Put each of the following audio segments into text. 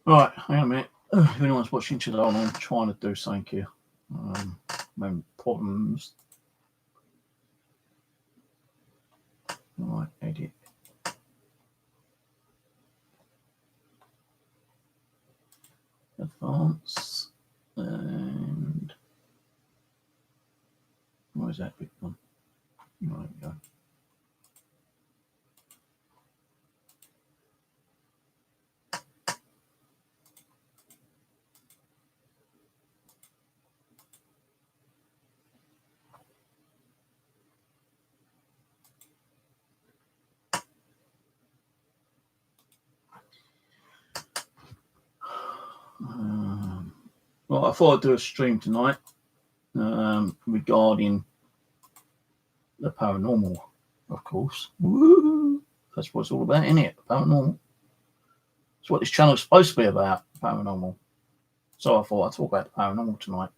Right, hang on a minute. If anyone's watching today, I'm trying to do something here. When problems. Right, edit. Advance. And where's that big one? There we go. Well, I thought I'd do a stream tonight regarding the paranormal, of course. Woo! That's what it's all about, isn't it? Paranormal. It's what this channel's supposed to be about, paranormal. So I thought I'd talk about the paranormal tonight.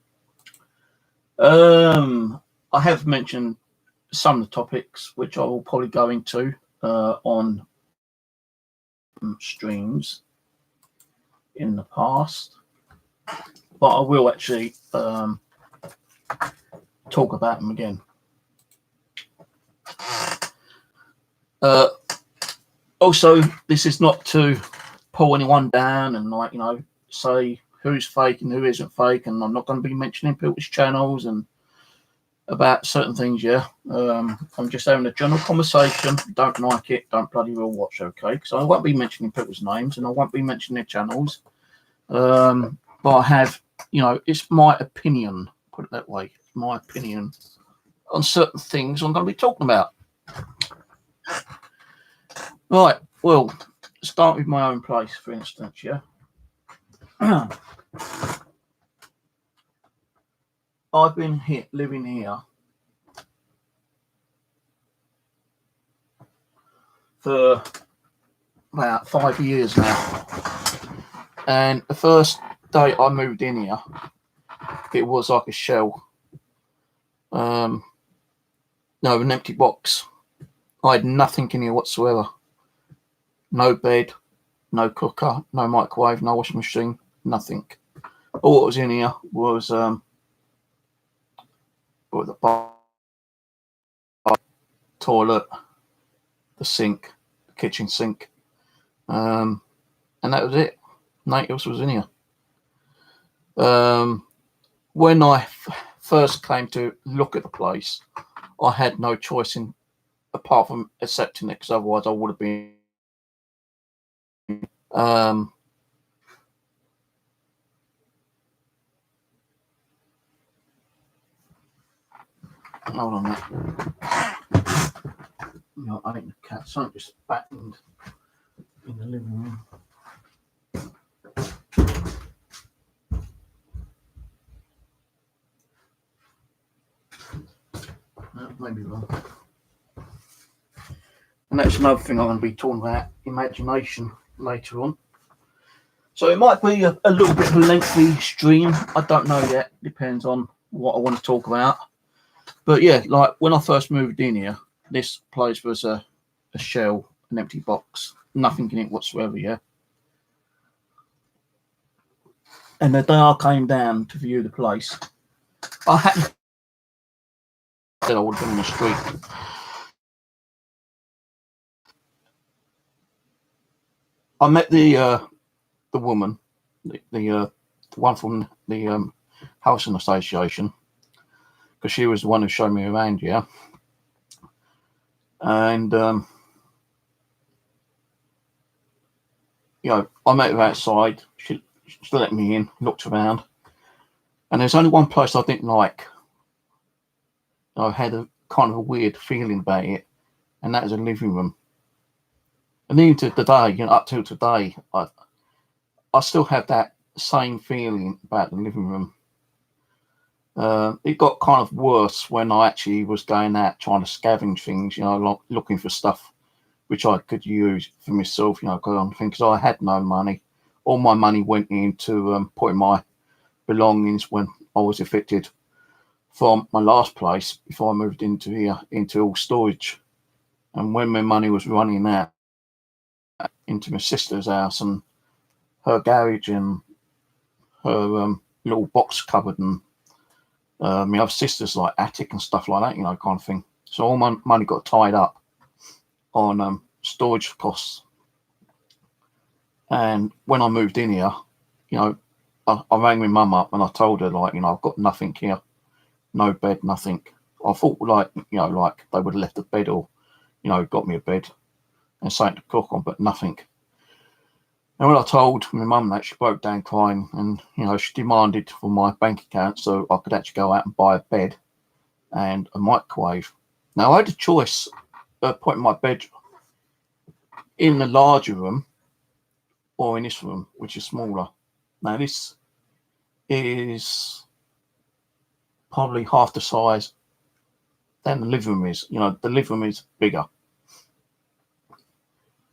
I have mentioned some of the topics which I will probably go into on streams in the past, but I will actually talk about them again. Also, this is not to pull anyone down and say who's fake and who isn't fake, and I'm not going to be mentioning people's channels and about certain things. I'm just having a general conversation. Don't like it, don't bloody well watch, okay? Because I won't be mentioning people's names and I won't be mentioning their channels. But I have, it's my opinion, put it that way, it's my opinion on certain things I'm going to be talking about. Right, well, start with my own place, for instance, yeah? I've been living here for about 5 years now. And the first day I moved in here, it was like a shell. No, an empty box. I had nothing in here whatsoever. No bed, no cooker, no microwave, no washing machine, nothing. All that was in here was the toilet, the sink, the kitchen sink, and that was it. Nothing else was in here. When I first came to look at the place, I had no choice apart from accepting it, because otherwise I would have been. Hold on a minute. I think the cat something just battened in the living room. Maybe wrong. And that's another thing I'm going to be talking about, imagination, later on. So it might be a little bit of a lengthy stream. I don't know yet. Depends on what I want to talk about. But yeah, like when I first moved in here, this place was a shell, an empty box, nothing in it whatsoever, yeah. And the day I came down to view the place, I had I would have been on the street. I met the woman, the one from the housing association, because she was the one who showed me around here. And I met her outside. She let me in, looked around, and there's only one place I didn't like. I had a kind of a weird feeling about it, and that was a living room. And even to today, up till today, I still have that same feeling about the living room. It got kind of worse when I actually was going out trying to scavenge things, looking for stuff which I could use for myself, because I had no money. All my money went into putting my belongings when I was evicted from my last place before I moved into here, into all storage. And when my money was running out, into my sister's house, and her garage and her little box cupboard and my other sister's like attic and stuff like that, kind of thing. So all my money got tied up on storage costs. And when I moved in here, I rang my mum up and I told her, like, I've got nothing here, no bed, nothing. I thought, like, like they would have left a bed or, got me a bed and something to cook on, but nothing. And when I told my mum that, she broke down crying, and she demanded for my bank account so I could actually go out and buy a bed and a microwave. Now I had a choice of putting my bed in the larger room or in this room, which is smaller. Now this is probably half the size than the living room is. The living room is bigger.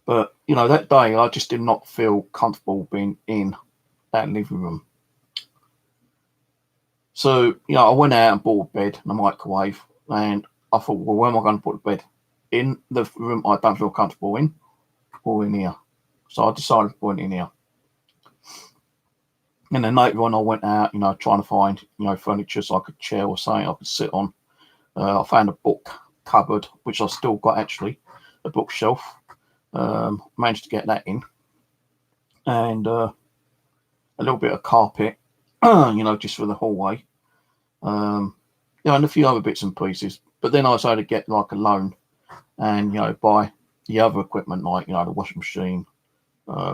But, that day I just did not feel comfortable being in that living room. So, I went out and bought a bed and a microwave, and I thought, well, where am I going to put the bed? In the room I don't feel comfortable in, or in here? So I decided to put it in here. And then later on I went out, trying to find, furniture, so like a chair or something I could sit on. I found a book cupboard, which I still got actually, a bookshelf. Managed to get that in, and a little bit of carpet, just for the hallway, and a few other bits and pieces. But then I decided to get like a loan and buy the other equipment, like the washing machine,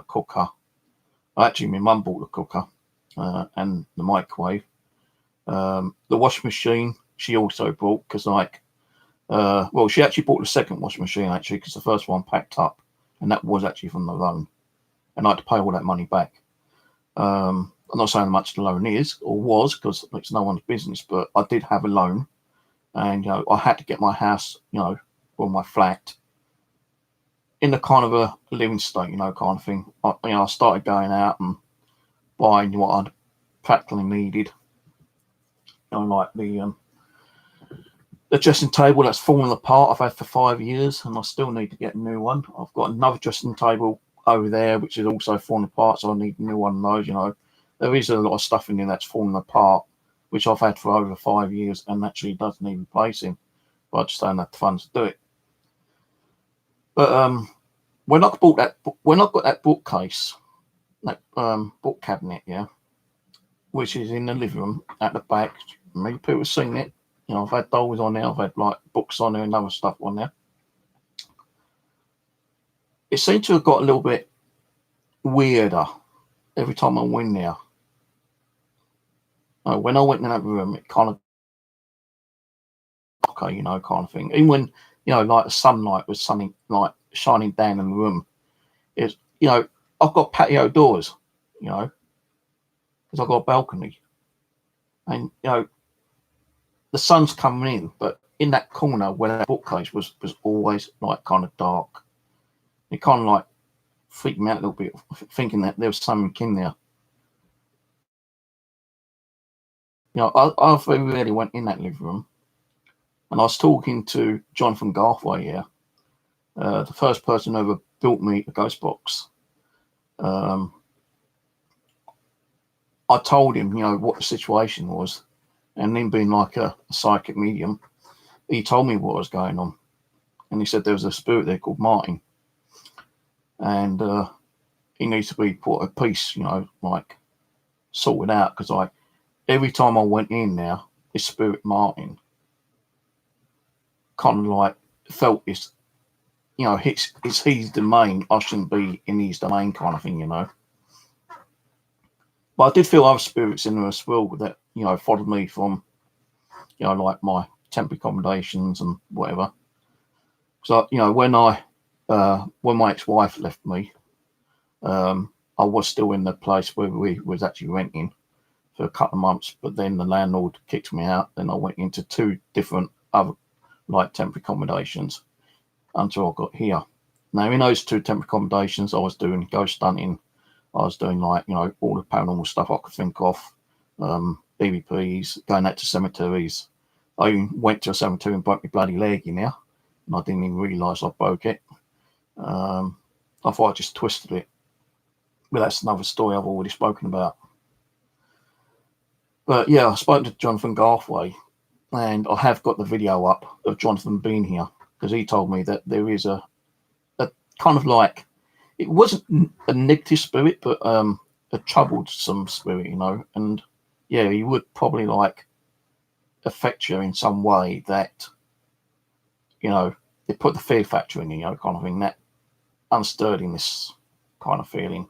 cooker. Actually, my mum bought the cooker and the microwave. The washing machine she also bought because, like, she actually bought the second washing machine actually because the first one packed up. And that was actually from the loan. And I had to pay all that money back. I'm not saying how much the loan is or was, because it's no one's business, but I did have a loan. And, I had to get my house, or my flat in the kind of a living state, kind of thing. I started going out and buying what I practically needed. Like the dressing table that's fallen apart I've had for 5 years, and I still need to get a new one. I've got another dressing table over there which is also falling apart, so I need a new one of those. There is a lot of stuff in there that's fallen apart, which I've had for over 5 years and actually does need replacing, but I just don't have the funds to do it. But when I got that bookcase, that book cabinet, which is in the living room at the back, many people have seen it. I've had dolls on there, I've had like books on there and other stuff on there. It seemed to have got a little bit weirder every time I went there. When I went in that room, it kind of, okay, kind of thing. Even when, like the sunlight was something like shining down in the room, it's, I've got patio doors, because I've got a balcony. And, the sun's coming in, but in that corner where that bookcase was always like kind of dark. It kind of like freaked me out a little bit, thinking that there was something in there. I very rarely went in that living room, and I was talking to Jonathan Garthway here, the first person who ever built me a ghost box. I told him, what the situation was, and him being like a psychic medium, he told me what was going on, and he said there was a spirit there called Martin, and he needs to be put at peace, like sorted out, because every time I went in there, this spirit Martin kind of like felt this, it's his domain, I shouldn't be in his domain kind of thing, But I did feel other spirits in there as well that, followed me from, like my temporary accommodations and whatever. So, when my ex-wife left me, I was still in the place where we was actually renting for a couple of months, but then the landlord kicked me out. Then I went into 2 different other like temporary accommodations until I got here. Now, in those 2 temporary accommodations, I was doing ghost hunting. I was doing like, all the paranormal stuff I could think of, BBPs, going out to cemeteries. I even went to a cemetery and broke my bloody leg in there, and I didn't even realise I broke it. I thought I just twisted it. But that's another story I've already spoken about. But yeah, I spoke to Jonathan Garthway, and I have got the video up of Jonathan being here, because he told me that there is a kind of like, it wasn't a negative spirit, but a troublesome spirit, and yeah, he would probably like affect you in some way that, they put the fear factor in, kind of thing, that unsturdiness kind of feeling.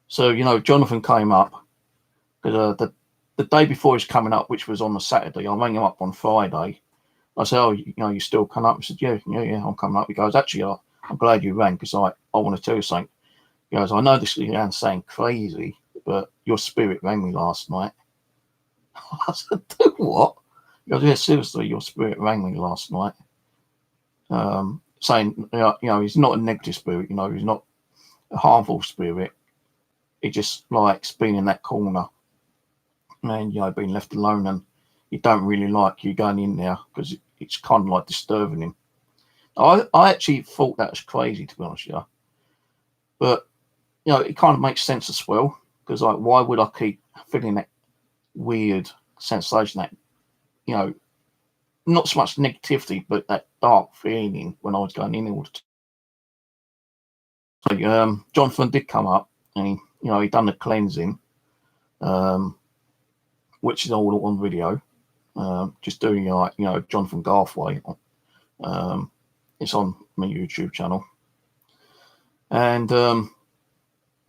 So, Jonathan came up, because the day before he's coming up, which was on the Saturday, I rang him up on Friday. I said, "Oh, you still come up?" He said, "Yeah, I'm coming up." He goes, "Actually, I'm glad you rang, because I want to tell you something." He goes, "I know this sounds crazy, but your spirit rang me last night." I said, "Do what?" He goes, "Yeah, seriously, your spirit rang me last night." Saying, he's not a negative spirit, he's not a harmful spirit. He just likes being in that corner and, being left alone, and he don't really like you going in there, because it's kind of like disturbing him. I actually thought that was crazy, to be honest with you. But, it kind of makes sense as well, because, like, why would I keep feeling that weird sensation, that, not so much negativity, but that dark feeling when I was going in all the time. So, Jonathan did come up, and he done the cleansing, which is all on video. Just doing Jonathan Garthway. It's on my YouTube channel, and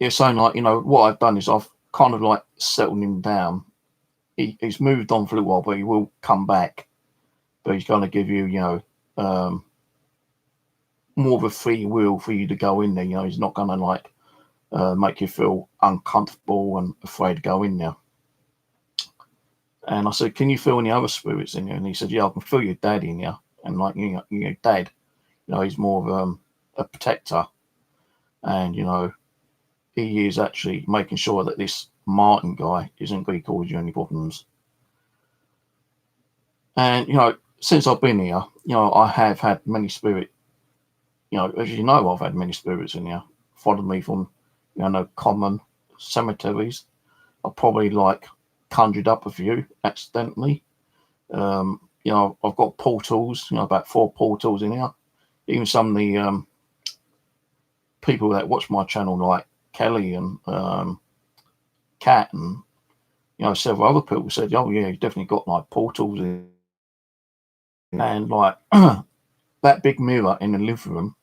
it's saying, like, what I've done is I've kind of like settled him down. He's moved on for a little while, but he will come back. But he's going to give you, more of a free will for you to go in there. He's not going to like make you feel uncomfortable and afraid to go in there. And I said, "Can you feel any other spirits in here?" And he said, "Yeah, I can feel your dad in here." And like, dad, he's more of a protector, and he is actually making sure that this Martin guy isn't going to cause you any problems. And since I've been here, I have had many spirit. As I've had many spirits in here, followed me from common cemeteries. I probably like conjured up a few accidentally. I've got portals, about 4 portals in here. Even some of the people that watch my channel, like Kelly and Kat, and several other people said, "Oh yeah, you definitely got like portals in." And like that big mirror in the living room,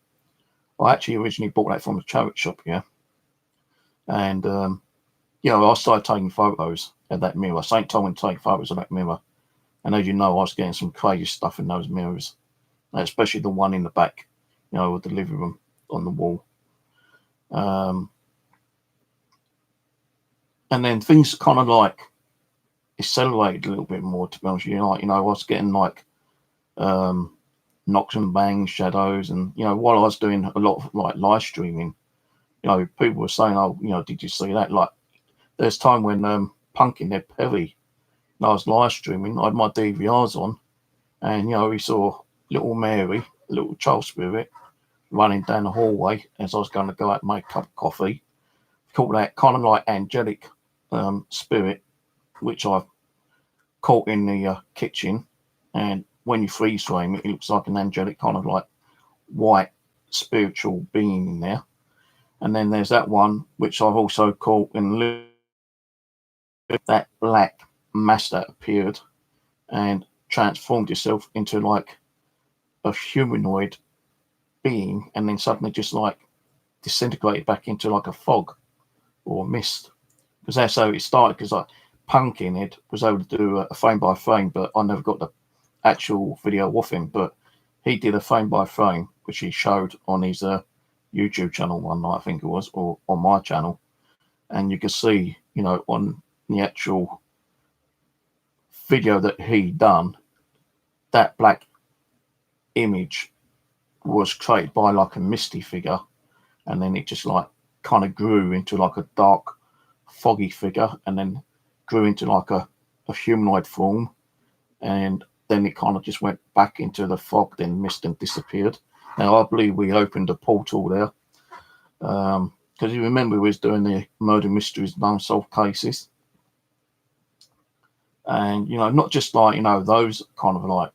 I actually originally bought that from a charity shop, and I started taking photos of that mirror. Saint told me to take photos of that mirror, and as you know, I was getting some crazy stuff in those mirrors, especially the one in the back, with the living room on the wall. And then things kind of like accelerated a little bit more, to be honest with you. Like, I was getting like knocks and bangs, shadows, and while I was doing a lot of like live streaming, people were saying, "Oh, did you see that?" Like, there's time when Pumpkin Head Perry, I was live streaming, I had my DVRs on, and we saw little Mary, a little child spirit, running down the hallway as I was going to go out and make a cup of coffee. Caught that kind of like angelic spirit, which I've caught in the kitchen, and when you freeze frame it, it looks like an angelic kind of like white spiritual being in there. And then there's that one which I've also caught in that black mass that appeared and transformed itself into like a humanoid being, and then suddenly just like disintegrated back into like a fog or mist. Because that's how it started. Because like Pumpkinhead was able to do a frame by frame, but I never got the actual video of him. But he did a frame by frame, which he showed on his YouTube channel one night, I think it was, or on my channel. And you can see, on the actual video that he done, that black image was created by like a misty figure, and then it just like kind of grew into like a dark, foggy figure, and then grew into like a humanoid form, and then it kind of just went back into the fog, then mist, and disappeared. Now I believe we opened a portal there, because because you remember we was doing the murder mysteries and unsolved cases, and not just like those kind of like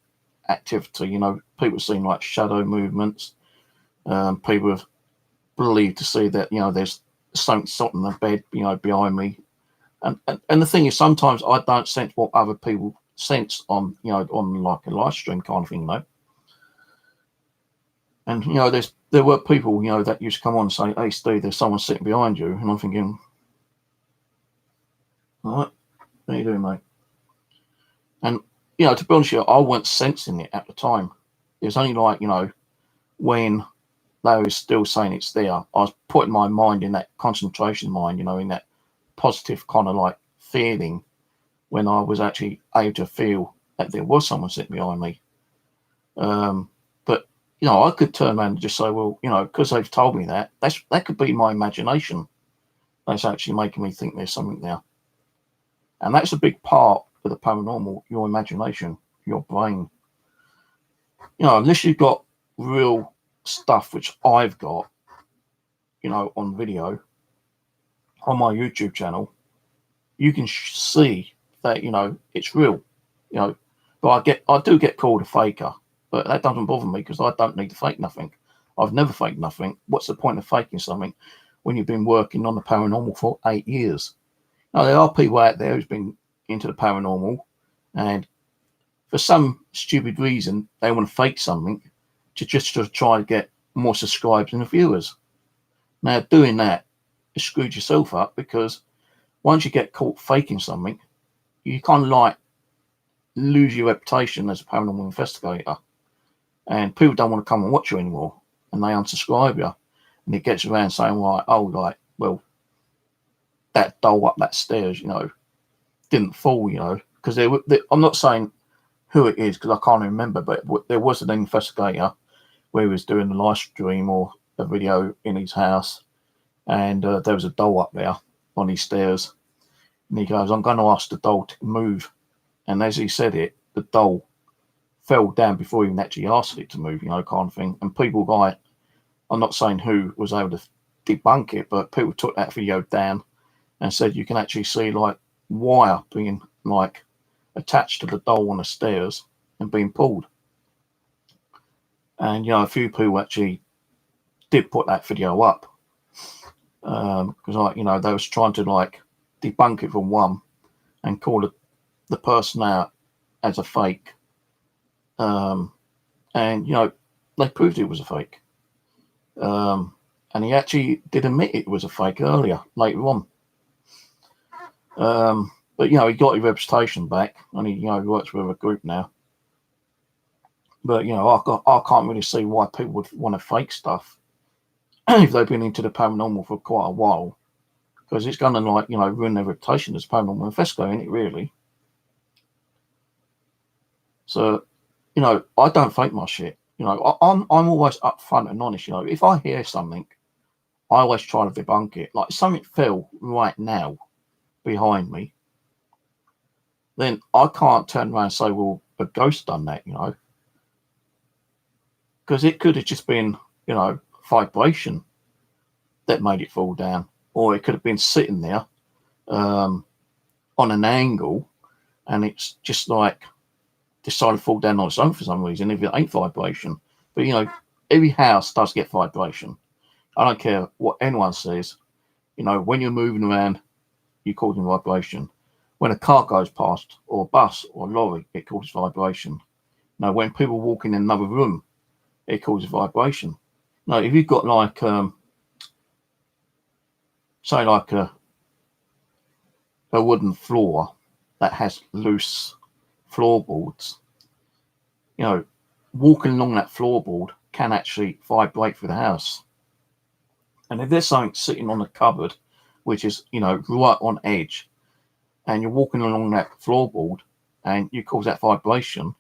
activity. People seen like shadow movements. People have believed to see that there's something sat on the bed behind me, and the thing is, sometimes I don't sense what other people sense on on like a live stream kind of thing, And there were people that used to come on and say, "Hey Steve, there's someone sitting behind you," and I'm thinking, "All right, how you doing, mate?" And to be honest with you, I wasn't sensing it at the time. It was only like when they were still saying it's there, I was putting my mind in that concentration mind, in that positive kind of like feeling when I was actually able to feel that there was someone sitting behind me. But I could turn around and just say, well, because they've told me that could be my imagination that's actually making me think there's something there. And that's a big part of the paranormal, your imagination, your brain. Unless you've got real stuff, which I've got, on video on my YouTube channel, you can see that it's real. But I do get called a faker, but that doesn't bother me because I don't need to fake nothing. I've never faked nothing. What's the point of faking something when you've been working on the paranormal for 8 years? Now, there are people out there who's been into the paranormal, and for some stupid reason, they want to fake something to try to get more subscribers and viewers. Now, doing that, you screwed yourself up, because once you get caught faking something, you kind of like lose your reputation as a paranormal investigator, and people don't want to come and watch you anymore, and they unsubscribe you, and it gets around saying, like, oh, like, well, that doll up that stairs, didn't fall, because I'm not saying who it is because I can't remember, but there was an investigator where he was doing a live stream or a video in his house, and there was a doll up there on his stairs, and he goes, I'm going to ask the doll to move. And as he said it, the doll fell down before he even actually asked it to move, kind of thing. And people, like, I'm not saying who was able to debunk it, but people took that video down and said you can actually see like wire being like attached to the doll on the stairs and being pulled. And a few people actually did put that video up, because they was trying to like debunk it from one and call the person out as a fake, and they proved it was a fake, and he actually did admit it was a fake later on. But he got his reputation back, and he works with a group now. But I can't really see why people would want to fake stuff if they've been into the paranormal for quite a while, because it's going to like ruin their reputation as a paranormal investigator, isn't it, really? So I don't fake my shit. I'm always upfront and honest. If I hear something, I always try to debunk it. Like, something fell right now behind me, then I can't turn around and say, well, a ghost done that, because it could have just been, vibration that made it fall down, or it could have been sitting there on an angle, and it's just like decided to fall down on its own for some reason, if it ain't vibration. But every house does get vibration. I don't care what anyone says. When you're moving around, you're causing vibration. When a car goes past, or a bus or a lorry, it causes vibration. When people walk in another room, it causes vibration. If you've got like say like a wooden floor that has loose floorboards, walking along that floorboard can actually vibrate through the house. And if there's something sitting on the cupboard, which is right on edge, and you're walking along that floorboard and you cause that vibration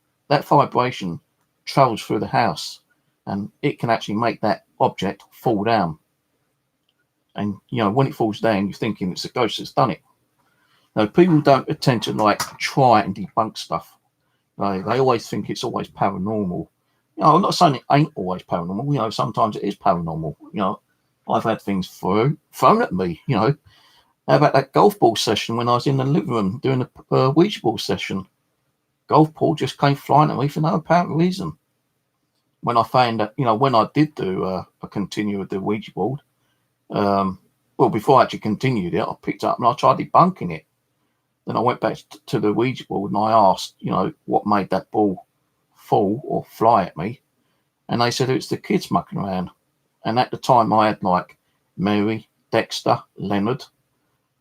travels through the house, and it can actually make that object fall down. And when it falls down, you're thinking it's a ghost that's done it. People don't tend to like try and debunk stuff. They always think it's always paranormal. I'm not saying it ain't always paranormal. Sometimes it is paranormal. I've had things thrown at me, you know. How about that golf ball session when I was in the living room doing a Ouija ball session? Golf ball just came flying at me for no apparent reason. When I found that, you know, when I did do a continue with the Ouija board, well, before I actually continued it, I picked it up and I tried debunking it. Then I went back to the Ouija board and I asked, you know, what made that ball fall or fly at me. And they said it's the kids mucking around. And at the time I had like Mary, Dexter, Leonard,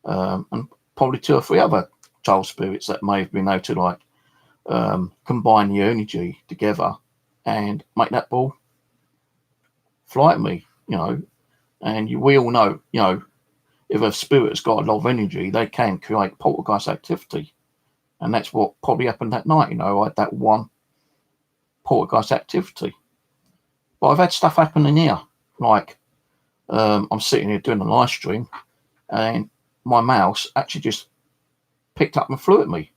and probably 2 or 3 other child spirits that may have been able to like combine the energy together and make that ball fly at me, you know. And we all know, you know, if a spirit's got a lot of energy, they can create poltergeist activity. And that's what probably happened that night, you know. I had that one poltergeist activity. But I've had stuff happen in here. Like, I'm sitting here doing a live stream and my mouse actually just picked up and flew at me.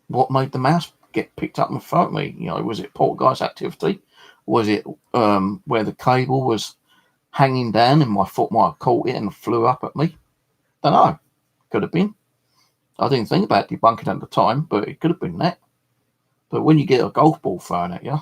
What made the mouse get picked up and throw at me? You know, was it poltergeist activity? Was it where the cable was hanging down and my foot might have caught it and flew up at me? Don't know. Could have been. I didn't think about debunking at the time, but it could have been that. But when you get a golf ball thrown at you,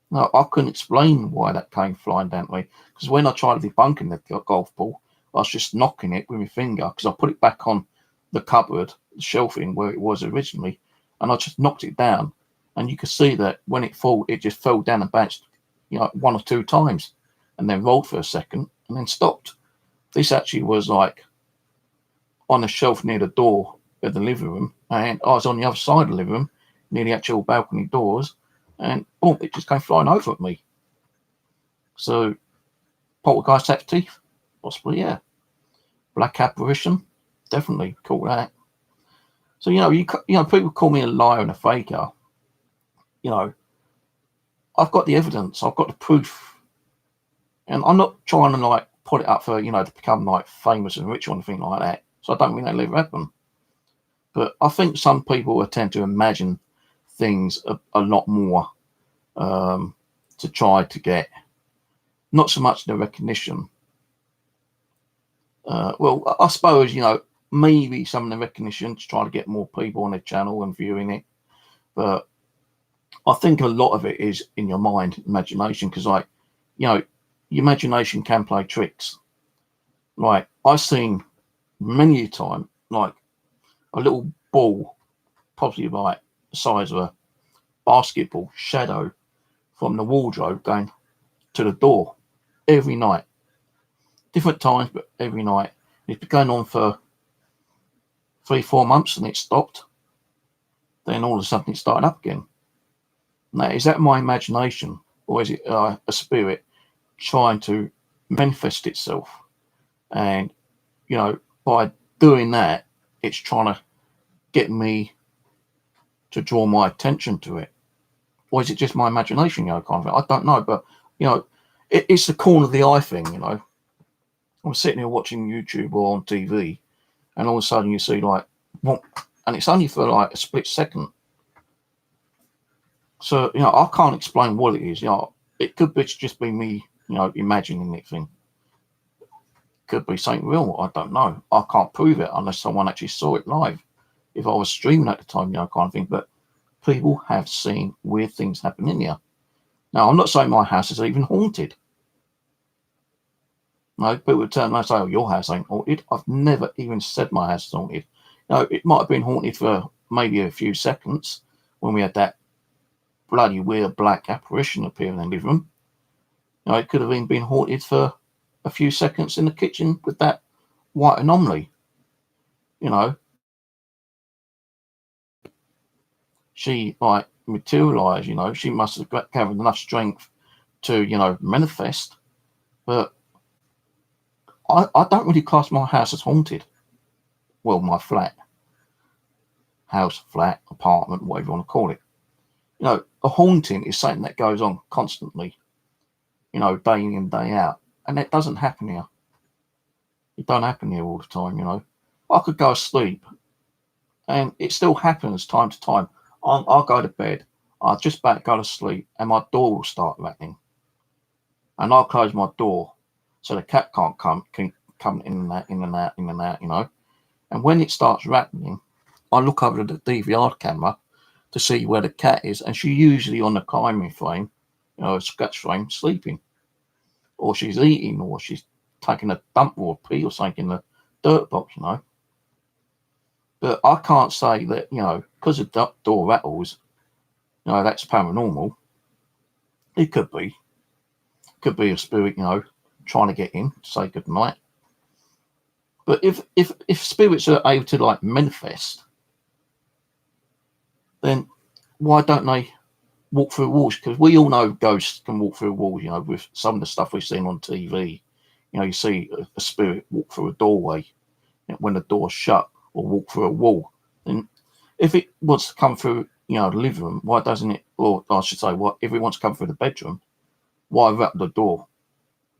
no, I couldn't explain why that came flying down at me. Because when I tried debunking the golf ball, I was just knocking it with my finger because I put it back on the cupboard, the shelving where it was originally, and I just knocked it down. And you could see that when it fell, it just fell down and bounced, you know, 1 or 2 times, and then rolled for a second and then stopped. This actually was like on a shelf near the door of the living room, and I was on the other side of the living room, near the actual balcony doors, and boom, it just came flying over at me. So, poltergeist activity, possibly, yeah. Black apparition, definitely call that. So, you know, people call me a liar and a faker. You know, I've got the evidence, I've got the proof, and I'm not trying to like put it up for, you know, to become like famous and rich or anything like that. So I don't think that'll ever happen. But I think some people tend to imagine things a lot more to try to get not so much the recognition. Well, I suppose, you know, maybe some of the recognition to try to get more people on their channel and viewing it. But I think a lot of it is in your mind, imagination, because, like, you know, your imagination can play tricks. Like, I've seen many a time, like, a little ball, possibly like the size of a basketball, shadow from the wardrobe going to the door every night. Different times, but every night. It's been going on for 3-4 months and it stopped. Then all of a sudden it started up again. Now, is that my imagination, or is it a spirit trying to manifest itself? And, you know, by doing that, it's trying to get me to draw my attention to it. Or is it just my imagination, you know, kind of thing? I don't know, but, you know, it's the corner of the eye thing, you know. I'm sitting here watching YouTube or on TV, and all of a sudden you see, like, whoop, and it's only for like a split second. So, you know, I can't explain what it is. You know, it could be just be me, you know, imagining it thing. Could be something real. I don't know. I can't prove it unless someone actually saw it live. If I was streaming at the time, you know, kind of thing. But people have seen weird things happen in here. Now, I'm not saying my house is even haunted. No, people would turn around and say, "Oh, your house ain't haunted." I've never even said my house is haunted. No, it might have been haunted for maybe a few seconds when we had that bloody weird black apparition appear in the living room. You know, it could have even been haunted for a few seconds in the kitchen with that white anomaly. You know, she like materialized. You know, she must have gathered enough strength to, you know, manifest. But I don't really class my house as haunted. Well, my flat, house, flat, apartment, whatever you want to call it. You know, a haunting is something that goes on constantly, you know, day in and day out. And that doesn't happen here. It don't happen here all the time, you know. I could go to sleep and it still happens time to time. I'll go to bed. I just about to go to sleep and my door will start rattling. And I'll close my door so the cat can come in and out, in and out, in and out, you know. And when it starts rattling, I look over the DVR camera to see where the cat is, and she's usually on the climbing frame, you know, a scratch frame, sleeping, or she's eating, or she's taking a dump or a pee or something in the dirt box, you know. But I can't say that, you know, because the door rattles, you know, that's paranormal. It could be a spirit, you know, trying to get in to say good night. But if spirits are able to like manifest, then why don't they walk through walls? Because we all know ghosts can walk through walls. You know, with some of the stuff we've seen on TV, you know, you see a spirit walk through a doorway when the door's shut, or walk through a wall. And if it wants to come through, you know, the living room, why doesn't it? Or I should say, what if it wants to come through the bedroom? Why rattle the door?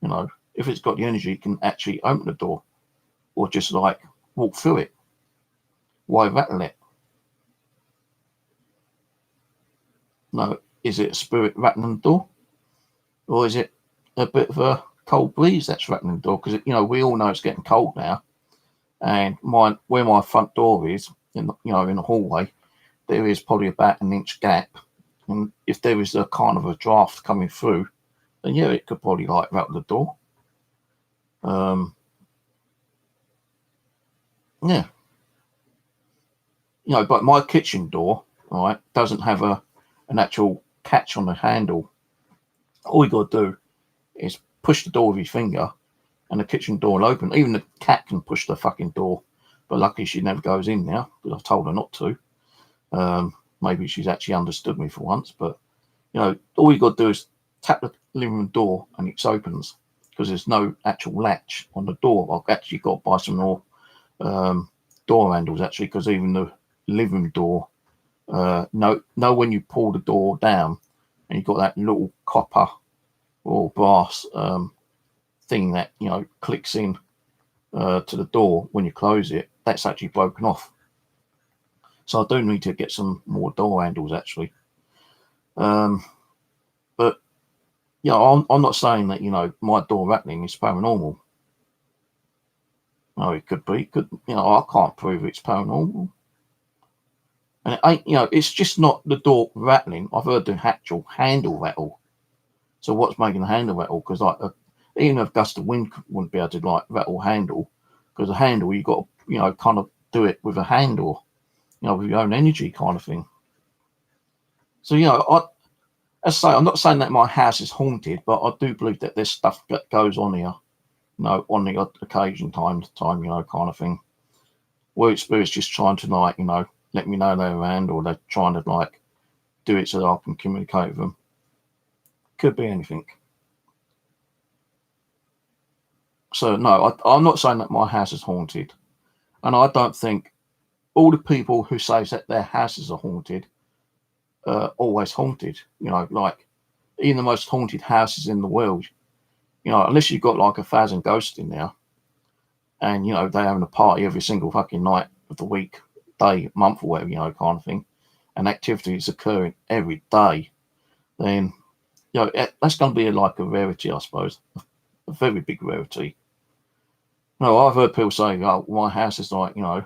You know, if it's got the energy, it can actually open the door, or just like walk through it. Why rattle it? No, is it a spirit rattling the door, or is it a bit of a cold breeze that's rattling the door? Because you know we all know it's getting cold now, and where my front door is, in in the hallway, there is probably about an inch gap, and if there is a kind of a draft coming through, then yeah, it could probably like rattle the door. Yeah, you know, but my kitchen door, right, doesn't have an actual catch on the handle. All you got to do is push the door with your finger, and the kitchen door will open. Even the cat can push the fucking door, but luckily she never goes in now because I've told her not to. Maybe she's actually understood me for once, but you know, all you got to do is tap the living room door and it opens because there's no actual latch on the door. I've actually got to buy some more door handles actually, because even the living room door, know when you pull the door down and you've got that little copper or brass thing that you know clicks in to the door when you close it, that's actually broken off. So I do need to get some more door handles actually. Um, but yeah, I'm not saying that you know my door rattling is paranormal. No, it could be. Could you know? I can't prove it's paranormal, and it ain't. You know, it's just not the door rattling. I've heard the actual handle rattle. So what's making the handle rattle? Because like even a gust of wind wouldn't be able to like rattle handle, because a handle you got to you know kind of do it with a handle, you know, with your own energy kind of thing. So you know, as I say, I'm not saying that my house is haunted, but I do believe that there's stuff that goes on here, you know, on the odd occasion, time to time, you know, kind of thing. Where spirits just trying to like, you know, let me know they're around, or they're trying to like do it so that I can communicate with them. Could be anything. So no, I'm not saying that my house is haunted, and I don't think all the people who say that their houses are haunted are always haunted. You know, like even the most haunted houses in the world, you know, unless you've got like 1,000 ghosts in there, and you know they're having a party every single fucking night of the week, day, month, or whatever, you know, kind of thing, and activities occurring every day, then you know that's going to be like a rarity, I suppose, a very big rarity. No, I've heard people say, "Oh, my house is like you know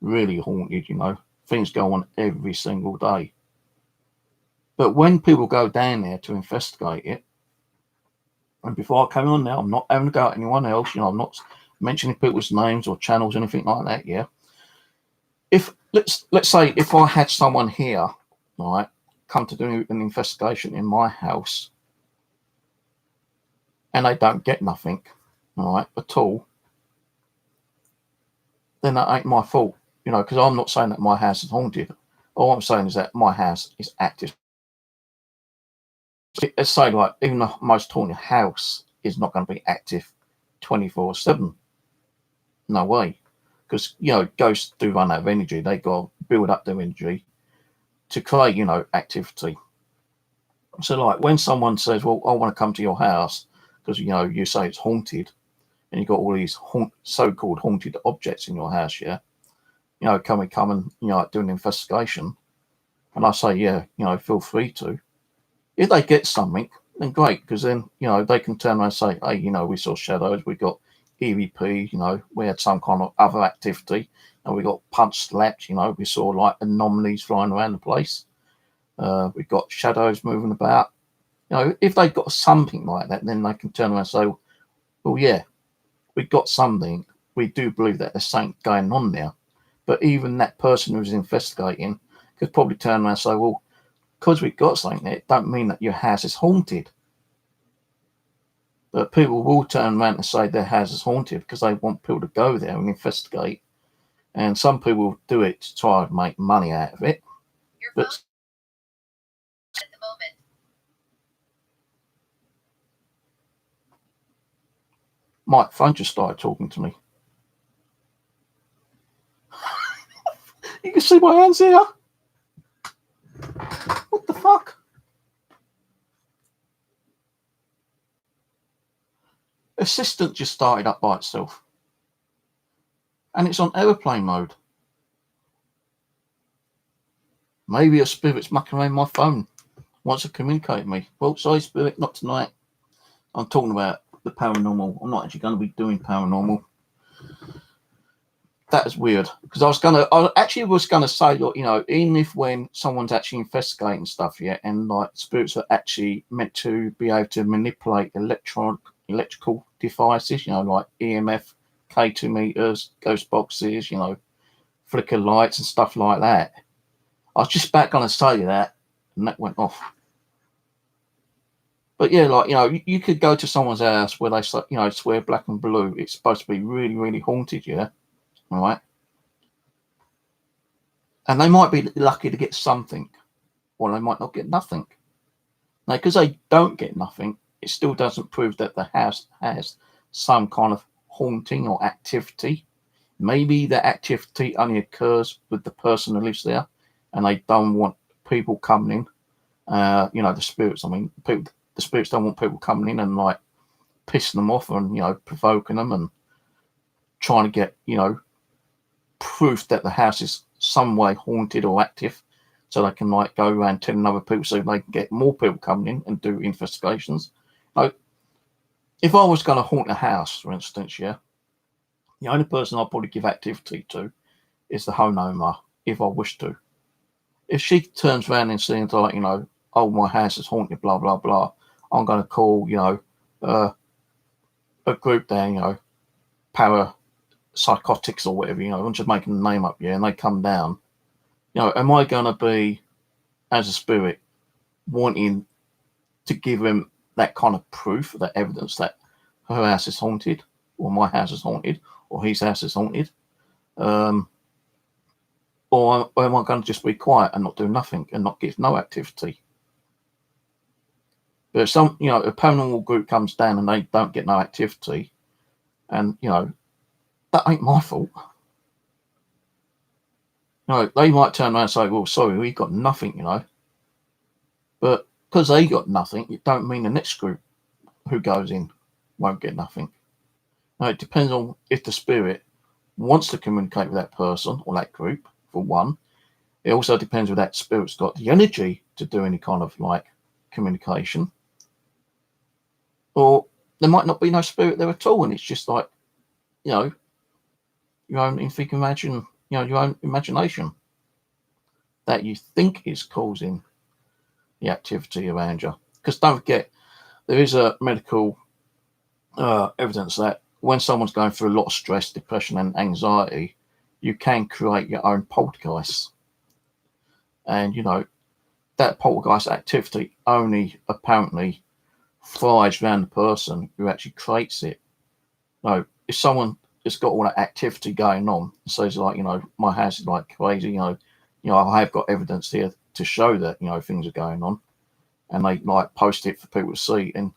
really haunted." You know, things go on every single day. But when people go down there to investigate it, and before I came on now, I'm not having to go at anyone else. You know, I'm not mentioning people's names or channels, anything like that. Yeah. If let's say if I had someone here, right, come to do an investigation in my house, and they don't get nothing, all right, at all, then that ain't my fault. You know, because I'm not saying that my house is haunted. All I'm saying is that my house is active. Let's say like even the most haunted house is not going to be active 24/7. No way. Because you know ghosts do run out of energy. They got to build up their energy to create you know activity. So like when someone says, "Well, I want to come to your house because you know you say it's haunted," and you've got all these so-called haunted objects in your house, yeah, you know, come and you know do an investigation. And I say, yeah, feel free to. If they get something, then great, because then, they can turn around and say, hey, we saw shadows, we got EVP, we had some kind of other activity, and we got punch slapped, we saw like anomalies flying around the place. We got shadows moving about. If they've got something like that, then they can turn around and say, well, yeah, we got something. We do believe that there's something going on there. But even that person who's investigating could probably turn around and say, well, because we've got something there, it don't mean that your house is haunted. But people will turn around and say their house is haunted because they want people to go there and investigate. And some people do it to try and make money out of it. But at the moment. My phone just started talking to me. You can see my hands here. What the fuck? Assistant just started up by itself. And it's on aeroplane mode. Maybe a spirit's mucking around my phone. Wants to communicate with me. Well, sorry, spirit, not tonight. I'm talking about the paranormal. I'm not actually going to be doing paranormal. That is weird, because I actually was gonna say, even if when someone's actually investigating stuff, and like spirits are actually meant to be able to manipulate electrical devices, like EMF, K2 meters, ghost boxes, flicker lights and stuff like that. I was just about gonna say that, and that went off. But yeah, like you could go to someone's house where they swear black and blue. It's supposed to be really, really haunted, all right. And they might be lucky to get something, or they might not get nothing. Now, because they don't get nothing, it still doesn't prove that the house has some kind of haunting or activity. Maybe the activity only occurs with the person who lives there, and they don't want people coming in. The spirits. I mean, the spirits don't want people coming in and like pissing them off and provoking them and trying to get proof that the house is some way haunted or active, so they can like go around telling other people so they can get more people coming in and do investigations. Like, if I was going to haunt a house, for instance, the only person I'll probably give activity to is the homeowner, if I wish to. If she turns around and says like, oh, my house is haunted, blah blah blah, I'm going to call a group there, parapsychotics or whatever, I'm just making the name up, and they come down. Am I going to be, as a spirit, wanting to give him that kind of proof, that evidence that her house is haunted, or my house is haunted, or his house is haunted? Or am I going to just be quiet and not do nothing and not give no activity? But if a paranormal group comes down and they don't get no activity, and, that ain't my fault. They might turn around and say, well, sorry, we got nothing, But because they got nothing, it don't mean the next group who goes in won't get nothing. Now, it depends on if the spirit wants to communicate with that person or that group, for one. It also depends if that spirit's got the energy to do any kind of like communication. Or there might not be no spirit there at all, and it's just like, your own, if you can imagine, your own imagination that you think is causing the activity around you. Because don't forget, there is a medical evidence that when someone's going through a lot of stress, depression, and anxiety, you can create your own poltergeist. And, that poltergeist activity only apparently thrives around the person who actually creates it. If someone has got all that activity going on, says like, my house is like crazy, I have got evidence here to show that, things are going on, and they like post it for people to see, and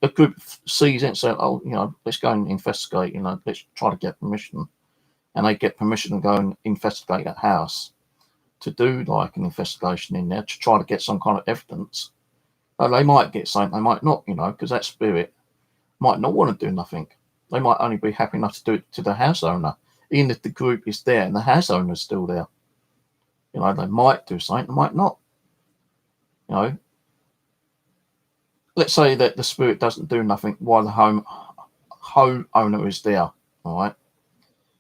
a group sees it and say, oh, let's go and investigate, let's try to get permission, and they get permission to go and investigate that house, to do like an investigation in there to try to get some kind of evidence. They might get something, they might not, because that spirit might not want to do nothing. They might only be happy enough to do it to the house owner, even if the group is there and the house owner is still there. You know, they might do something, they might not. You know, let's say that the spirit doesn't do nothing while the home owner is there. All right,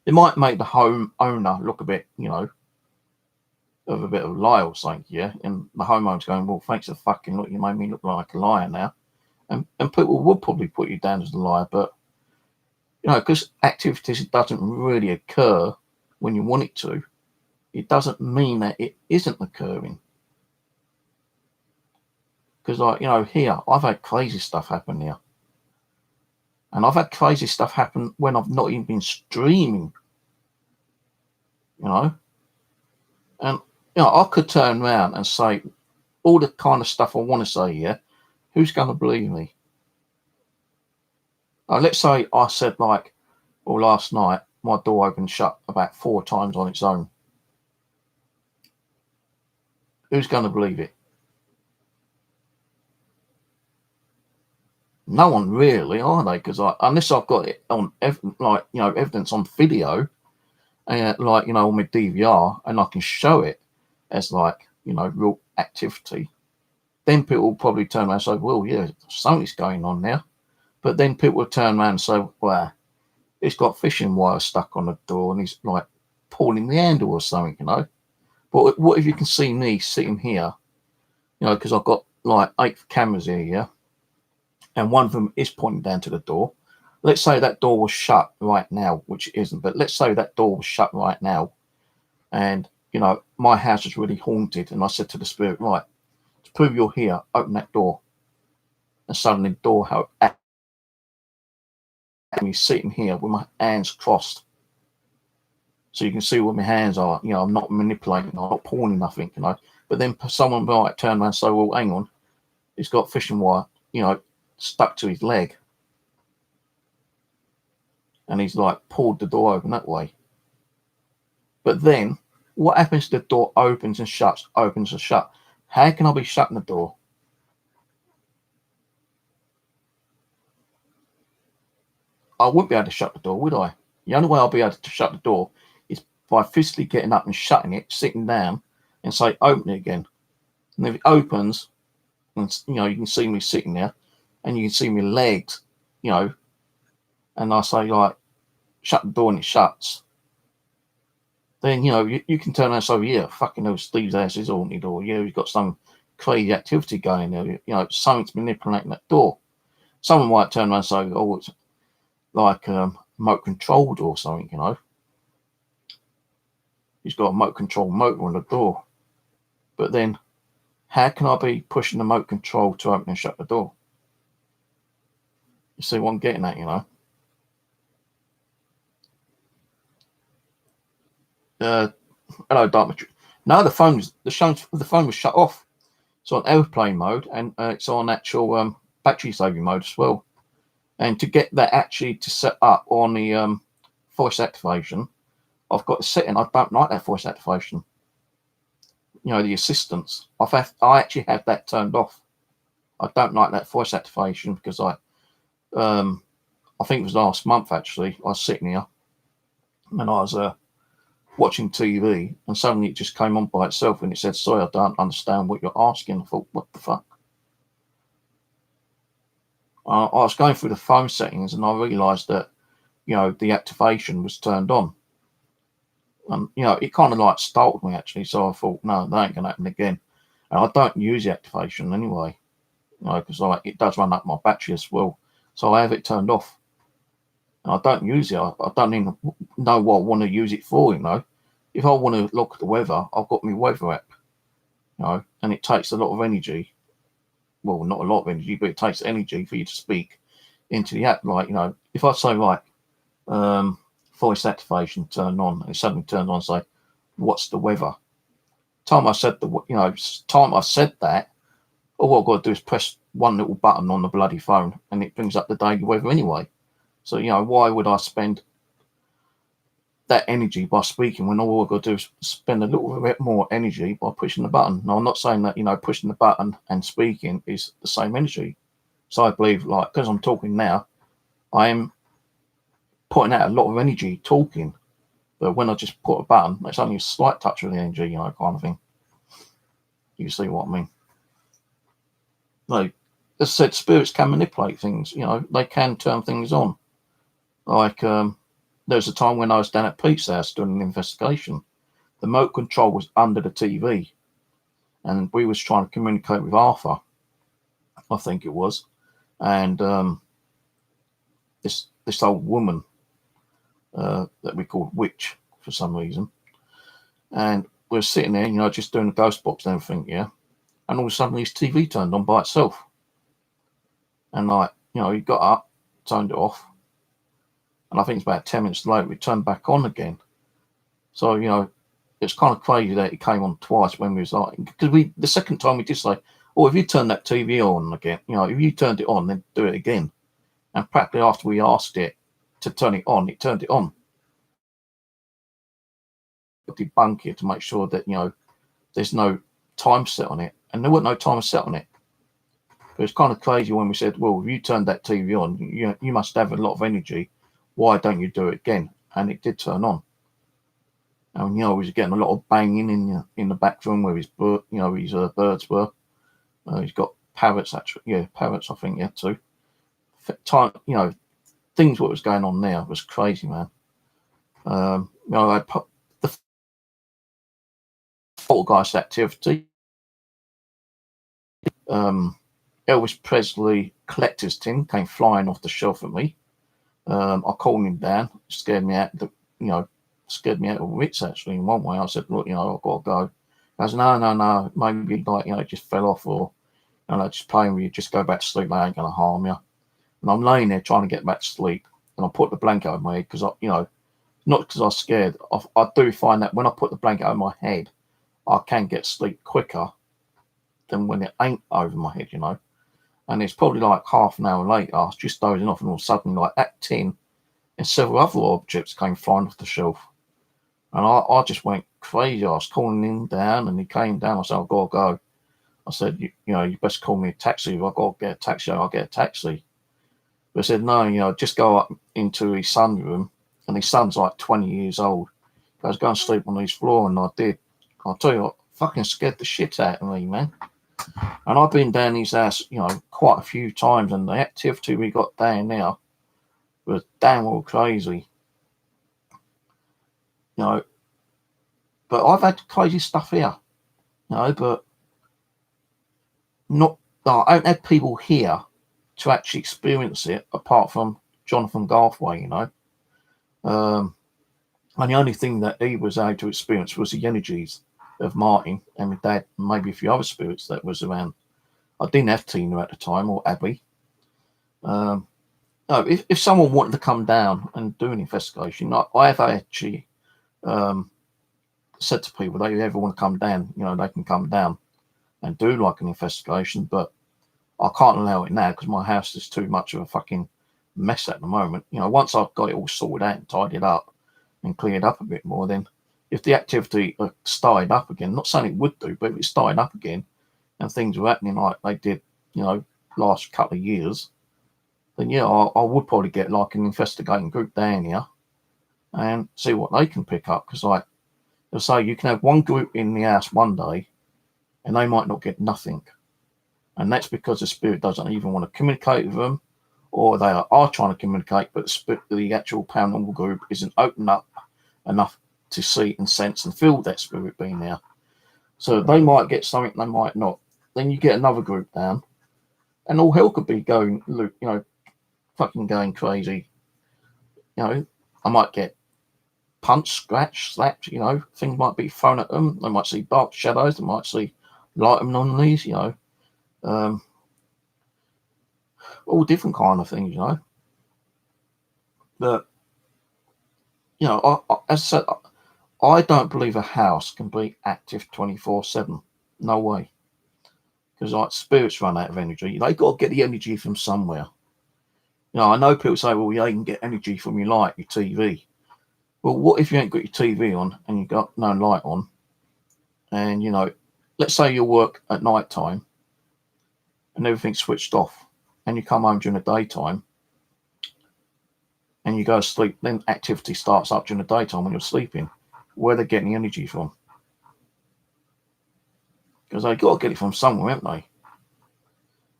it might make the home owner look a bit, you know, of a bit of a lie or something, yeah. And the homeowner's going, well, thanks for fucking look, you made me look like a liar now. And people would probably put you down as a liar, but you know, because activities doesn't really occur when you want it to, it doesn't mean that it isn't occurring. Because, like, you know, here I've had crazy stuff happen here, and I've had crazy stuff happen when I've not even been streaming. You know, and you know, I could turn around and say all the kind of stuff I want to say here. Who's going to believe me? Let's say I said, like, well, last night my door opened shut about 4 times on its own. Who's going to believe it? No one really, are they? Because unless I've got it on, like, you know, evidence on video, like, you know, on my DVR, and I can show it as, like, you know, real activity, then people will probably turn around and say, well, yeah, something's going on now. But then people will turn around and say, well, it's got fishing wire stuck on the door and he's like pulling the handle or something, you know. But what if you can see me sitting here, you know, because I've got like 8 cameras here, yeah, and one of them is pointing down to the door. Let's say that door was shut right now, which it isn't, but let's say that door was shut right now, and you know, my house is really haunted, and I said to the spirit, right, to prove you're here, open that door. And suddenly the door me sitting here with my hands crossed. So you can see where my hands are. You know, I'm not manipulating, I'm not pulling nothing, you know. But then someone might turn around and say, well, hang on, he's got fishing wire, you know, stuck to his leg. And he's like pulled the door open that way. But then what happens if the door opens and shuts, opens and shuts? How can I be shutting the door? I wouldn't be able to shut the door, would I? The only way I'll be able to shut the door is by physically getting up and shutting it, sitting down, and say, open it again. And if it opens, and you know, you can see me sitting there, and you can see my legs, you know, and I say, like, shut the door and it shuts. Then, you know, you can turn around and say, yeah, fucking hell, Steve's house is haunted, or yeah, he's got some crazy activity going there. You know, something's manipulating that door. Someone might turn around and say, oh, it's like remote controlled or something, you know. He's got a remote control motor on the door. But then, how can I be pushing the remote control to open and shut the door? You see what I'm getting at, you know? Hello, Dartmouth. No, the phone was shut off. It's on airplane mode, and it's on actual battery saving mode as well. And to get that actually to set up on the voice activation, I've got a setting. I don't like that voice activation. You know, the assistance. I actually have that turned off. I don't like that voice activation because I think it was last month actually. I was sitting here and I was watching TV, and suddenly it just came on by itself, and it said, "Sorry, I don't understand what you're asking." I thought, what the fuck? I was going through the phone settings, and I realised that, you know, the activation was turned on. And, you know, it kind of like startled me actually. So I thought, no, that ain't going to happen again. And I don't use the activation anyway, you know, because like, it does run up my battery as well. So I have it turned off. And I don't use it. I don't even know what I want to use it for, you know. If I want to look at the weather, I've got my weather app, you know, and it takes a lot of energy. Well, not a lot of energy, but it takes energy for you to speak into the app. Like, you know, if I say, like, voice activation turned on, and it suddenly turned on and say, what's the weather? Time I said that, all I've got to do is press one little button on the bloody phone, and it brings up the daily weather anyway. So, you know, why would I spend that energy by speaking when all I've got to do is spend a little bit more energy by pushing the button? Now, I'm not saying that, you know, pushing the button and speaking is the same energy. So I believe, like, because I'm talking now, I am putting out a lot of energy talking. But when I just put a button, it's only a slight touch of the energy, you know, kind of thing. You see what I mean? Like, as I said, spirits can manipulate things, you know, they can turn things on. Like, there was a time when I was down at Pete's house doing an investigation. The remote control was under the TV, and we was trying to communicate with Arthur, I think it was, and this old woman that we called Witch for some reason, and we were sitting there, you know, just doing the ghost box and everything, yeah, and all of a sudden his TV turned on by itself, and like, you know, he got up, turned it off, and I think it's about 10 minutes later it turned back on again. So, you know, it's kind of crazy that it came on twice when we was like, because the second time we did say, oh, if you turn that TV on again, you know, if you turned it on, then do it again. And practically after we asked it to turn it on, it turned it on. Debunk it to make sure that, you know, there's no time set on it. And there wasn't no time set on it. But it's kind of crazy when we said, well, if you turned that TV on, you must have a lot of energy. Why don't you do it again? And it did turn on. And, you know, he was getting a lot of banging in the back room where his birds were. He's got parrots, actually. Yeah, parrots, I think, yeah, too. Time, you know, things what was going on there was crazy, man. You know, I put the poltergeist activity. Elvis Presley collector's tin came flying off the shelf at me. I called him down, scared me out. Scared me out of wits, actually, in one way. I said, look, you know, I've got to go. He goes, no, maybe, like, you know, it just fell off, or, you know, just playing with you, just go back to sleep, they ain't going to harm you. And I'm laying there trying to get back to sleep, and I put the blanket over my head, because, you know, not because I was scared. I do find that when I put the blanket over my head, I can get sleep quicker than when it ain't over my head, you know. And it's probably like half an hour later, I was just dozing off, and all of a sudden, like, that tin and several other objects came flying off the shelf. And I just went crazy. I was calling him down, and he came down. I said, I've got to go. I said, you know, you best call me a taxi. If I've got to get a taxi, I'll get a taxi. But I said, no, you know, just go up into his son's room. And his son's like 20 years old. He goes, go and sleep on his floor. And I did. I'll tell you what, fucking scared the shit out of me, man. And I've been down his house, you know, quite a few times. And the activity we got down there was damn well crazy. You know, but I've had crazy stuff here, you know, but I haven't had people here to actually experience it apart from Jonathan Garthway, you know. And the only thing that he was able to experience was the energies of Martin and my dad, and maybe a few other spirits that was around. I didn't have Tina at the time, or Abby. No, if someone wanted to come down and do an investigation, I have actually said to people, they ever want to come down, you know, they can come down and do like an investigation, but I can't allow it now because my house is too much of a fucking mess at the moment. You know, once I've got it all sorted out and tidied up and cleared up a bit more, then if the activity started up again, not saying it would do, but if it started up again and things were happening like they did, you know, last couple of years, then yeah, I would probably get like an investigating group down here and see what they can pick up. Because like they'll say, you can have one group in the house one day and they might not get nothing. And that's because the spirit doesn't even want to communicate with them, or they are trying to communicate, but the actual paranormal group isn't open up enough to see and sense and feel that spirit being there. So they might get something, they might not. Then you get another group down, and all hell could be going, you know, fucking going crazy. You know, I might get punched, scratched, slapped, you know, things might be thrown at them. They might see dark shadows, they might see light anomalies, you know. All different kind of things, you know. But, you know, as I said, I don't believe a house can be active 24/7. No way. Because like spirits run out of energy. They got to get the energy from somewhere. You know, I know people say, well, yeah, you can get energy from your light, your TV. Well, what if you ain't got your TV on and you got no light on? And, you know, let's say you work at night time and everything's switched off and you come home during the daytime. and you go to sleep, then activity starts up during the daytime when you're sleeping. Where they're getting the energy from? Because they've got to get it from somewhere, haven't they?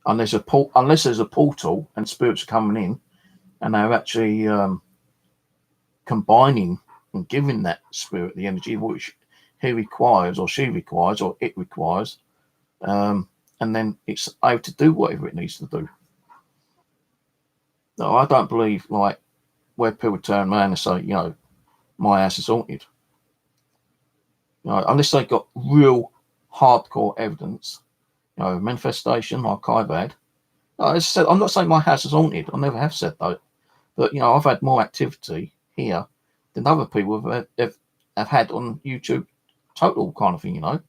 Unless there's a portal and spirits are coming in, and they're actually combining and giving that spirit the energy which he requires, or she requires, or it requires, and then it's able to do whatever it needs to do. No, I don't believe like where people turn around and say, my house is haunted. Unless they've got real hardcore evidence, manifestation like I've had. As I said, I'm not saying my house is haunted. I never have said that. But, I've had more activity here than other people have had on YouTube, total kind of thing, I'm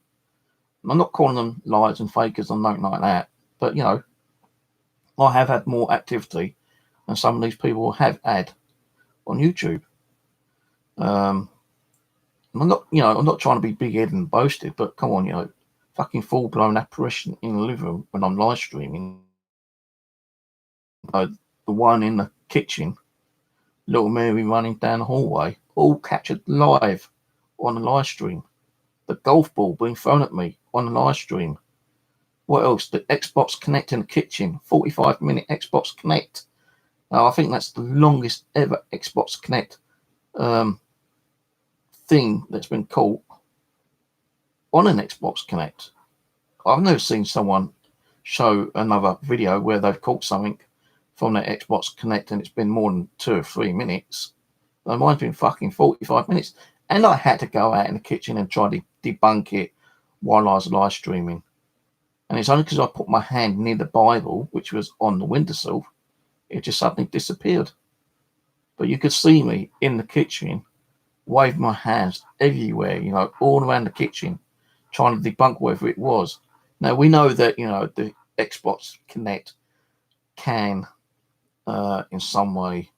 not calling them liars and fakers or nothing like that. But, I have had more activity than some of these people have had on YouTube. I'm not trying to be big-headed and boasted, but come on, fucking full-blown apparition in the living room when I'm live streaming. The one in the kitchen, little Mary running down the hallway, all captured live on the live stream. The golf ball being thrown at me on the live stream. What else? The Xbox Connect in the kitchen, 45-minute Xbox Connect. I think that's the longest ever Xbox Connect thing that's been caught on an Xbox Connect. I've never seen someone show another video where they've caught something from their Xbox Connect and it's been more than 2 or 3 minutes. Mine's been fucking 45 minutes. And I had to go out in the kitchen and try to debunk it while I was live streaming. And it's only because I put my hand near the Bible, which was on the windowsill, it just suddenly disappeared. But you could see me in the kitchen, wave my hands everywhere, all around the kitchen, trying to debunk whatever it was. Now, we know that, the Xbox Connect can, in some way,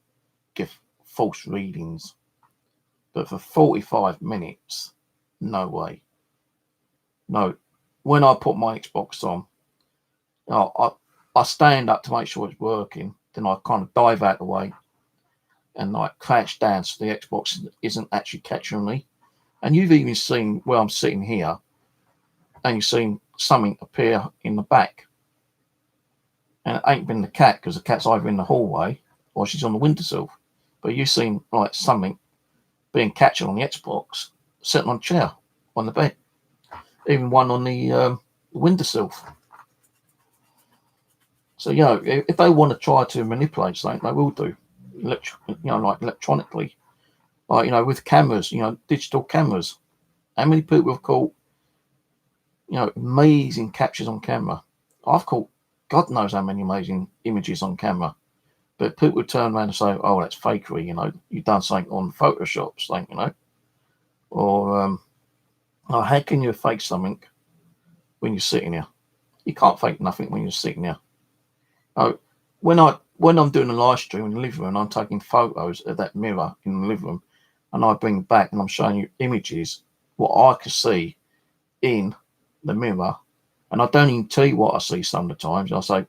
give false readings. But for 45 minutes, no way. No. When I put my Xbox on, I stand up to make sure it's working. Then I kind of dive out of the way and crouch down so the Xbox isn't actually catching me. And you've even seen where I'm sitting here, and you've seen something appear in the back. And it ain't been the cat, because the cat's either in the hallway or she's on the windowsill. But you've seen something being captured on the Xbox, sitting on a chair on the bed. Even one on the windowsill. So, if they want to try to manipulate something, they will do. Electronically. With cameras, digital cameras. How many people have caught, amazing captures on camera? I've caught God knows how many amazing images on camera. But people would turn around and say, oh, that's fakery, you've done something on Photoshop, something, Or, how can you fake something when you're sitting here? You can't fake nothing when you're sitting here. When I'm doing a live stream in the living room, I'm taking photos of that mirror in the living room, and I bring it back and I'm showing you images, what I can see in the mirror, and I don't even tell you what I see some of the times. I say,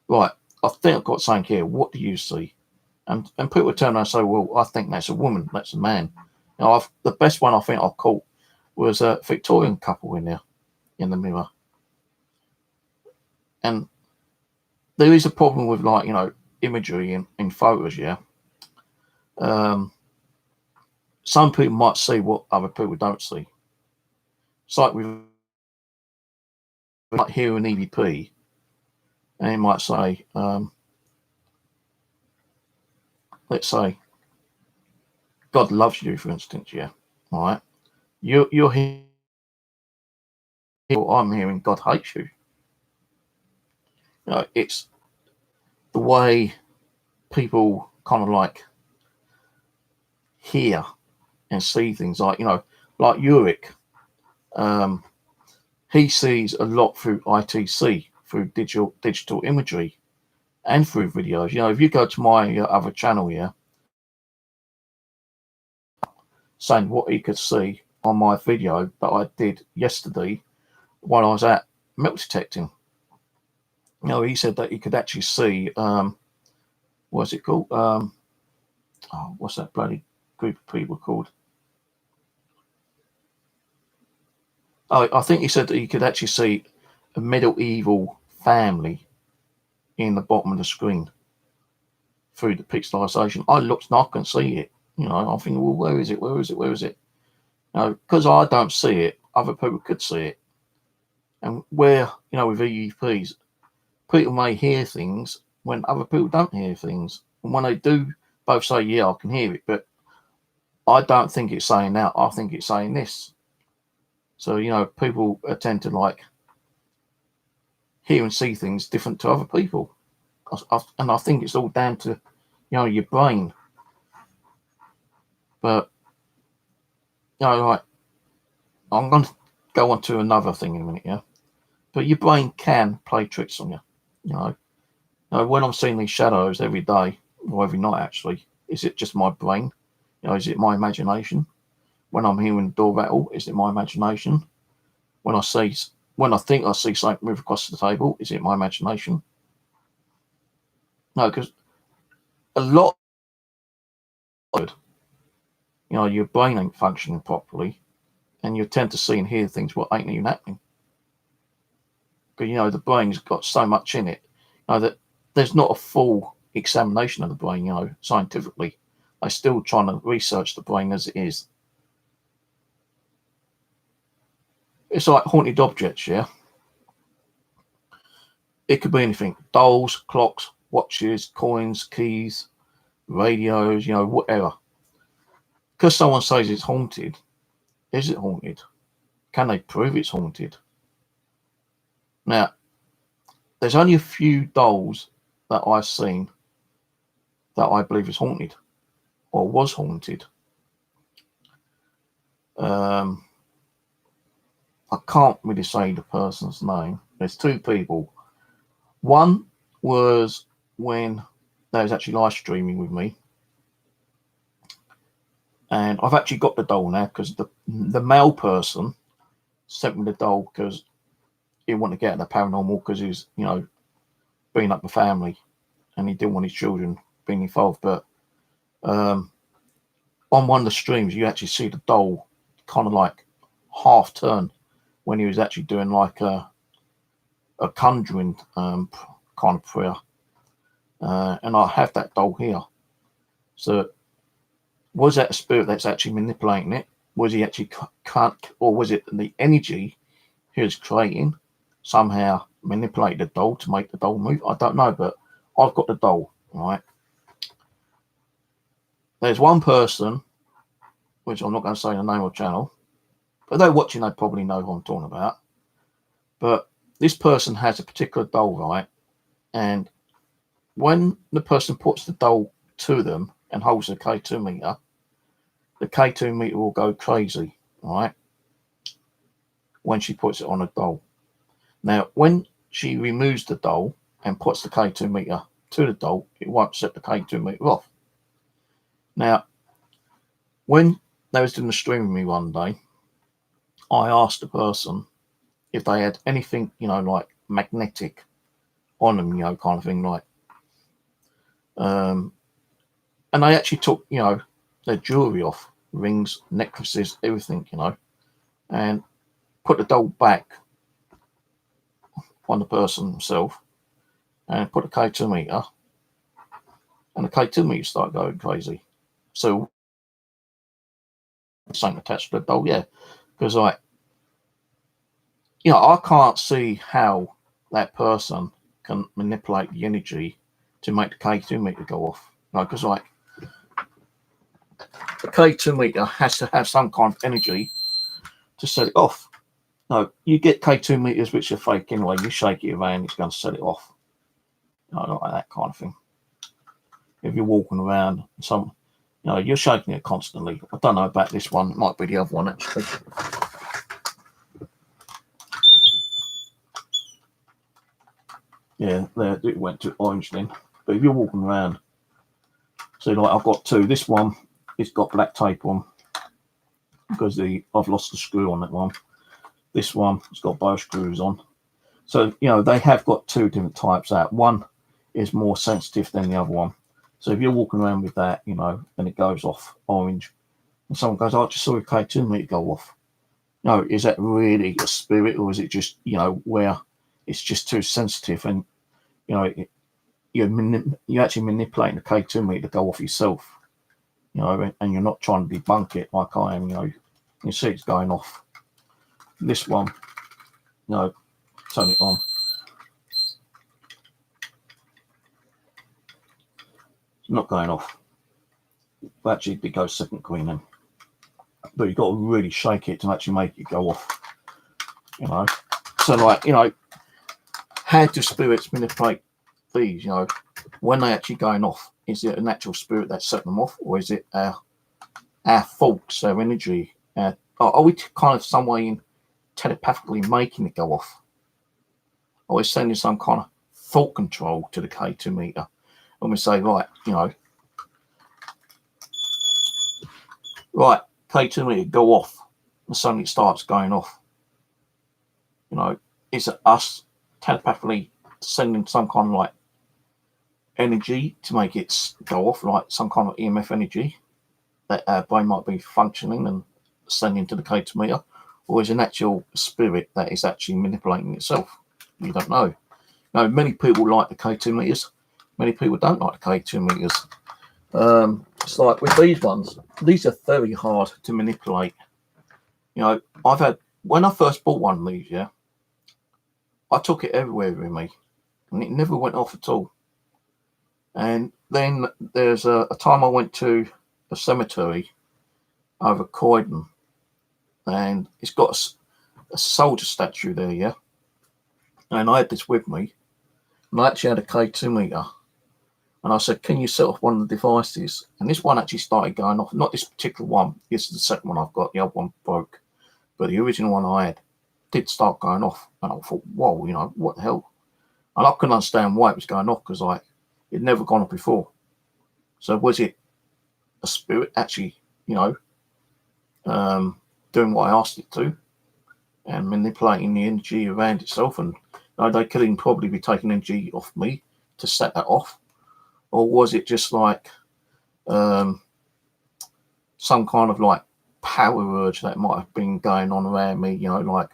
right, I think I've got something here. What do you see? And people turn around and say, well, I think that's a woman, that's a man. The best one I think I've caught was a Victorian couple in there, in the mirror. And there is a problem with imagery in photos, yeah. Some people might see what other people don't see. It's like we might hear an EVP, and it might say, let's say, God loves you, for instance, yeah. All right. You're hearing, I'm hearing God hates you. It's the way people kind of hear and see things, like Ulrich. He sees a lot through ITC, through digital imagery, and through videos. If you go to my other channel here, saying what he could see on my video that I did yesterday while I was out metal detecting. He said that he could actually see, what's it called? oh, what's that bloody group of people called? Oh, I think he said that you could actually see a medieval family in the bottom of the screen through the pixelization. I looked and I can see it. You know, I'm thinking, well, where is it? Where is it? Where is it? You know, because I don't see it, other people could see it. And where, you know, with EVPs, people may hear things when other people don't hear things. And when they do both say, yeah, I can hear it, but I don't think it's saying that. I think it's saying this. So, you know, people tend to like hear and see things different to other people. And I think it's all down to, you know, your brain. But, you know, like, I'm going to go on to another thing in a minute, yeah? But your brain can play tricks on you, you know. When I'm seeing these shadows every day, or every night actually, is it just my brain? You know, is it my imagination? When I'm hearing the door rattle, is it my imagination? When I think I see something move across the table, is it my imagination? No, because a lot of, you know, your brain ain't functioning properly, and you tend to see and hear things what ain't even happening. Because, you know, the brain's got so much in it, you know, that there's not a full examination of the brain, you know, scientifically. They're still trying to research the brain as it is. It's like haunted objects, yeah? It could be anything. Dolls, clocks, watches, coins, keys, radios, you know, whatever. Because someone says it's haunted, is it haunted? Can they prove it's haunted? Now, there's only a few dolls that I've seen that I believe is haunted or was haunted. I can't really say the person's name. There's two people. One was when they was actually live streaming with me, and I've actually got the doll now because the male person sent me the doll because he wanted to get into paranormal because he was, you know, bringing up the family and he didn't want his children being involved. But on one of the streams, you actually see the doll kind of like half turn when he was actually doing like a conjuring kind of prayer. And I have that doll here. So was that a spirit that's actually manipulating it? Was he actually can't, or was it the energy he was creating somehow manipulate the doll to make the doll move? I don't know, but I've got the doll, right? There's one person, which I'm not going to say the name of the channel, but they're watching, they probably know who I'm talking about. But this person has a particular doll, right? And when the person puts the doll to them and holds the K2 meter, the K2 meter will go crazy, right? When she puts it on a doll. Now, when she removes the doll and puts the K2 meter to the doll, it won't set the K2 meter off. Now, when they was doing the stream with me one day, I asked the person if they had anything, you know, like magnetic on them, you know, kind of thing, like, and they actually took, you know, their jewelry off, rings, necklaces, everything, you know, and put the doll back on the person himself and put a K2 meter, and the K2 meter started going crazy. So something attached to the doll, yeah, because like, you know, I can't see how that person can manipulate the energy to make the K2 meter go off. You know, because like the K2 meter has to have some kind of energy to set it off. No, you get K2 meters which are fake anyway. You shake it around, it's going to set it off. You know, like that kind of thing. If you're walking around, you know, you're shaking it constantly. I don't know about this one. It might be the other one actually. Yeah, there it went to orange then. But if you're walking around, so like I've got two. This one, it's got black tape on because I've lost the screw on that one. This one, it's got both screws on. So, you know, they have got two different types out. One is more sensitive than the other one. So if you're walking around with that, you know, and it goes off orange, and someone goes, "Oh, I just saw a K2 meter go off." No, is that really a spirit, or is it just, you know, where it's just too sensitive, and you know, you're actually manipulating the K2 meter to go off yourself, you know, and you're not trying to debunk it like I am. You know, you see it's going off. This one, you know, turn it on. It's not going off. Actually, it goes second green then. But you've got to really shake it to actually make it go off. You know, so like, you know, how do spirits manipulate these? You know, when they actually going off, is it a natural spirit that's setting them off, or is it our thoughts, our energy? Are we kind of some way in telepathically making it go off, or is sending some kind of thought control to the K2 meter, and we say, right, you know, right, K2 meter go off, and suddenly it starts going off. You know, is it us telepathically sending some kind of like energy to make it go off, like some kind of EMF energy that our brain might be functioning and sending to the K2 meter, or is an actual spirit that is actually manipulating itself? You don't know. You know, many people like the K2 meters, many people don't like the K2 meters. It's like with these ones, these are very hard to manipulate. You know, I've had, when I first bought one of these, yeah, I took it everywhere with me, and it never went off at all. And then there's a time I went to a cemetery over Croydon, and it's got a soldier statue there, yeah. And I had this with me, and I actually had a K2 meter. And I said, "Can you set off one of the devices?" And this one actually started going off. Not this particular one. This is the second one I've got. The other one broke. But the original one I had did start going off. And I thought, whoa, you know, what the hell? And I couldn't understand why it was going off, because like it'd never gone off before. So was it a spirit actually, you know, doing what I asked it to and manipulating the energy around itself? And you know, they could even probably be taking energy off me to set that off. Or was it just like some kind of like power urge that might have been going on around me? You know, like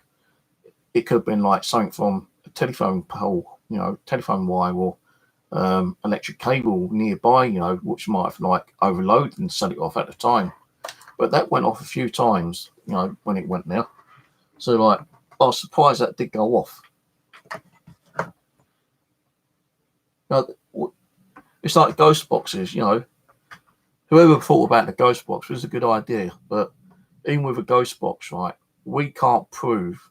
it could have been like something from a telephone pole, you know, telephone wire, or electric cable nearby, you know, which might have like overloaded and set it off at the time. But that went off a few times, you know, when it went there. So like, I was surprised that did go off. You know, it's like ghost boxes, you know. Whoever thought about the ghost box was a good idea, but even with a ghost box, right, we can't prove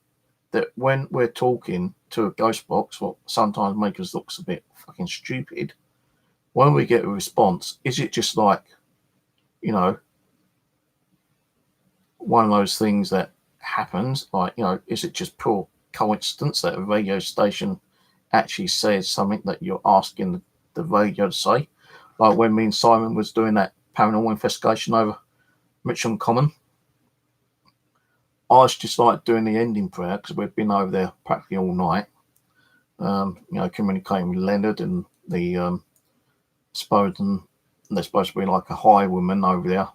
that when we're talking to a ghost box, what sometimes makes us look a bit fucking stupid, when we get a response, is it just like, you know, one of those things that happens, like, you know, is it just pure coincidence that a radio station actually says something that you're asking the radio to say? Like when me and Simon was doing that paranormal investigation over Mitcham Common, I was just like doing the ending prayer because we've been over there practically all night. You know, communicating with Leonard and the there's supposed to be like a highwayman over there.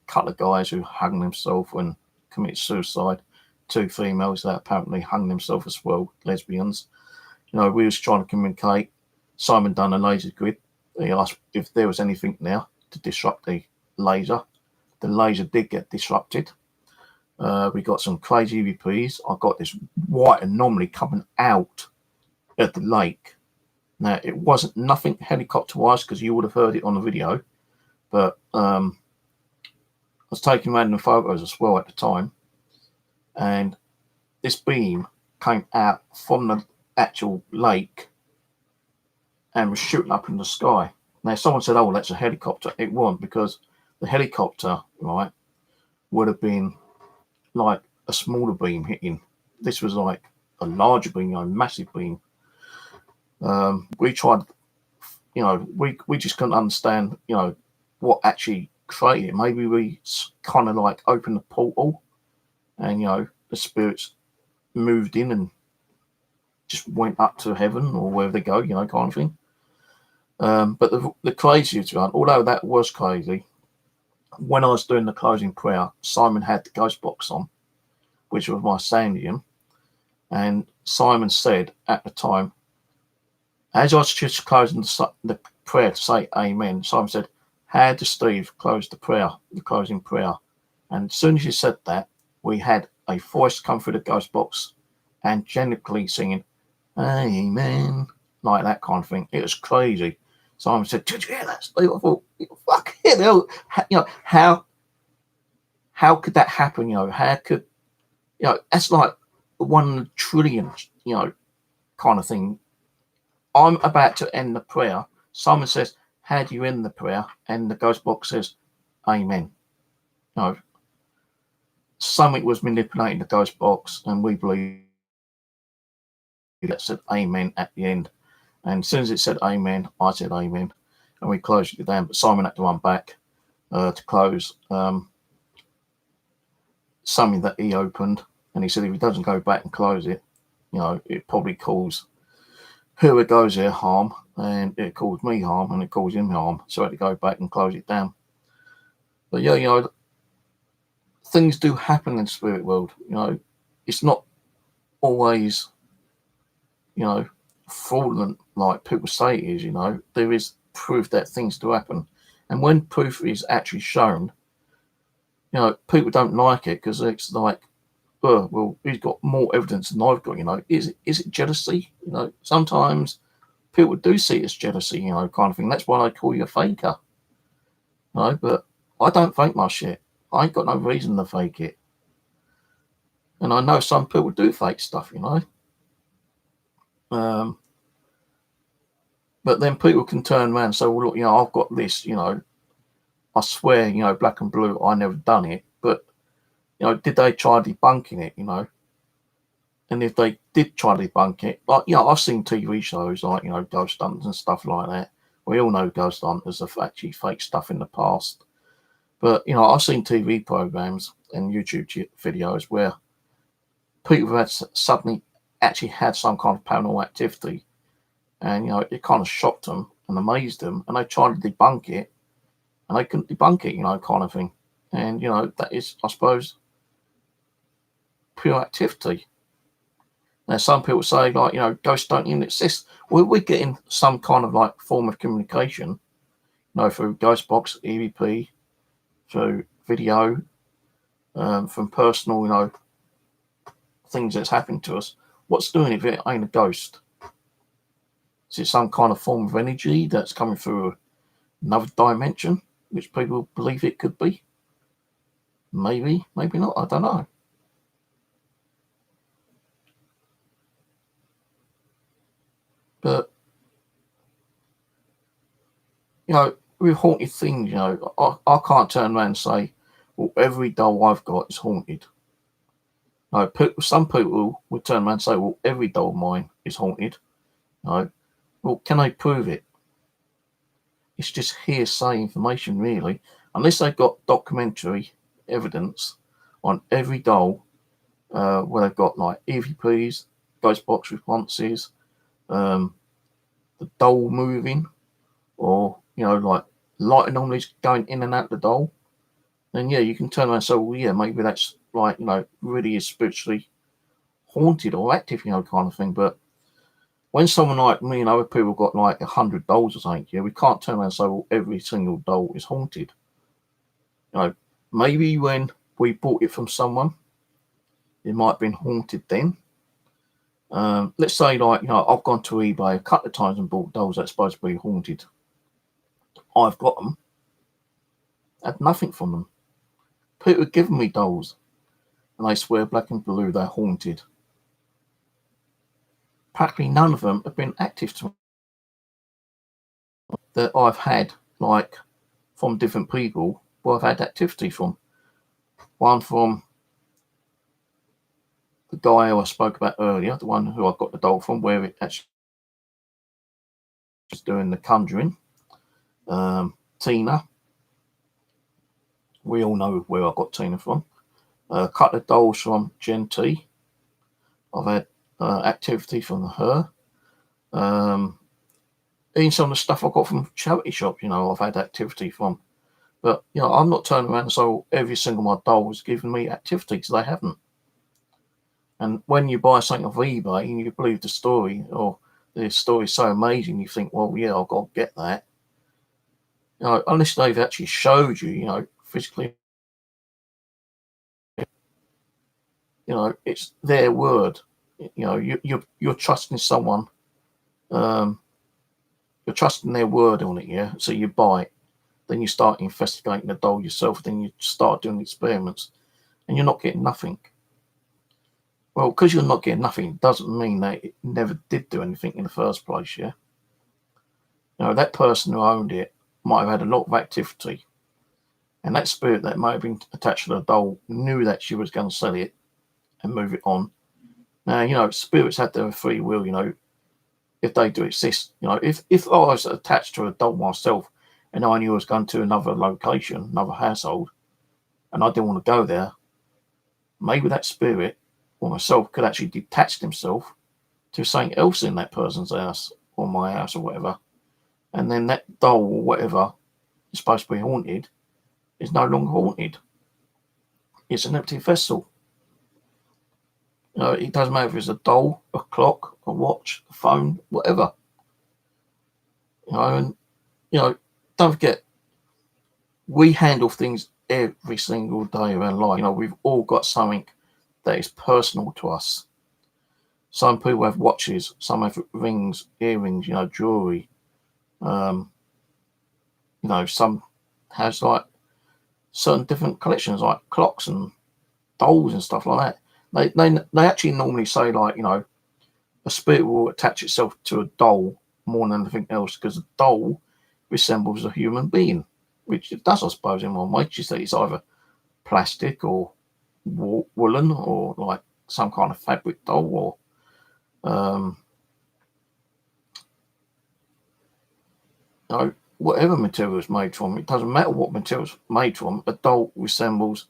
Couple of guys who hung themselves and committed suicide. 2 females that apparently hung themselves as well, lesbians. You know, we was trying to communicate. Simon done a laser grid. He asked if there was anything there to disrupt the laser. The laser did get disrupted. We got some crazy EVPs. I got this white anomaly coming out at the lake. Now, it wasn't nothing helicopter-wise, because you would have heard it on the video, but I was taking random photos as well at the time, and this beam came out from the actual lake and was shooting up in the sky. Now, someone said, "Oh, that's a helicopter." It wasn't, because the helicopter, right, would have been like a smaller beam hitting. This was like a larger beam, a massive beam. We tried, you know, we just couldn't understand, you know, what actually created it. Maybe we kind of like opened the portal and, you know, the spirits moved in and just went up to heaven or wherever they go, you know, kind of thing. But the craziest one, although that was crazy, when I was doing the closing prayer, Simon had the ghost box on, which was my Sandium. And Simon said at the time, as I was just closing the prayer to say amen, Simon said, how does Steve close the prayer, the closing prayer? And as soon as he said that, we had a voice come through the ghost box angelically singing, amen, like that kind of thing. It was crazy. Simon said, did you hear that, Steve? I thought, fucking hell, how could that happen? How could, that's like 1 trillion, kind of thing. I'm about to end the prayer. Simon says, how do you end the prayer? And the ghost box says, amen. Something was manipulating the ghost box, and we believe that said amen at the end. And as soon as it said amen, I said amen, and we closed it down. But Simon had to run back to close something that he opened, and he said if he doesn't go back and close it, it probably cause whoever goes there harm, and it caused me harm, and it caused him harm. So I had to go back and close it down. But yeah, things do happen in the spirit world. It's not always, fraudulent like people say it is. There is proof that things do happen, and when proof is actually shown, people don't like it because it's like, oh, well, he's got more evidence than I've got. Is it jealousy? Sometimes people do see it as jealousy, kind of thing. That's why I call you a faker. But I don't fake my shit. I ain't got no reason to fake it. And I know some people do fake stuff, but then people can turn around and say, well, look, I've got this, I swear, black and blue, I never done it. But, did they try debunking it, And if they did try to debunk it, like, I've seen TV shows like, Ghost Hunters and stuff like that. We all know Ghost Hunters have actually faked stuff in the past. But, I've seen TV programs and YouTube videos where people have suddenly actually had some kind of paranormal activity, and it kind of shocked them and amazed them, and they tried to debunk it, and they couldn't debunk it, kind of thing. And that is, I suppose, pure activity. Now, some people say, like, ghosts don't even exist. Well, we're getting some kind of like form of communication, through ghost box, EVP, through video, from personal, things that's happening to us. What's doing it if it ain't a ghost? Is it some kind of form of energy that's coming through another dimension, which people believe it could be? Maybe, maybe not. I don't know. But, with haunted things, I can't turn around and say, well, every doll I've got is haunted. Some people would turn around and say, well, every doll of mine is haunted. Well, can they prove it? It's just hearsay information, really. Unless they've got documentary evidence on every doll, where they've got like EVPs, ghost box responses, the doll moving, or like light anomalies going in and out the doll, then yeah, you can turn around and say, well, yeah, maybe that's like, really is spiritually haunted or active, kind of thing. But when someone like me and other people got like 100 dolls or something, we can't turn around and say, well, every single doll is haunted. Maybe when we bought it from someone, it might have been haunted then. Let's say, like, I've gone to eBay a couple of times and bought dolls that's supposed to be haunted. I've got them. Had nothing from them. People have given me dolls, and they swear black and blue they're haunted. Practically none of them have been active to me that I've had, like, from different people who I've had activity from. One from the guy who I spoke about earlier, the one who I got the doll from, where it actually was doing the conjuring. Tina. We all know where I got Tina from. A couple of dolls from Gen T. I've had activity from her. even some of the stuff I got from charity shop, I've had activity from. But, I'm not turning around and say, oh, every single one of my dolls giving me activity, because they haven't. And when you buy something off eBay and you believe the story, or the story's so amazing, you think, well, yeah, I've got to get that. Unless they've actually showed you, physically, it's their word. You're trusting someone. You're trusting their word on it, yeah? So you buy it. Then you start investigating the doll yourself. Then you start doing experiments. And you're not getting nothing. Well, because you're not getting nothing doesn't mean that it never did do anything in the first place, yeah? That person who owned it might have had a lot of activity. And that spirit that might have been attached to the doll knew that she was going to sell it and move it on. Now, spirits had their free will, if they do exist. If I was attached to a doll myself and I knew I was going to another location, another household, and I didn't want to go there, maybe that spirit or myself could actually detach himself to something else in that person's house or my house or whatever. And then that doll or whatever is supposed to be haunted is no longer haunted. It's an empty vessel. It doesn't matter if it's a doll, a clock, a watch, a phone, whatever. And don't forget, we handle things every single day of our life. We've all got something that is personal to us. Some people have watches, some have rings, earrings, jewelry. Some has like certain different collections, like clocks and dolls and stuff like that. They actually normally say, like, a spirit will attach itself to a doll more than anything else, because a doll resembles a human being, which it does, I suppose, in one way. You say it's either plastic or woolen or like some kind of fabric doll, or whatever material is made from. It doesn't matter what material is made from. A doll resembles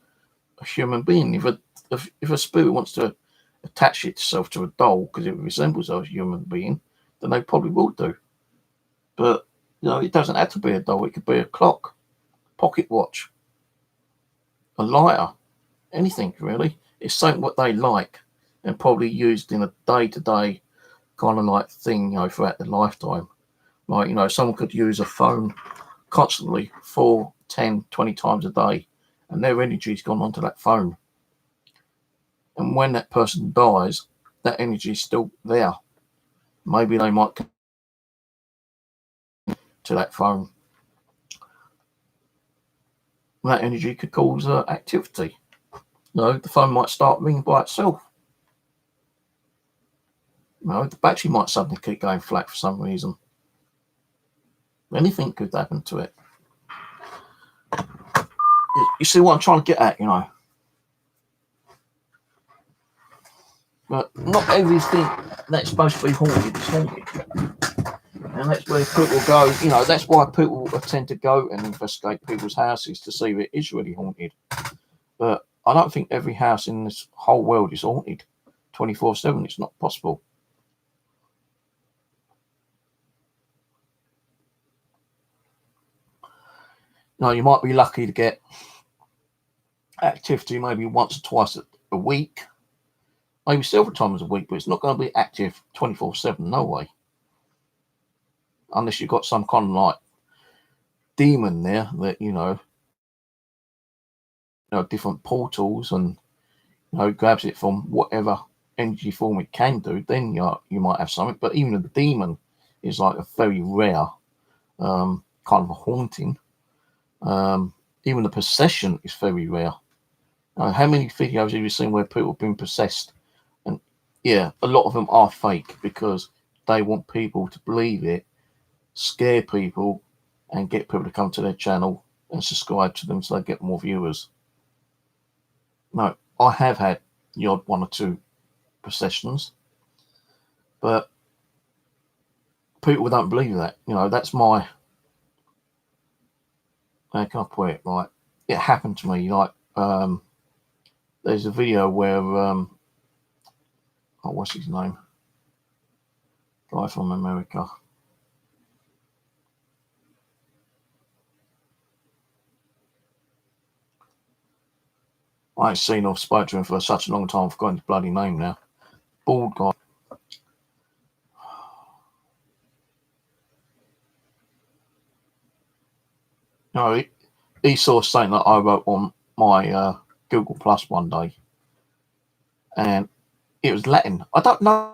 a human being. If a spirit wants to attach itself to a doll because it resembles a human being, then they probably will do. But it doesn't have to be a doll. It could be a clock, pocket watch, a lighter, anything really. It's something what they like and probably used in a day-to-day kind of like thing, throughout their lifetime. Like, someone could use a phone constantly 4, 10, 20 times a day, and their energy's gone onto that phone. And when that person dies, that energy's still there. Maybe they might come to that phone. That energy could cause activity. The phone might start ringing by itself. The battery might suddenly keep going flat for some reason. Anything could happen to it. You see what I'm trying to get at, But not everything that's supposed to be haunted is haunted. And that's where people go, that's why people tend to go and investigate people's houses to see if it is really haunted. But I don't think every house in this whole world is haunted 24/7. It's not possible. You might be lucky to get activity maybe once or twice a week, maybe several times a week, but it's not going to be active 24/7. No way. Unless you've got some kind of like demon there that different portals and grabs it from whatever energy form it can do, then you might have something. But even the demon is like a very rare kind of a haunting. Even the possession is very rare. How many videos have you seen where people have been possessed? And yeah, a lot of them are fake because they want people to believe it, scare people, and get people to come to their channel and subscribe to them so they get more viewers. No, I have had the odd one or two possessions, but people don't believe that. That's my, how can I put it? Like, it happened to me. Like, there's a video where, what's his name? Guy from America. I ain't seen or spoke to him for such a long time. I've forgotten his bloody name now. Bald guy. No, he saw something that I wrote on my Google Plus one day, and it was Latin. I don't know.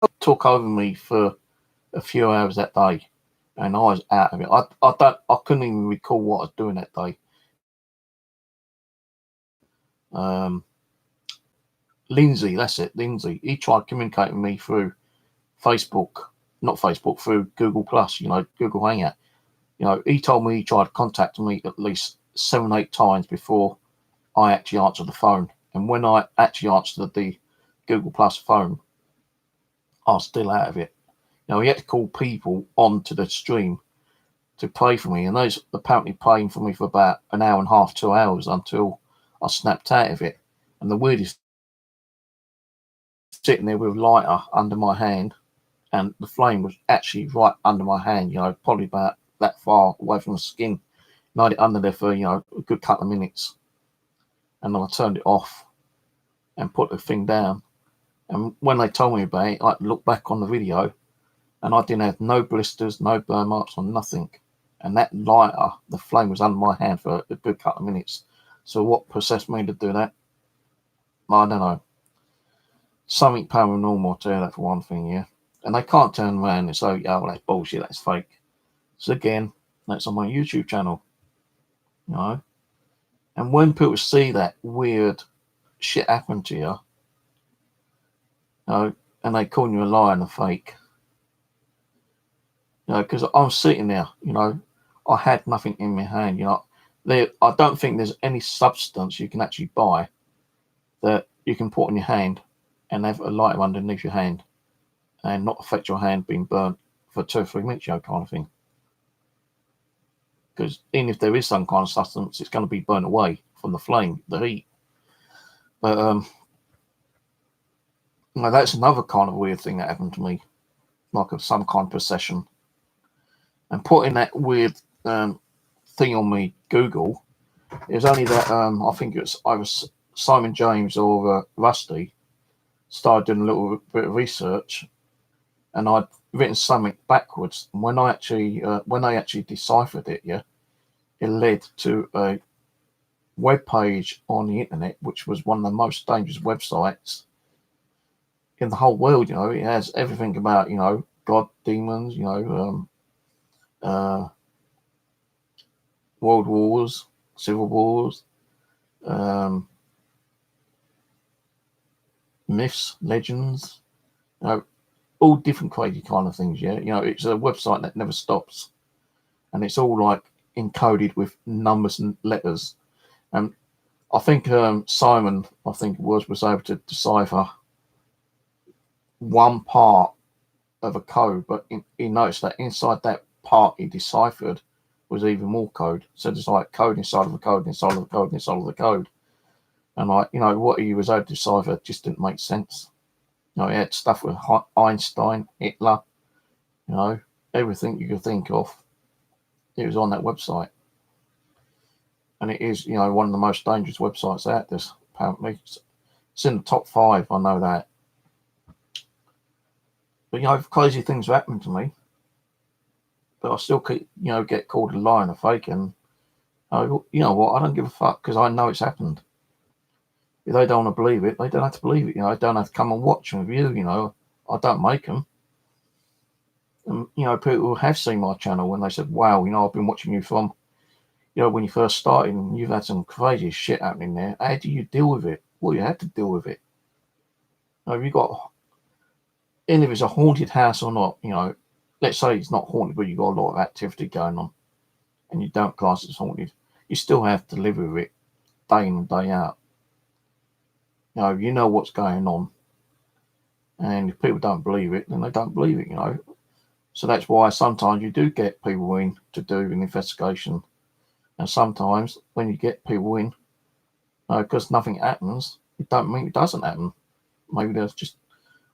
It took over me for a few hours that day, and I was out of it. I couldn't even recall what I was doing that day. Lindsay, that's it, Lindsay. He tried communicating with me through Facebook, not Facebook, through Google Plus. Google Hangout. He told me he tried contacting me at least 7, 8 times before I actually answered the phone. And when I actually answered the Google Plus phone, I was still out of it. He had to call people onto the stream to pay for me, and those apparently paying for me for about an hour and a half, 2 hours until I snapped out of it. And the weirdest, sitting there with a lighter under my hand, and the flame was actually right under my hand, probably about that far away from the skin. And I had it under there for, a good couple of minutes. And then I turned it off and put the thing down. And when they told me about it, I looked back on the video, and I didn't have no blisters, no burn marks, or nothing. And that lighter, the flame was under my hand for a good couple of minutes. So what possessed me to do that? I don't know. Something paranormal, I'll tell you that for one thing, yeah. And they can't turn around and say, oh, that's bullshit, that's fake. So again, that's on my YouTube channel, And when people see that weird shit happen to you, and they call you a liar and a fake, because I'm sitting there, I had nothing in my hand, I don't think there's any substance you can actually buy that you can put in your hand and have a lighter underneath your hand and not affect your hand being burnt for 2 or 3 minutes, kind of thing. Because even if there is some kind of substance, it's going to be burnt away from the flame, the heat. But that's another kind of weird thing that happened to me, like some kind of possession. And putting that weird thing on me Google, it was only that I think it was either Simon James or Rusty started doing a little bit of research, and I'd written something backwards. And when they actually deciphered it, it led to a web page on the internet, which was one of the most dangerous websites in the whole world. It has everything about God, demons, world wars, civil wars, myths, legends, all different crazy kind of things. It's a website that never stops, and it's all like encoded with numbers and letters. And I think Simon, was able to decipher one part of a code, but he noticed that inside that part he deciphered was even more code. So there's like code inside of a code, inside of a code, inside of the code. And what he was able to decipher just didn't make sense. He had stuff with Einstein, Hitler, everything you could think of. It was on that website. And it is, one of the most dangerous websites out there, apparently. It's in the top 5, I know that. But, crazy things are happening to me. But I still keep, get called a liar and a fake. And, you know what, I don't give a fuck, because I know it's happened. If they don't want to believe it, they don't have to believe it. I don't have to come and watch and review, I don't make them. And, people have seen my channel when they said, wow, I've been watching you from, when you first started, and you've had some crazy shit happening there. How do you deal with it? Well, you had to deal with it. And if it's a haunted house or not, let's say it's not haunted, but you've got a lot of activity going on, and you don't class it as haunted, you still have to live with it day in and day out. You know what's going on. And if people don't believe it, then they don't believe it, So that's why sometimes you do get people in to do an investigation. And sometimes when you get people in, because nothing happens, it don't mean it doesn't happen. Maybe they just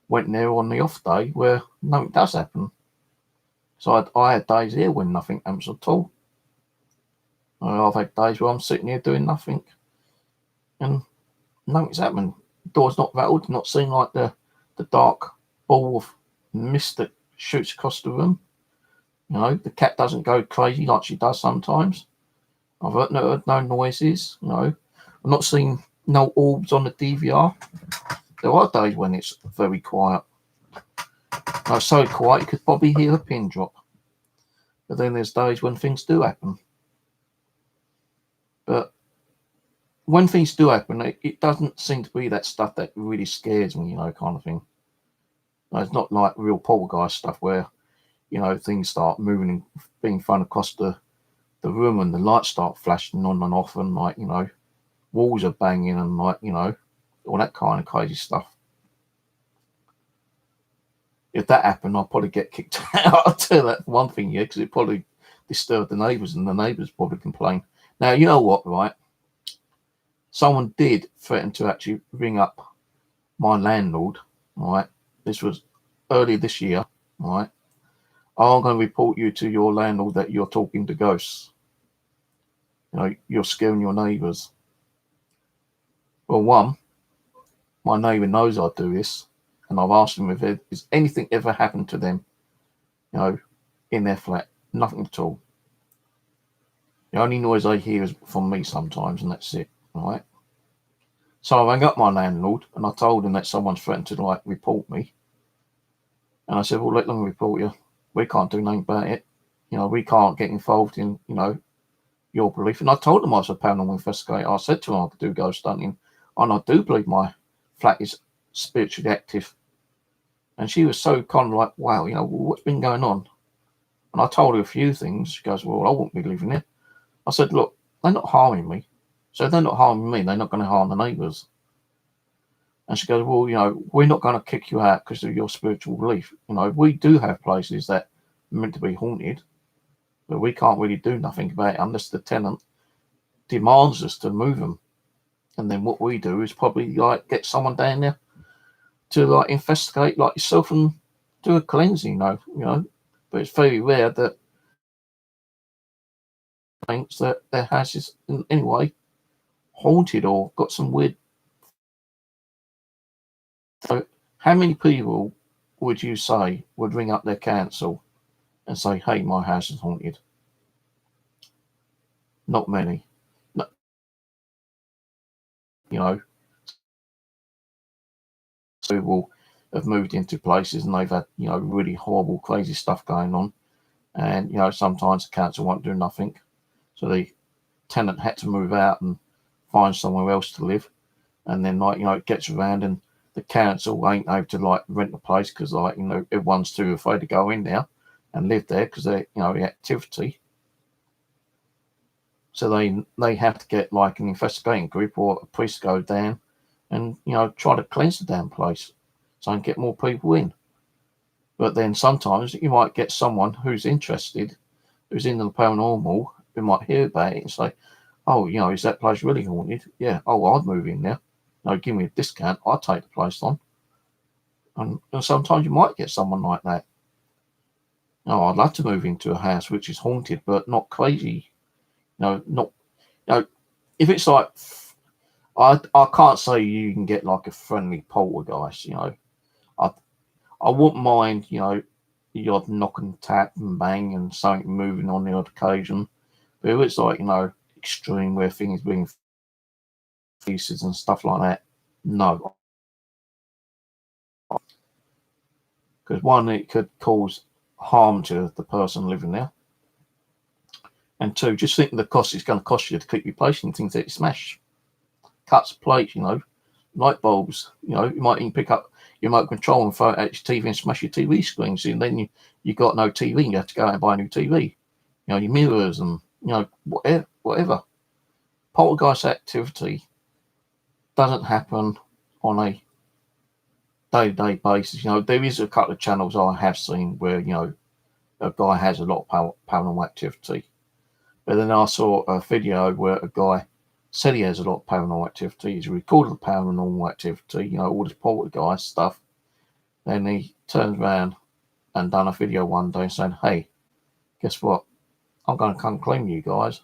went there on the off day where nothing does happen. So I had days here when nothing happens at all. I've had days where I'm sitting here doing nothing. and nothing's happened. The door's not rattled, not seen like the dark ball of mist that shoots across the room. The cat doesn't go crazy like she does sometimes. I've heard no noises. I've not seen no orbs on the DVR. There are days when it's very quiet. So quiet you could probably hear a pin drop. But then there's days when things do happen. But when things do happen, it doesn't seem to be that stuff that really scares me, kind of thing. It's not like real poltergeist stuff where, things start moving and being thrown across the room and the lights start flashing on and off and walls are banging and all that kind of crazy stuff. If that happened, I'd probably get kicked out. I'll tell you that one thing, yeah, because it probably disturbed the neighbours and the neighbours probably complain. Now, you know what, right? Someone did threaten to actually ring up my landlord, right? This was earlier this year, right? I'm going to report you to your landlord that you're talking to ghosts. You're scaring your neighbours. Well, one, my neighbour knows I do this, and I've asked him if has anything ever happened to them, in their flat. Nothing at all. The only noise I hear is from me sometimes, and that's it, right? So I rang up my landlord, and I told him that someone's threatened to, report me. And I said, well, let them report you. We can't do nothing about it. We can't get involved in, your belief. And I told them I was a paranormal investigator. I said to them I could do ghost hunting, and I do believe my flat is spiritually active. And she was so kind of like, wow, what's been going on? And I told her a few things. She goes, well, I wouldn't be living here. I said, look, they're not harming me. So if they're not harming me, they're not going to harm the neighbours. And she goes, well, we're not going to kick you out because of your spiritual belief. We do have places that are meant to be haunted, but we can't really do nothing about it unless the tenant demands us to move them. And then what we do is probably get someone down there to investigate like yourself and do a cleansing, But it's very rare that thinks that their house is in any way haunted or got some weird. So how many people would you say would ring up their council and say, hey, my house is haunted? Not many. No, people have moved into places and they've had, really horrible, crazy stuff going on. And, sometimes the council won't do nothing. So the tenant had to move out and find somewhere else to live. And then, it gets around and the council ain't able to, rent the place because, everyone's too afraid to go in there and live there because they're, the activity. So they have to get, an investigating group or a priest to go down and, try to cleanse the damn place so I can get more people in. But then sometimes you might get someone who's interested, who's in the paranormal, who might hear about it and say, oh, is that place really haunted? Yeah. Oh, I'd move in there. No, give me a discount. I'll take the place on. And sometimes you might get someone like that. No, I'd love to move into a house which is haunted, but not crazy. Not, if it's I can't say you can get a friendly poltergeist, I wouldn't mind, the odd knock and tap and bang and something moving on the odd occasion. But if it's extreme where things being pieces and stuff like that, no. Because one, it could cause harm to the person living there. And two, just think of the cost it's going to cost you to keep replacing things that you smash. Cuts, plates, light bulbs, you might even pick up your remote control and throw it at your TV and smash your TV screen. So then you got no TV, you have to go out and buy a new TV. Your mirrors and, whatever. Poltergeist activity doesn't happen on a day-to-day basis. There is a couple of channels I have seen where, a guy has a lot of paranormal activity. But then I saw a video where a guy said he has a lot of paranormal activity. He's recorded the paranormal activity, all this poltergeist stuff. Then he turns around and done a video one day saying, hey, guess what? I'm going to come claim you guys.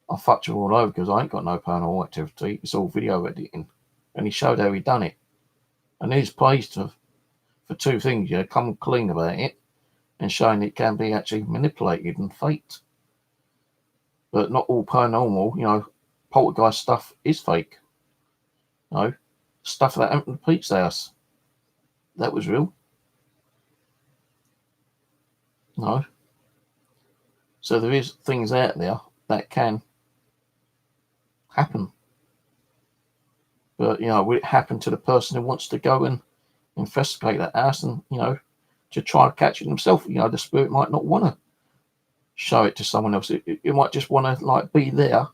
I fucked her all over because I ain't got no paranormal activity. It's all video editing. And he showed how he done it. And he's praised her for two things, yeah, come clean about it and showing it can be actually manipulated and faked. But not all paranormal, poltergeist stuff is fake. Stuff that happened to Pete's house, that was real. So there is things out there that can happen. But, will it happen to the person who wants to go and investigate that house and, to try to catch it himself? The spirit might not want to show it to someone else. It might just want to, be there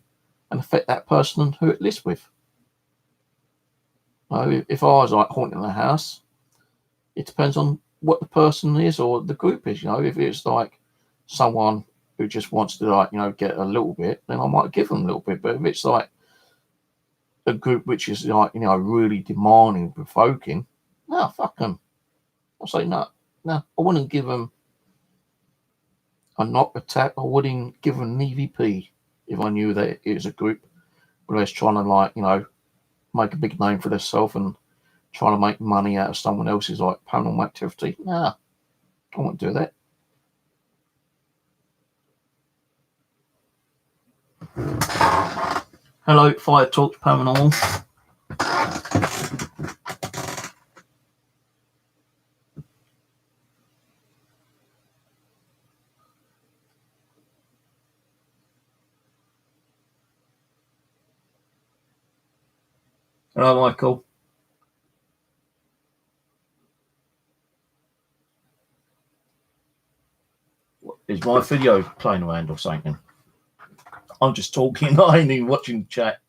and affect that person who it lives with. If I was, haunting the house, it depends on what the person is or the group is. If it's, someone who just wants to, get a little bit, then I might give them a little bit. But if it's, a group which is really demanding, provoking, no, fuck them. I'll say no. I wouldn't give them a knock attack. I wouldn't give them an EVP if I knew that it was a group where they're trying to make a big name for themselves and trying to make money out of someone else's paranormal activity. Nah, I won't do that. Hello, Fire Talk Paranormal. Hello, Michael. Is my video playing around or something? I'm just talking. I ain't even watching the chat.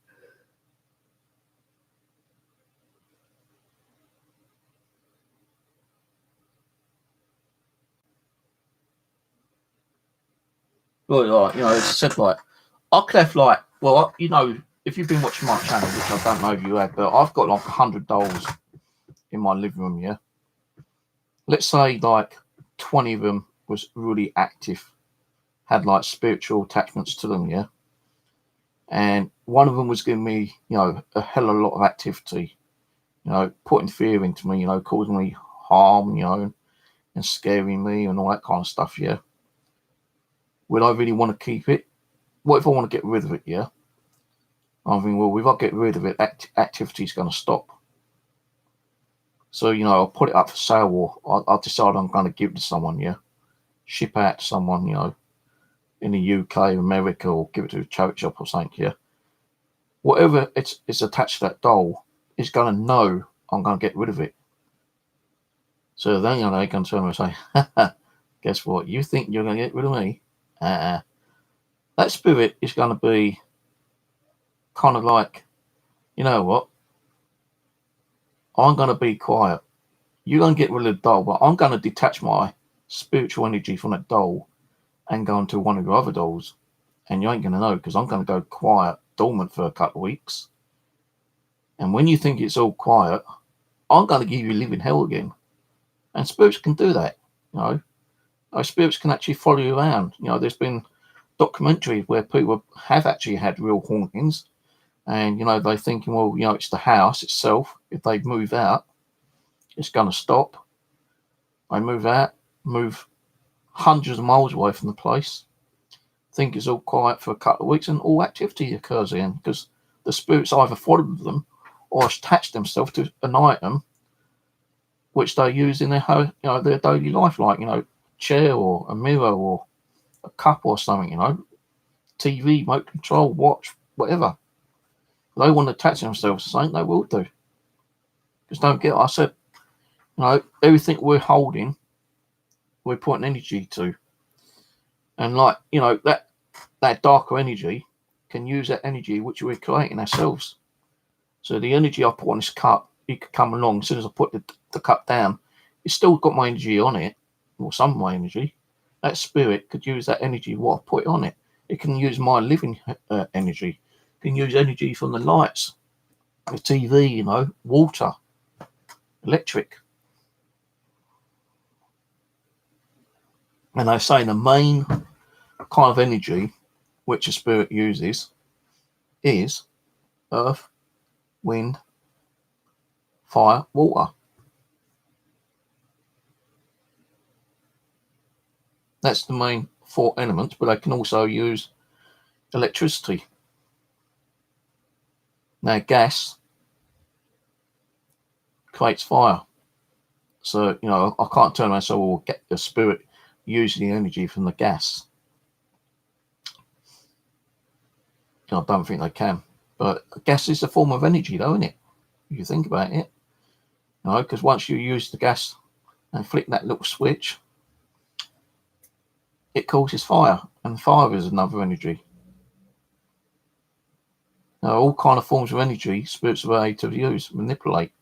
Well, it's said I could have if you've been watching my channel, which I don't know if you have, but I've got 100 dolls in my living room, yeah. Let's say 20 of them was really active, had spiritual attachments to them, yeah. And one of them was giving me, a hell of a lot of activity, putting fear into me, causing me harm, and scaring me and all that kind of stuff, yeah. Would I really want to keep it? What if I want to get rid of it, yeah? I think, well, if I get rid of it, activity is going to stop. So, I'll put it up for sale or I'll decide I'm going to give it to someone, yeah? Ship out to someone, in the UK, America, or give it to a charity shop or something, yeah? Whatever it's attached to that doll is going to know I'm going to get rid of it. So then, they can turn around and say, guess what? You think you're going to get rid of me? That spirit is going to be kind of you know what? I'm going to be quiet. You're going to get rid of the doll, but I'm going to detach my spiritual energy from that doll and go into one of your other dolls. And you ain't going to know because I'm going to go quiet, dormant for a couple of weeks. And when you think it's all quiet, I'm going to give you living hell again. And spirits can do that, Spirits can actually follow you around. There's been documentaries where people have actually had real hauntings. And, they're thinking, well, it's the house itself. If they move out, it's going to stop. They move out, move hundreds of miles away from the place, think it's all quiet for a couple of weeks, and all activity occurs again because the spirits either followed them or attached themselves to an item which they use in their their daily life, chair or a mirror or a cup or something, TV, remote control, watch, whatever. If they want to attach themselves to something, they will do. Because don't get, I said, everything we're holding, we're putting energy to. And that darker energy can use that energy which we're creating ourselves. So the energy I put on this cup, it could come along as soon as I put the cup down. It's still got my energy on it, or some of my energy. That spirit could use that energy what I put on it. It can use my living energy. It can use energy from the lights, the TV, water, electric. And they say the main kind of energy which a spirit uses is earth, wind, fire, water. That's the main 4 elements, but they can also use electricity. Now, gas creates fire. So, I can't turn around and say, well, get the spirit using the energy from the gas. I don't think they can. But gas is a form of energy, though, isn't it? If you think about it. Because once you use the gas and flick that little switch, it causes fire. And fire is another energy. All kind of forms of energy, spirits are able to use, manipulate.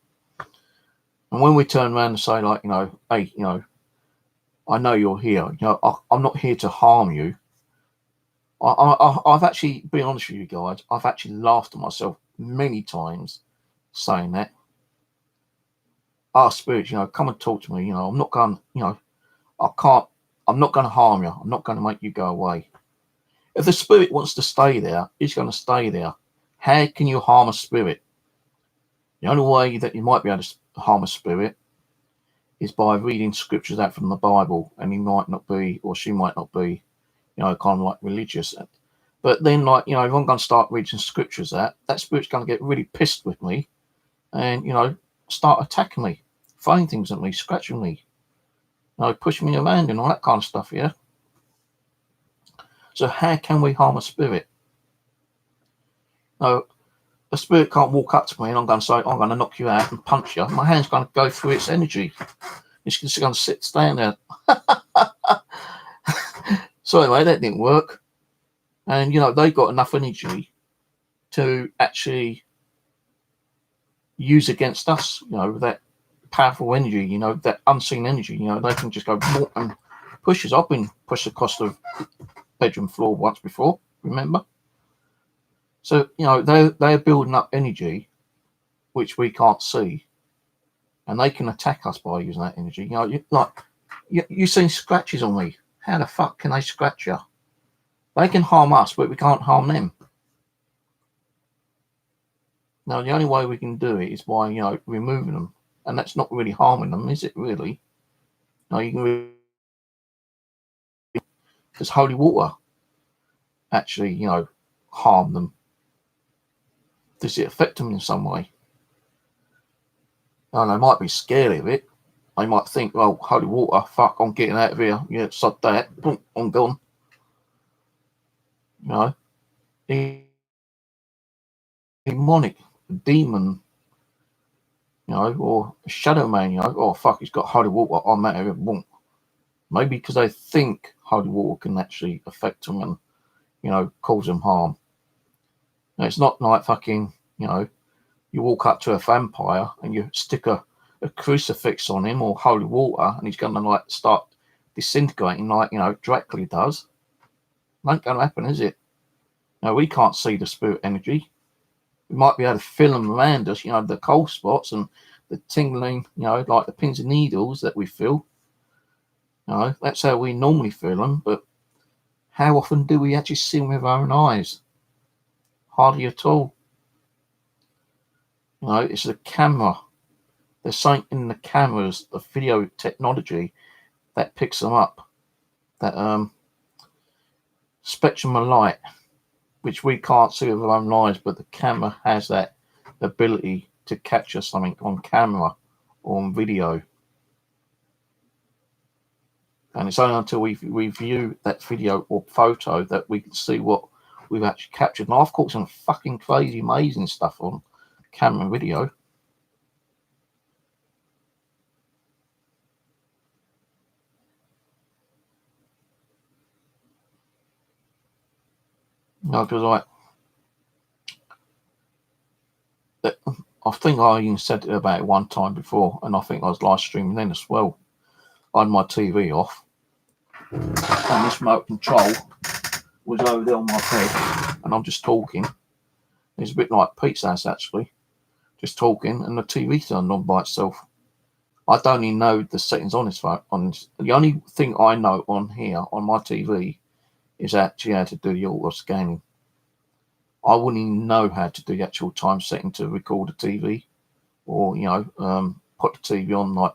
And when we turn around and say, like, hey, I know you're here. I'm not here to harm you. I've actually, being honest with you guys, I've actually laughed at myself many times saying that. Spirit, come and talk to me. I'm not going, I'm not going to harm you. I'm not going to make you go away. If the spirit wants to stay there, it's going to stay there. How can you harm a spirit? The only way that you might be able to harm a spirit is by reading scriptures out from the Bible, and he might not be, or she might not be, kind of like religious. But then, if I'm going to start reading scriptures out, that spirit's going to get really pissed with me and, start attacking me, throwing things at me, scratching me, pushing me around and all that kind of stuff, yeah? So how can we harm a spirit? A spirit can't walk up to me and I'm going to say, I'm going to knock you out and punch you. My hand's going to go through its energy. It's just going to stand there. So anyway, that didn't work. And, they got enough energy to actually use against us, that powerful energy, that unseen energy, they can just go and push us. I've been pushed across the bedroom floor once before, remember? So, they're building up energy which we can't see, and they can attack us by using that energy. You've seen scratches on me. How the fuck can they scratch you? They can harm us, but we can't harm them. Now, the only way we can do it is by, removing them. And that's not really harming them, is it really? No, you can because holy water actually, harm them. Does it affect them in some way? And they might be scared of it. They might think, oh, holy water, fuck, I'm getting out of here. Yeah, sod that. Boom, I'm gone. Demonic, demon, or a shadow man, oh, fuck, he's got holy water. I'm out of here. Boom. Maybe because they think holy water can actually affect them and, cause them harm. Now, it's not like fucking, you walk up to a vampire and you stick a crucifix on him or holy water and he's going to start disintegrating like, Dracula does. Not going to happen, is it? We can't see the spirit energy. We might be able to feel them around us, the cold spots and the tingling, like the pins and needles that we feel. That's how we normally feel them, but how often do we actually see them with our own eyes? Hardly at all. It's the camera. There's something in the cameras, the video technology that picks them up. That spectrum of light, which we can't see with our own eyes, but the camera has that ability to capture something on camera or on video. And it's only until we view that video or photo that we can see what we've actually captured. And I've caught some fucking crazy, amazing stuff on camera and video. Because I think I even said it about it one time before, and I think I was live streaming then as well. I had my TV off, and this remote control was over there on my bed, and I'm just talking. It's a bit like Pete's house, actually. Just talking, and the TV turned on by itself. I don't even know the settings on this phone. The only thing I know on here, on my TV, is actually how to do the auto scanning. I wouldn't even know how to do the actual time setting to record a TV, or put the TV on like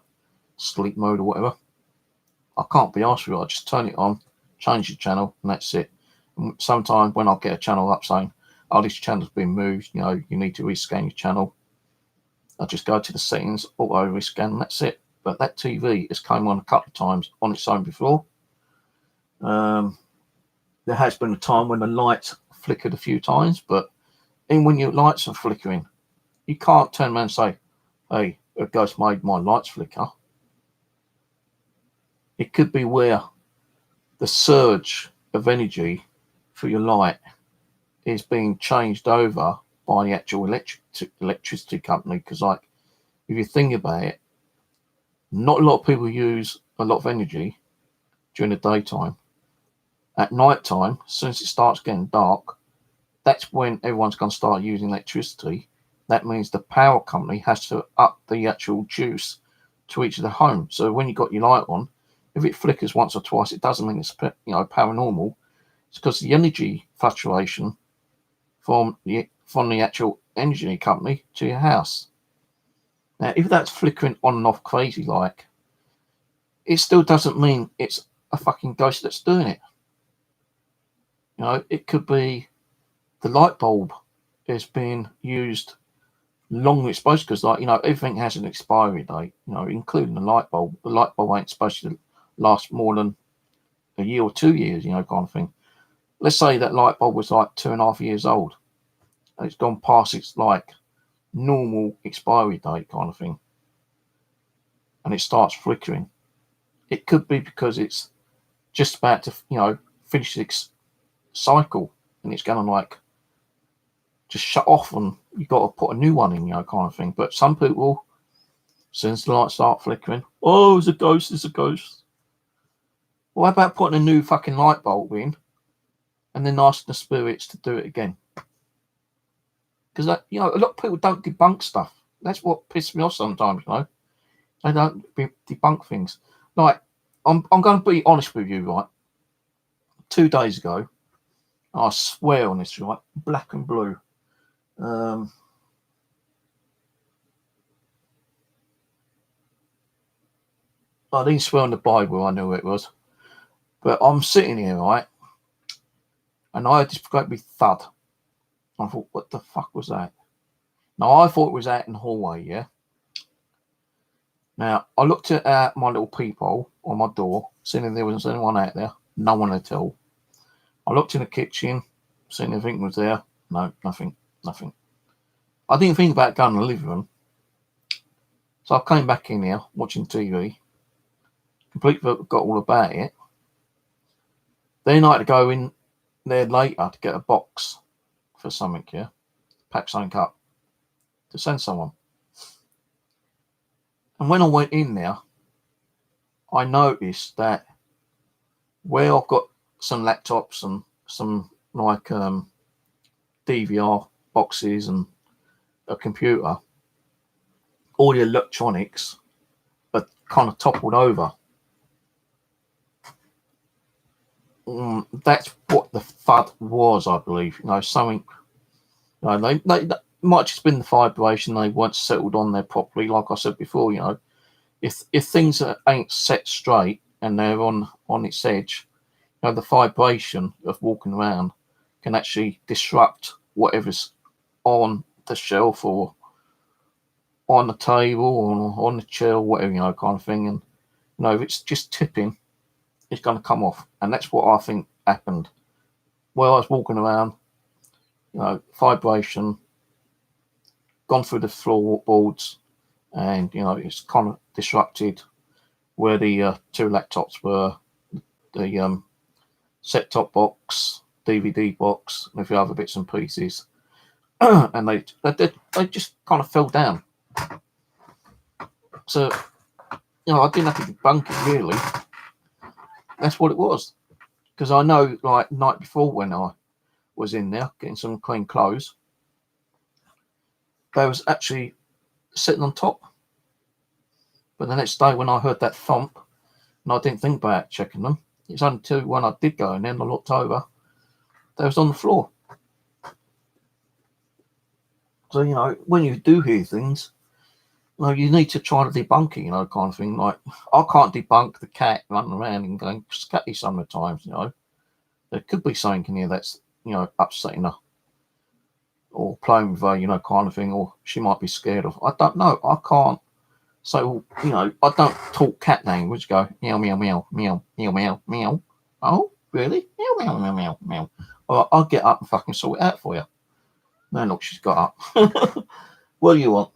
sleep mode or whatever. I can't be asked for it. I just turn it on, change the channel, and that's it. And sometimes when I get a channel up saying, "Oh, this channel's been moved," you need to rescan your channel, I just go to the settings, auto rescan, and that's it. But that TV has come on a couple of times on its own before. There has been a time when the lights flickered a few times, but even when your lights are flickering, you can't turn around and say, "Hey, a ghost made my lights flicker." It could be where the surge of energy for your light is being changed over by the actual electricity company. Because, like, if you think about it, not a lot of people use a lot of energy during the daytime. At night time, since it starts getting dark, that's when everyone's going to start using electricity. That means the power company has to up the actual juice to each of the homes. So when you got your light on, if it flickers once or twice, it doesn't mean it's paranormal. It's because the energy fluctuation from the actual energy company to your house. Now, if that's flickering on and off crazy like, it still doesn't mean it's a fucking ghost that's doing it. It could be the light bulb is being used longer it's supposed to, because everything has an expiry date, including the light bulb. The light bulb ain't supposed to last more than a year or 2 years, kind of thing. Let's say that light bulb was like 2.5 years old, and it's gone past its like normal expiry date kind of thing, and it starts flickering. It could be because it's just about to finish its cycle, and it's going to like just shut off, and you've got to put a new one in, kind of thing. But some people, since the lights start flickering, "Oh, it's a ghost, it's a ghost." Well, how about putting a new fucking light bulb in and then asking the spirits to do it again? Because a lot of people don't debunk stuff. That's what pisses me off sometimes. They don't debunk things. Like, I'm going to be honest with you, right? 2 days ago, I swear on this, right, black and blue. I didn't swear on the Bible, I knew who it was. But I'm sitting here, right, and I heard this great big thud. I thought, what the fuck was that? Now, I thought it was out in the hallway, yeah? Now, I looked at my little peephole on my door, seeing if there was anyone out there. No one at all. I looked in the kitchen, seeing if anything was there. No, nothing. I didn't think about going to the living room. So I came back in here, watching TV. Completely forgot all about it. Then I had to go in there later to get a box for something, yeah? Pack something up to send someone. And when I went in there, I noticed that where I've got some laptops and some like DVR boxes and a computer, all the electronics are kind of toppled over. That's what the thud was, I believe. Something. They might just been the vibration. They weren't settled on there properly. Like I said before, if things ain't set straight and they're on its edge, the vibration of walking around can actually disrupt whatever's on the shelf or on the table or on the chair or whatever, kind of thing. And if it's just tipping, it's going to come off. And that's what I think happened. While I was walking around, vibration gone through the floorboards, and it's kind of disrupted where the 2 laptops were, the set-top box, DVD box, and a few other bits and pieces, and they just kind of fell down. So I didn't have to debunk it really. That's what it was, because I know, like, night before when I was in there getting some clean clothes, they was actually sitting on top. But the next day when I heard that thump, and I didn't think about checking them, it's only when I did go in there and I looked over, they was on the floor. So, you know, when you do hear things, you know, you need to try to debunk it, you know, kind of thing. Like, I can't debunk the cat running around and going scatty some of the times, you know. There could be something in here that's, you know, upsetting her or playing with her, you know, kind of thing, or she might be scared of. I don't know. I can't. So, you know, I don't talk cat language, go meow, meow, meow, meow, meow, meow, meow. Oh, really? Meow, meow, meow, meow, meow. Well, I'll get up and fucking sort it out for you. No, look, she's got up. What do you want?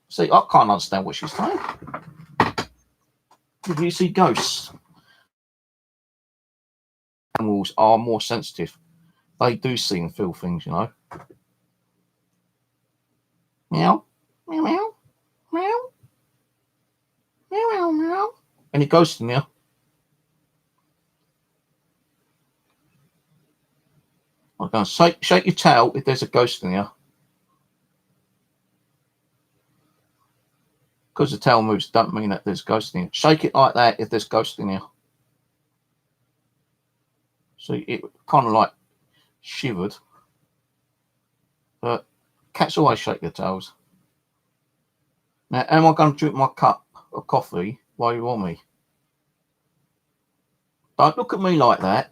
See, I can't understand what she's saying. If you see ghosts, animals are more sensitive. They do see and feel things, you know. Meow, meow, meow, meow, meow, meow, meow. Any ghosts in there? I'm going to shake your tail if there's a ghost in here. Because the tail moves don't mean that there's a ghost in here. Shake it like that if there's a ghost in here. So it kind of like shivered. But cats always shake their tails. Now, am I going to drink my cup of coffee while you're on me? Don't look at me like that.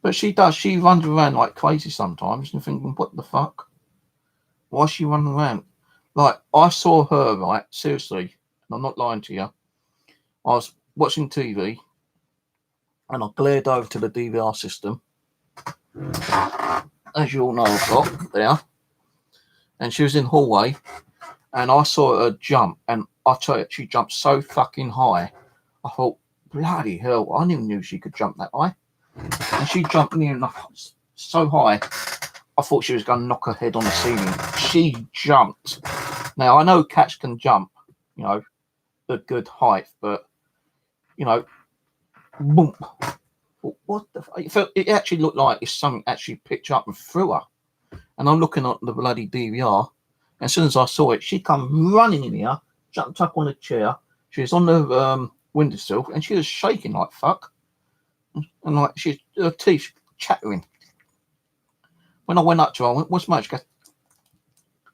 But she does. She runs around like crazy sometimes. And you're thinking, what the fuck? Why is she running around? Like, I saw her, right? Seriously. And I'm not lying to you. I was watching TV. And I glared over to the DVR system. As you all know, I've got there. And she was in the hallway. And I saw her jump. And I tell you, she jumped so fucking high. I thought, bloody hell, I never knew she could jump that high. And she jumped near enough so high, I thought she was going to knock her head on the ceiling. She jumped. Now, I know cats can jump, you know, a good height, but, you know, boom. What the fuck? It actually looked like if something actually picked her up and threw her. And I'm looking at the bloody DVR. And as soon as I saw it, she come running in here, jumped up on a chair. She was on the windowsill and she was shaking like fuck. And like her teeth chattering. When I went up to her, I went, what's the matter? She goes,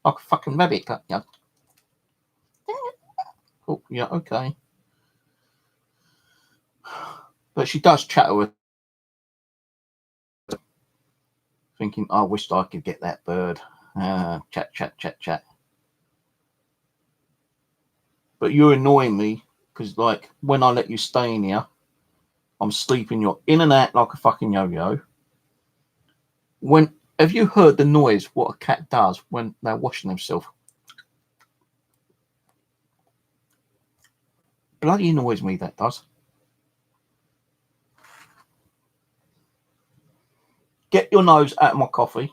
like a fucking rabbit. Yeah. Oh, yeah, okay. But she does chatter with thinking, I wished I could get that bird. Chat, chat, chat, chat. But you're annoying me because, like, when I let you stay in here, I'm sleeping. You're in and out like a fucking yo-yo. Have you heard the noise what a cat does when they're washing themselves? Bloody annoys me, that does. Get your nose out of my coffee.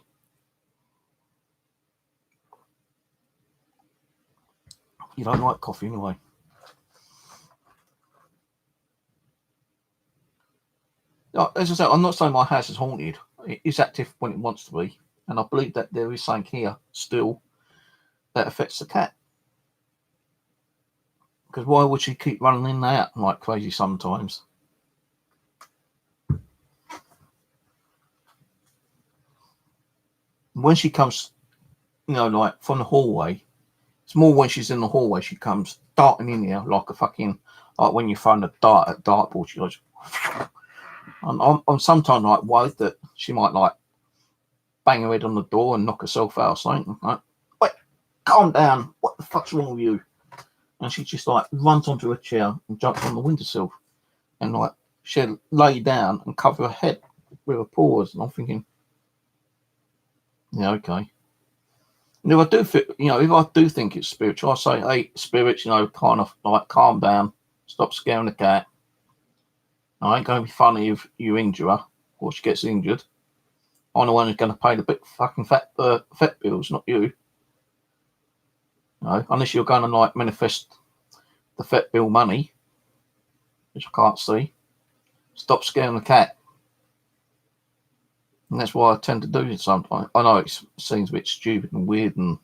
You don't like coffee anyway. As I said, I'm not saying my house is haunted. It is active when it wants to be. And I believe that there is something here still that affects the cat. Because why would she keep running in and out like crazy sometimes? When she comes, you know, like from the hallway, it's more when she's in the hallway, she comes darting in here like a fucking, like when you find a dart at dartboard, she goes, I'm sometimes like worried that she might like bang her head on the door and knock herself out or something. Like, wait, calm down. What the fuck's wrong with you? And she just like runs onto a chair and jumps on the windowsill. And like she'll lay down and cover her head with her paws. And I'm thinking, yeah, okay. And if I do if I do think it's spiritual, I say, hey, spirits, you know, kind of like calm down, stop scaring the cat. I ain't going to be funny if you injure her or she gets injured. I'm the one who's going to pay the big fucking vet bills, not you. No, unless you're going to like manifest the vet bill money, which I can't see. Stop scaring the cat. And that's why I tend to do it sometimes. I know it seems a bit stupid and weird and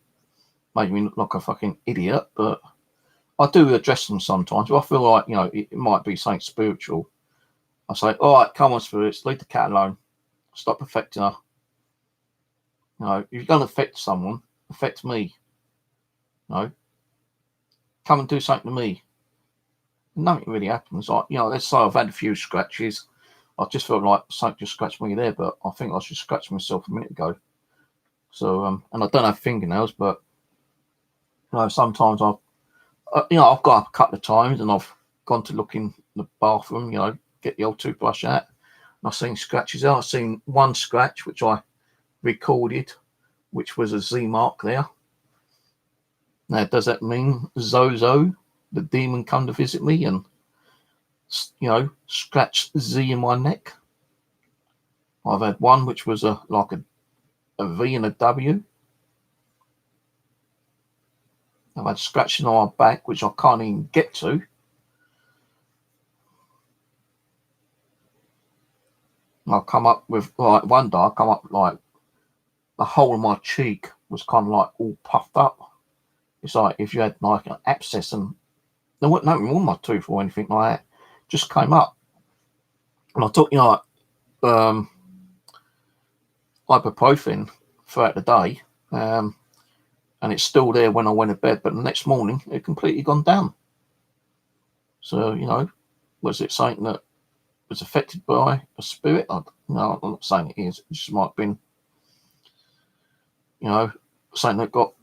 make me look like a fucking idiot, but I do address them sometimes. If I feel like, you know, it might be something spiritual, I say, all right, come on, spirits, leave the cat alone. Stop affecting her. You know, if you're going to affect someone, affect me. You know, come and do something to me. Nothing really happens. Like, you know, let's say I've had a few scratches. I just felt like something just scratched me there, but I think I should scratch myself a minute ago. So, and I don't have fingernails, but you know, sometimes I've got up a couple of times and I've gone to look in the bathroom, you know, get the old toothbrush out. And I've seen scratches there. I've seen one scratch which I recorded, which was a Z mark there. Now, does that mean Zozo, the demon, come to visit me and, you know, scratch Z in my neck? I've had one which was like a V and a W. I've had scratching on my back, which I can't even get to. I come up with, like, one day I come up like the whole of my cheek was kind of like all puffed up. It's like if you had like an abscess, and there wasn't nothing wrong with my tooth or anything like that. Just came up. And I took, you know, like, ibuprofen throughout the day. And it's still there when I went to bed, but the next morning it completely gone down. So, you know, was it something that was affected by a spirit? No, I'm not saying it is. It just might have been, you know, something that got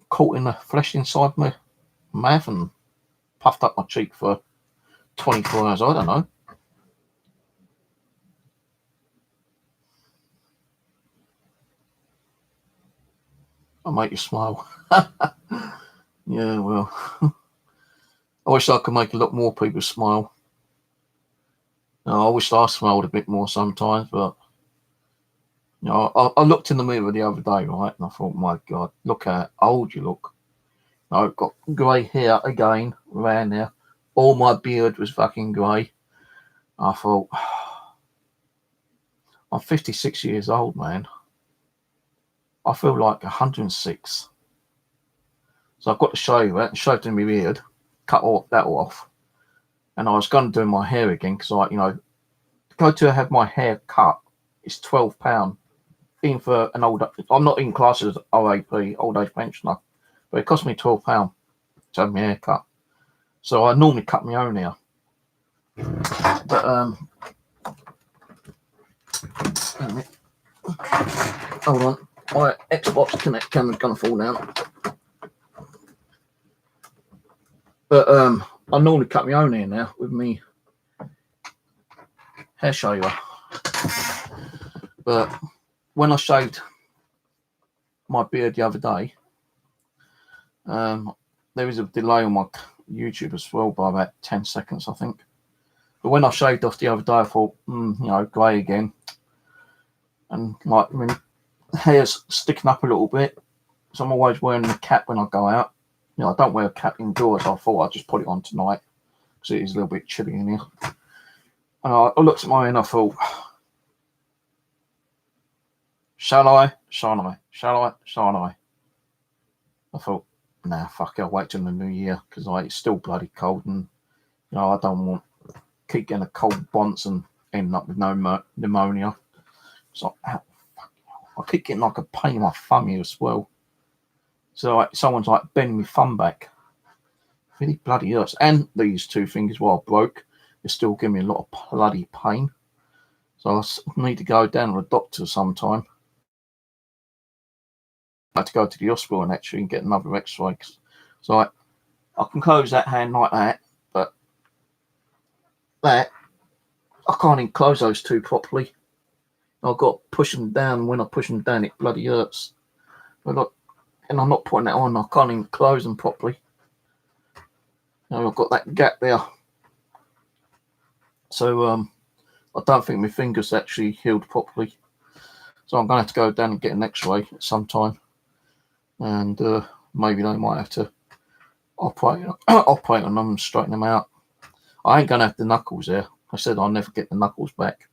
caught in the flesh inside my mouth and puffed up my cheek for 24 hours. I don't know. I'll make you smile. Yeah, well, I wish I could make a lot more people smile. I wish I smiled a bit more sometimes, but you know, I looked in the mirror the other day, right, and I thought, my God, look how old you look. I've got grey hair again around there. All my beard was fucking grey. I thought, I'm 56 years old, man. I feel like 106. So I've got to shave it and shaved in my beard, cut all that off. And I was going to do my hair again because, you know, to go to have my hair cut is £12. Even for an older, I'm not in class as OAP, old age pensioner, but it cost me £12 to have my hair cut. So I normally cut my own hair. But hold on, my Xbox Connect camera's gonna fall down. But I normally cut my own hair now with me hair shaver. But when I shaved my beard the other day, there was a delay on my YouTube as well by about 10 seconds, I think. But when I shaved off the other day, I thought, you know, grey again. And like, my hair's sticking up a little bit. So I'm always wearing a cap when I go out. You know, I don't wear a cap indoors. I thought I'd just put it on tonight because it is a little bit chilly in here. And I looked at my hair and I thought, shall I? Shall I? Shall I? Shall I? I thought, nah, fuck it, I'll wait till the new year because like, it's still bloody cold and, you know, I don't want to keep getting a cold once and ending up with no pneumonia. So I keep getting like a pain in my thumb here as well. So like, someone's like bending my thumb back. Really bloody hurts. And these two fingers, while I broke, they're still giving me a lot of bloody pain. So I need to go down to the doctor sometime. I had to go to the hospital and actually get another x-ray. So I can close that hand like that, but that, I can't even close those two properly. I've got to push them down. When I push them down, it bloody hurts. But look, and I'm not putting that on. I can't even close them properly. You know, I've got that gap there. So I don't think my fingers actually healed properly. So I'm going to have to go down and get an x-ray at some time. And maybe they might have to operate on them and straighten them out. I ain't going to have the knuckles there. I said I'll never get the knuckles back.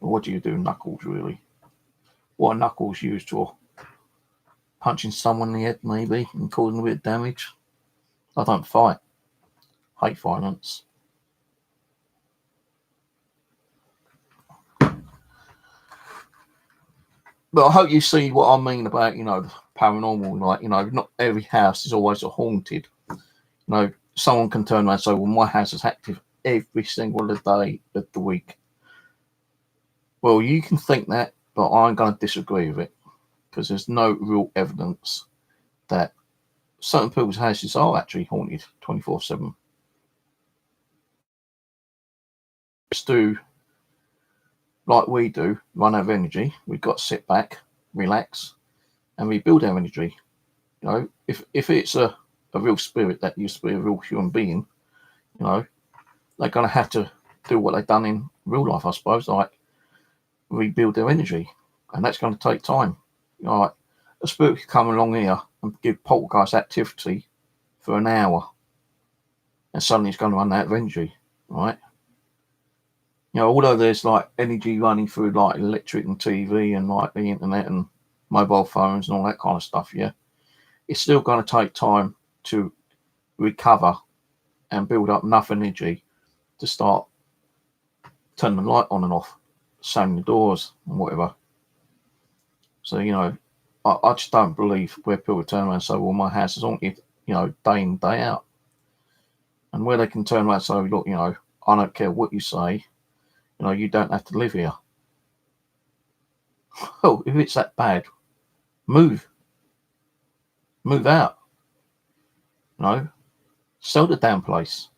But what do you do, knuckles, really? What are knuckles used for? Punching someone in the head, maybe, and causing a bit of damage. I don't fight. Hate violence. But I hope you see what I mean about, the paranormal. Like, not every house is always a haunted. Someone can turn around and say, well, my house is active every single day of the week. Well, you can think that, but I'm going to disagree with it, because there's no real evidence that certain people's houses are actually haunted 24/7. Just do like we do, run out of energy. We've got to sit back, relax, and rebuild our energy. If it's a real spirit that used to be a real human being, they're going to have to do what they've done in real life, I suppose, like rebuild their energy, and that's going to take time. Like a spirit could come along here and give poltergeist activity for an hour, and suddenly it's going to run out of energy, right? Although there's like energy running through like electric and TV and like the internet and mobile phones and all that kind of stuff, yeah, it's still going to take time to recover and build up enough energy to start turning the light on and off, slamming the doors and whatever. So, I just don't believe where people turn around and say, well, my house is haunted, day in, day out. And where they can turn around and say, look, I don't care what you say, you don't have to live here. Oh, if it's that bad, move out, sell the damn place.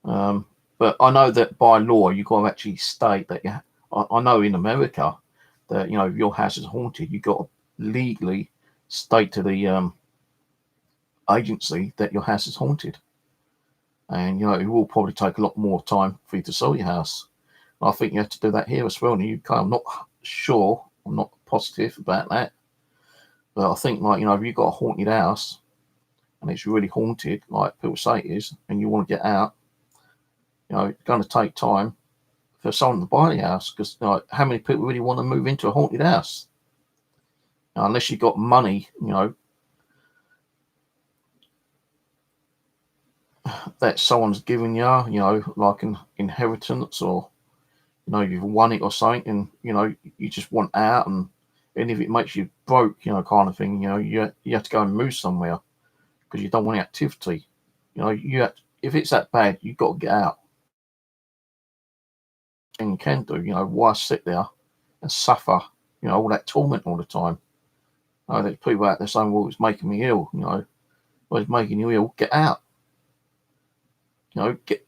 But I know that by law, you've got to actually state that, I know in America that, if your house is haunted, you've got to legally state to the agency that your house is haunted. And, it will probably take a lot more time for you to sell your house. And I think you have to do that here as well in the UK. I'm not sure, I'm not positive about that. But I think, like, if you've got a haunted house and it's really haunted, like people say it is, and you want to get out, it's going to take time for someone to buy the house, because how many people really want to move into a haunted house? Unless you've got money, that someone's given you, like an inheritance, or you've won it or something, and you just want out, and if it makes you broke, kind of thing, you have to go and move somewhere because you don't want the activity. If it's that bad, you've got to get out. And you can do, why sit there and suffer, all that torment all the time? There's people out there saying, well, it's making me ill, well, it's making you ill, get out. Get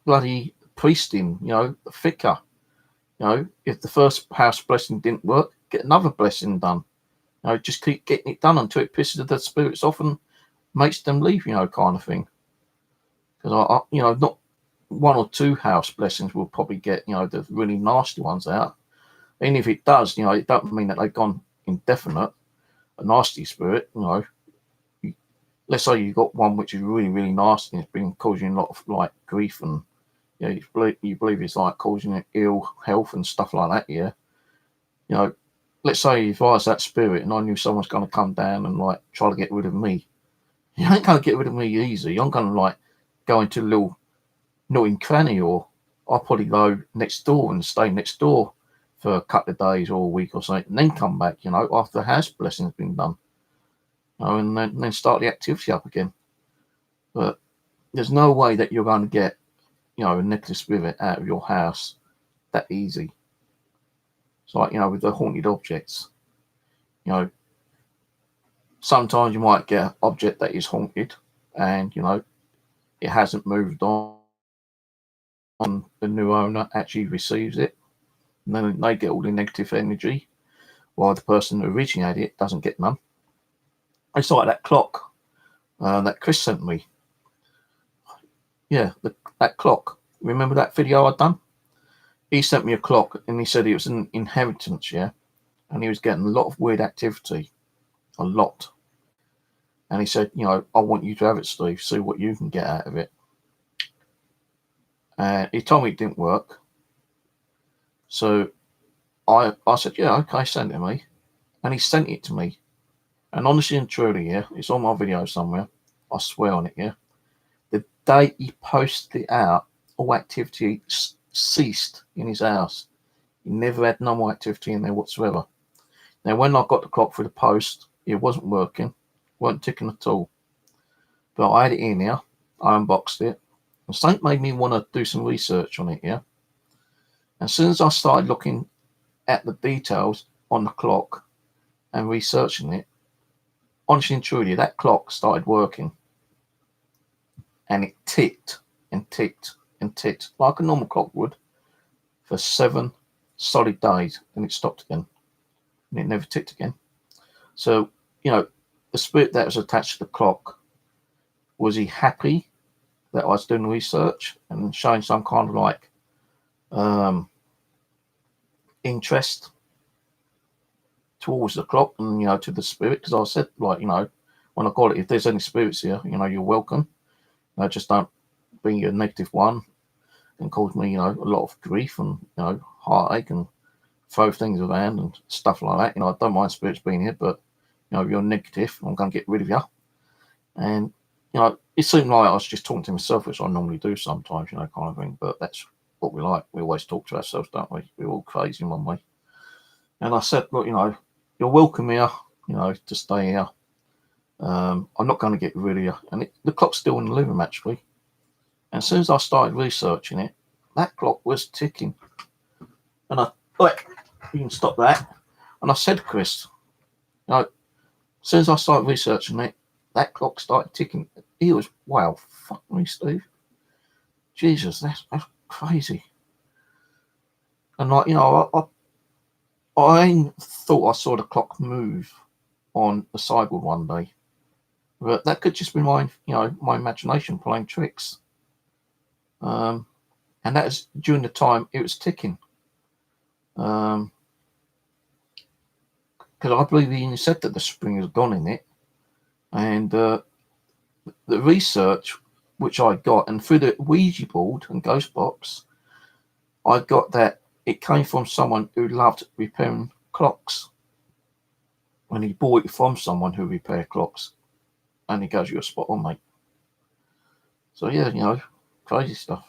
bloody priest in, the vicar. If the first house blessing didn't work, get another blessing done. Just keep getting it done until it pisses the spirits off and makes them leave, kind of thing. Because not one or two house blessings will probably get, the really nasty ones out. And if it does, it doesn't mean that they've gone indefinite. A nasty spirit, let's say you've got one which is really, really nasty and it's been causing a lot of like grief, and you believe it's like causing ill health and stuff like that, yeah. Let's say if I was that spirit and I knew someone's going to come down and like try to get rid of me, you ain't going to get rid of me easy. I'm going to like go into a little nooking cranny, or I'll probably go next door and stay next door for a couple of days or a week or something, and then come back, after the house blessing's been done, and then start the activity up again. But there's no way that you're going to get, a negative spirit out of your house that easy. It's like, with the haunted objects, sometimes you might get an object that is haunted and, it hasn't moved on. The new owner actually receives it, and then they get all the negative energy, while the person who originated it doesn't get none. It's like that clock that Chris sent me. Yeah, that clock. Remember that video I'd done? He sent me a clock and he said it was an inheritance, yeah? And he was getting a lot of weird activity. A lot. And he said, I want you to have it, Steve. See what you can get out of it. And he told me it didn't work. So I said, yeah, okay, send it to me. And he sent it to me. And honestly and truly, yeah, it's on my video somewhere. I swear on it, yeah. The day he posted it out, all activity ceased in his house. He never had no more activity in there whatsoever. Now, when I got the clock through the post, it wasn't working, weren't ticking at all. But I had it in here, I unboxed it, and something made me want to do some research on it, yeah? As soon as I started looking at the details on the clock and researching it, honestly and truly, that clock started working. And it ticked and ticked and ticked like a normal clock would for 7 solid days, and it stopped again. And it never ticked again. So, the spirit that was attached to the clock, was he happy that I was doing research and showing some kind of like interest towards the clock and, to the spirit? Because I said, like, when I got it, if there's any spirits here, you're welcome. Just don't be a negative one and cause me, a lot of grief and, heartache and throw things around and stuff like that. I don't mind spirits being here, but, if you're negative, I'm going to get rid of you. And, it seemed like I was just talking to myself, which I normally do sometimes, kind of thing. But that's what we like. We always talk to ourselves, don't we? We're all crazy in one way. And I said, look, you're welcome here, to stay here. I'm not going to get rid of you. And the clock's still in the living room, actually. And as soon as I started researching it, that clock was ticking. And you can stop that. And I said, Chris, as soon as I started researching it, that clock started ticking. He was, wow, fuck me, Steve. Jesus, that's crazy. And I thought I saw the clock move on the sideboard one day. But that could just be my imagination playing tricks. And that was during the time it was ticking. Because I believe he even said that the spring has gone in it. And the research which I got, and through the Ouija board and ghost box, I got that it came from someone who loved repairing clocks. When he bought it from someone who repaired clocks. And he goes, you're spot on, mate. So yeah, crazy stuff.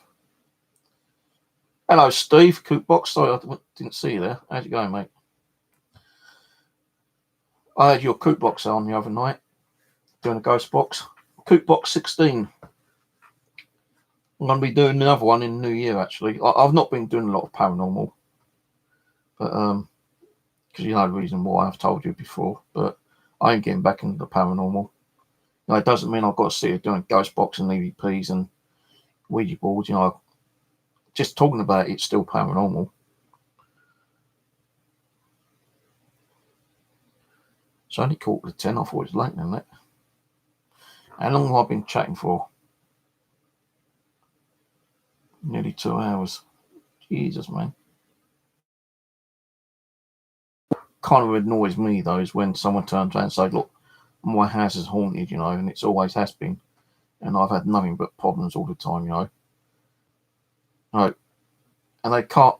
Hello, Steve, Cookbox. Sorry, I didn't see you there. How's it going, mate? I had your Cookbox on the other night, doing a ghost box. Cookbox 16. I'm going to be doing another one in the new year, actually. I've not been doing a lot of paranormal, but because you know the reason why, I've told you before. But I ain't getting back into the paranormal. It doesn't mean I've got to sit here doing ghost box and EVPs and Ouija boards. Just talking about it's still paranormal. It's only 9:45. I thought it was later than that. How long have I been chatting for? Nearly 2 hours. Jesus, man. Kind of annoys me, though, is when someone turns around and says, look, my house is haunted, and it's always has been. And I've had nothing but problems all the time, And they can't,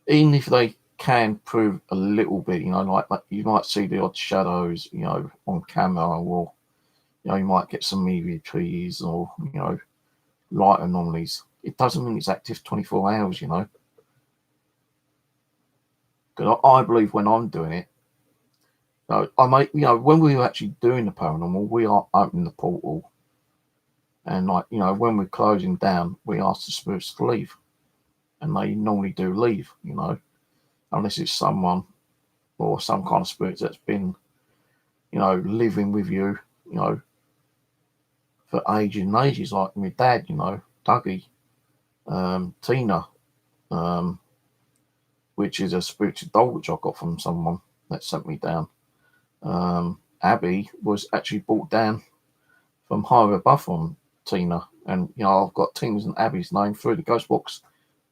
even if they can prove a little bit, like you might see the odd shadows, on camera, or, you might get some EVPs or, light anomalies. It doesn't mean it's active 24 hours, Because I believe when I'm doing it, when we were actually doing the paranormal, we are opening the portal. And when we're closing down, we ask the spirits to leave. And they normally do leave, unless it's someone or some kind of spirit that's been, living with you, for ages and ages, like my dad, Dougie, Tina, which is a spiritual doll which I got from someone that sent me down. Abby was actually brought down from higher above from Tina, and I've got Tina's and Abby's name through the ghost box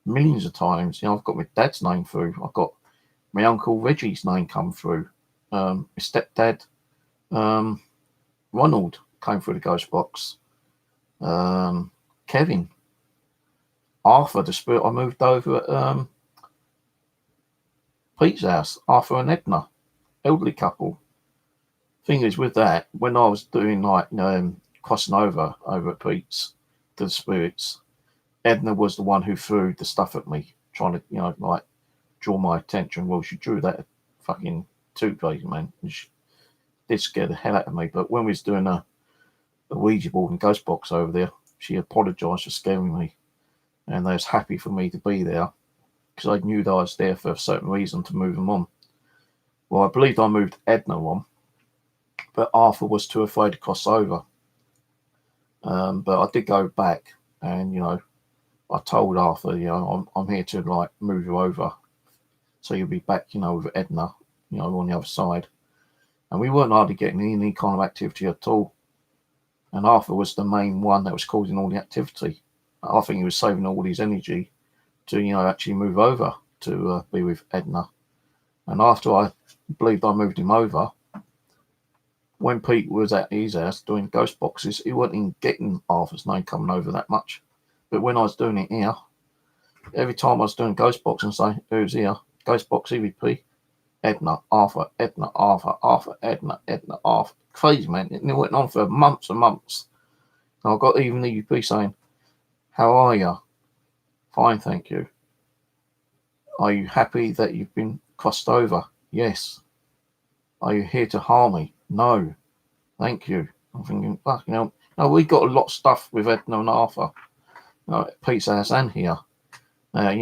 millions of times. I've got my dad's name through. I've got my uncle Reggie's name come through. My stepdad, Ronald, came through the ghost box. Kevin, Arthur, the spirit I moved over at Pete's house. Arthur and Edna, elderly couple. Thing is, with that, when I was doing crossing over at Pete's to the spirits, Edna was the one who threw the stuff at me, trying to, draw my attention. Well, she drew that fucking too crazy, man. She did scare the hell out of me. But when we was doing a Ouija board and ghost box over there, she apologised for scaring me, and they was happy for me to be there because I knew that I was there for a certain reason to move them on. Well, I believed I moved Edna on, but Arthur was too afraid to cross over. But I did go back, and I told Arthur, I'm here to like move you over, so you'll be back, with Edna, on the other side. And we weren't hardly getting any kind of activity at all. And Arthur was the main one that was causing all the activity. I think he was saving all his energy to, actually move over to be with Edna. And after I believed I moved him over, when Pete was at his house doing ghost boxes, he wasn't even getting Arthur's name coming over that much. But when I was doing it here, every time I was doing ghost box and say, who's here? Ghost box EVP, Edna, Arthur, Edna, Arthur, Arthur, Edna, Edna, Arthur. Crazy, man. And it went on for months and months. And I got even EVP saying, how are you? Fine, thank you. Are you happy that you've been crossed over? Yes. Are you here to harm me? No. Thank you. I'm thinking, no, we got a lot of stuff with Edna and Arthur. Pete's house and here. They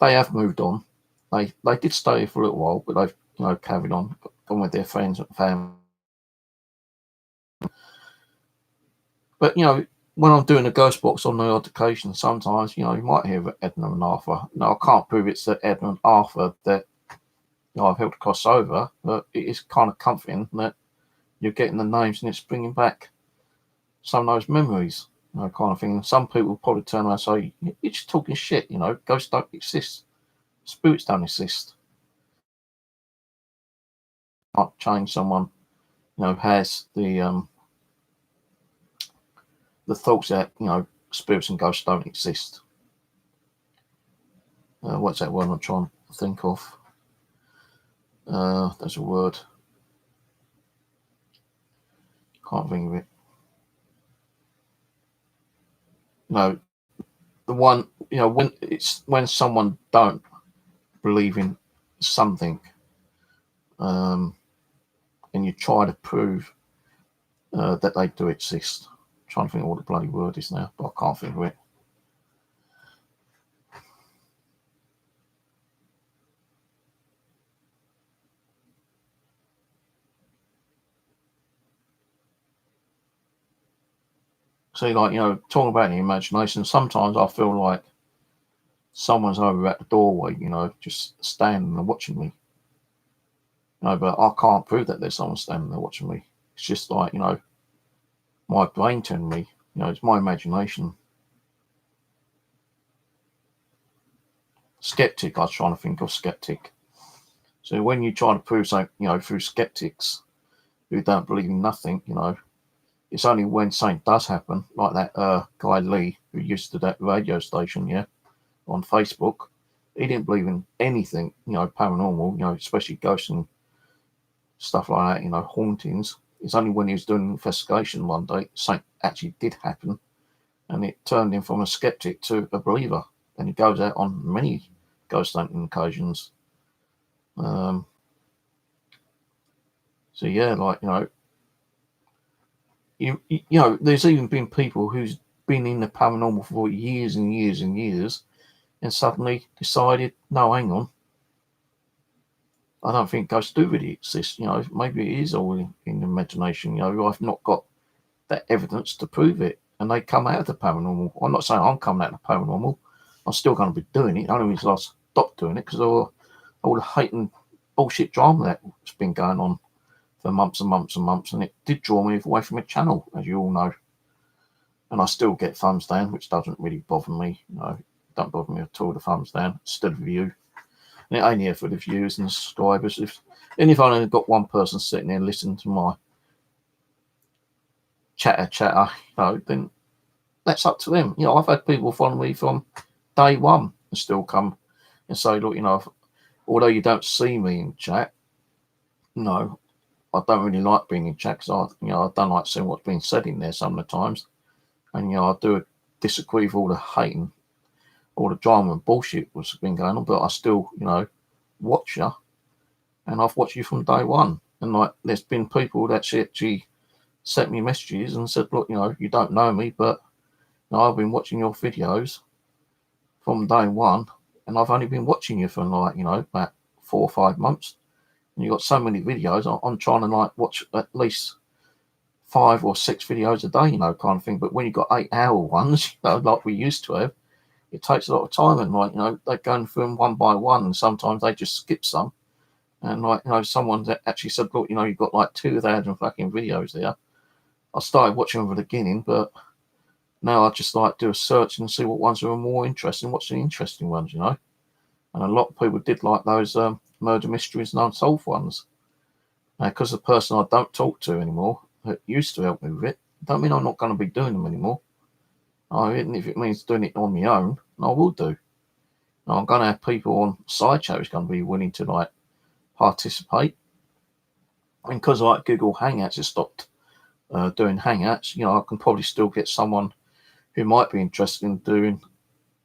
have moved on. They did stay here for a little while, but they've carried on with their friends and family. But when I'm doing a ghost box on the odd occasion, sometimes you might hear Edna and Arthur. Now I can't prove it's Edna and Arthur that I've helped cross over, but it is kind of comforting that you're getting the names and it's bringing back some of those memories. Kind of thing. Some people probably turn around and say, you're just talking shit, ghosts don't exist. Spirits don't exist. Can't change someone, has the thoughts that, spirits and ghosts don't exist. What's that word I'm trying to think of? There's a word. Can't think of it. The one, when someone don't believe in something, and you try to prove that they do exist. I'm trying to think of what the bloody word is now, but I can't think of it. See, talking about the imagination, sometimes I feel like someone's over at the doorway, just standing and watching me. But I can't prove that there's someone standing there watching me. It's just like, my brain telling me, it's my imagination. Skeptic, I was trying to think of skeptic. So when you try to prove something, through skeptics who don't believe in nothing, it's only when something does happen, like that guy Lee, who used to that radio station, on Facebook. He didn't believe in anything, paranormal, especially ghosts and stuff like that, hauntings. It's only when he was doing an investigation one day, something actually did happen, and it turned him from a skeptic to a believer. And he goes out on many ghost hunting occasions. So yeah, there's even been people who's been in the paranormal for years and years and years, and suddenly decided, no, hang on, I don't think ghosts do really exist. Maybe it is all in imagination. I've not got that evidence to prove it, and they come out of the paranormal. I'm not saying I'm coming out of the paranormal. I'm still going to be doing it. The only reason I stopped doing it because all the hate and bullshit drama that's been going on for months and months and months, and it did draw me away from my channel, as you all know. And I still get thumbs down, which doesn't really bother me. It don't bother me at all, the thumbs down. It's still a view. And it ain't here for the views and the subscribers. If I've only got one person sitting there listening to my chatter, then that's up to them. I've had people follow me from day one and still come and say, look, although you don't see me in chat, I don't really like being in chat because I don't like seeing what's being said in there some of the times. And, I do disagree with all the hating, all the drama and bullshit that's been going on, but I still, watch you. and I've watched you from day one. And like, there's been people that actually sent me messages and said, look, you don't know me, but I've been watching your videos from day one, and I've only been watching you for like, about 4 or 5 months. And you've got so many videos. I'm trying to like watch at least 5 or 6 videos a day, kind of thing. But when you've got 8-hour ones, like we used to have, it takes a lot of time. And like, they're going through them one by one, and sometimes they just skip some. And like, someone that actually said, look, you've got like 2,000 fucking videos there. I started watching them from the beginning, but now I just like do a search and see what ones are more interesting, what's the interesting ones, And a lot of people did like those murder mysteries and unsolved ones. Because the person I don't talk to anymore that used to help me with it, don't mean I'm not going to be doing them anymore. And if it means doing it on my own, I will do. I'm going to have people on Sideshow who's going to be willing to like participate. And because like Google Hangouts has stopped doing Hangouts, I can probably still get someone who might be interested in doing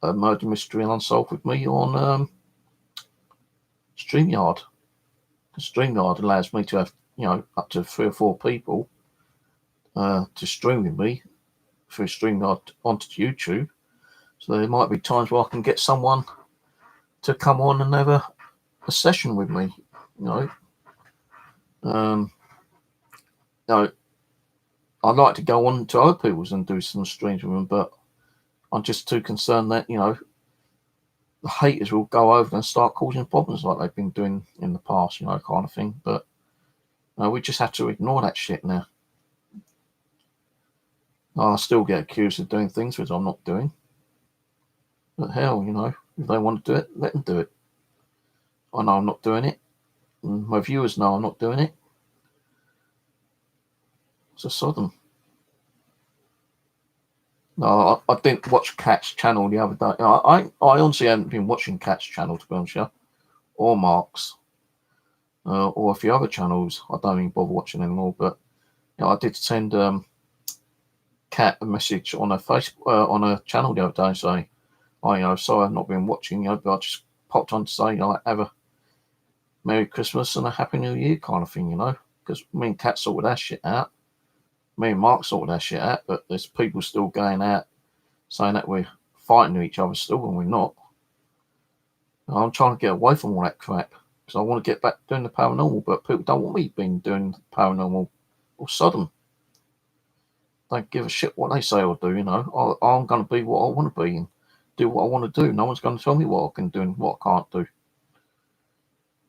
a murder mystery and unsolved with me on StreamYard. StreamYard allows me to have, up to 3 or 4 people to stream with me through StreamYard onto YouTube. So there might be times where I can get someone to come on and have a session with me, I'd like to go on to other people's and do some streams with them, but I'm just too concerned that, the haters will go over and start causing problems like they've been doing in the past, kind of thing. But we just have to ignore that shit now. I still get accused of doing things which I'm not doing. But hell, if they want to do it, let them do it. I know I'm not doing it. And my viewers know I'm not doing it. So sod them. No, I didn't watch Cat's channel the other day. I honestly haven't been watching Cat's channel, to be honest with you, or Mark's, or a few other channels. I don't even bother watching anymore. But I did send Cat a message on her Facebook, on her channel the other day, saying, sorry I've not been watching, but I just popped on to say, have a Merry Christmas and a Happy New Year kind of thing, because me and Cat sorted that shit out. Me and Mark sorted that shit out, but there's people still going out saying that we're fighting each other still when we're not. And I'm trying to get away from all that crap because I want to get back doing the paranormal, but people don't want me being doing the paranormal or sudden. Don't give a shit what they say or do, I'm going to be what I want to be and do what I want to do. No one's going to tell me what I can do and what I can't do.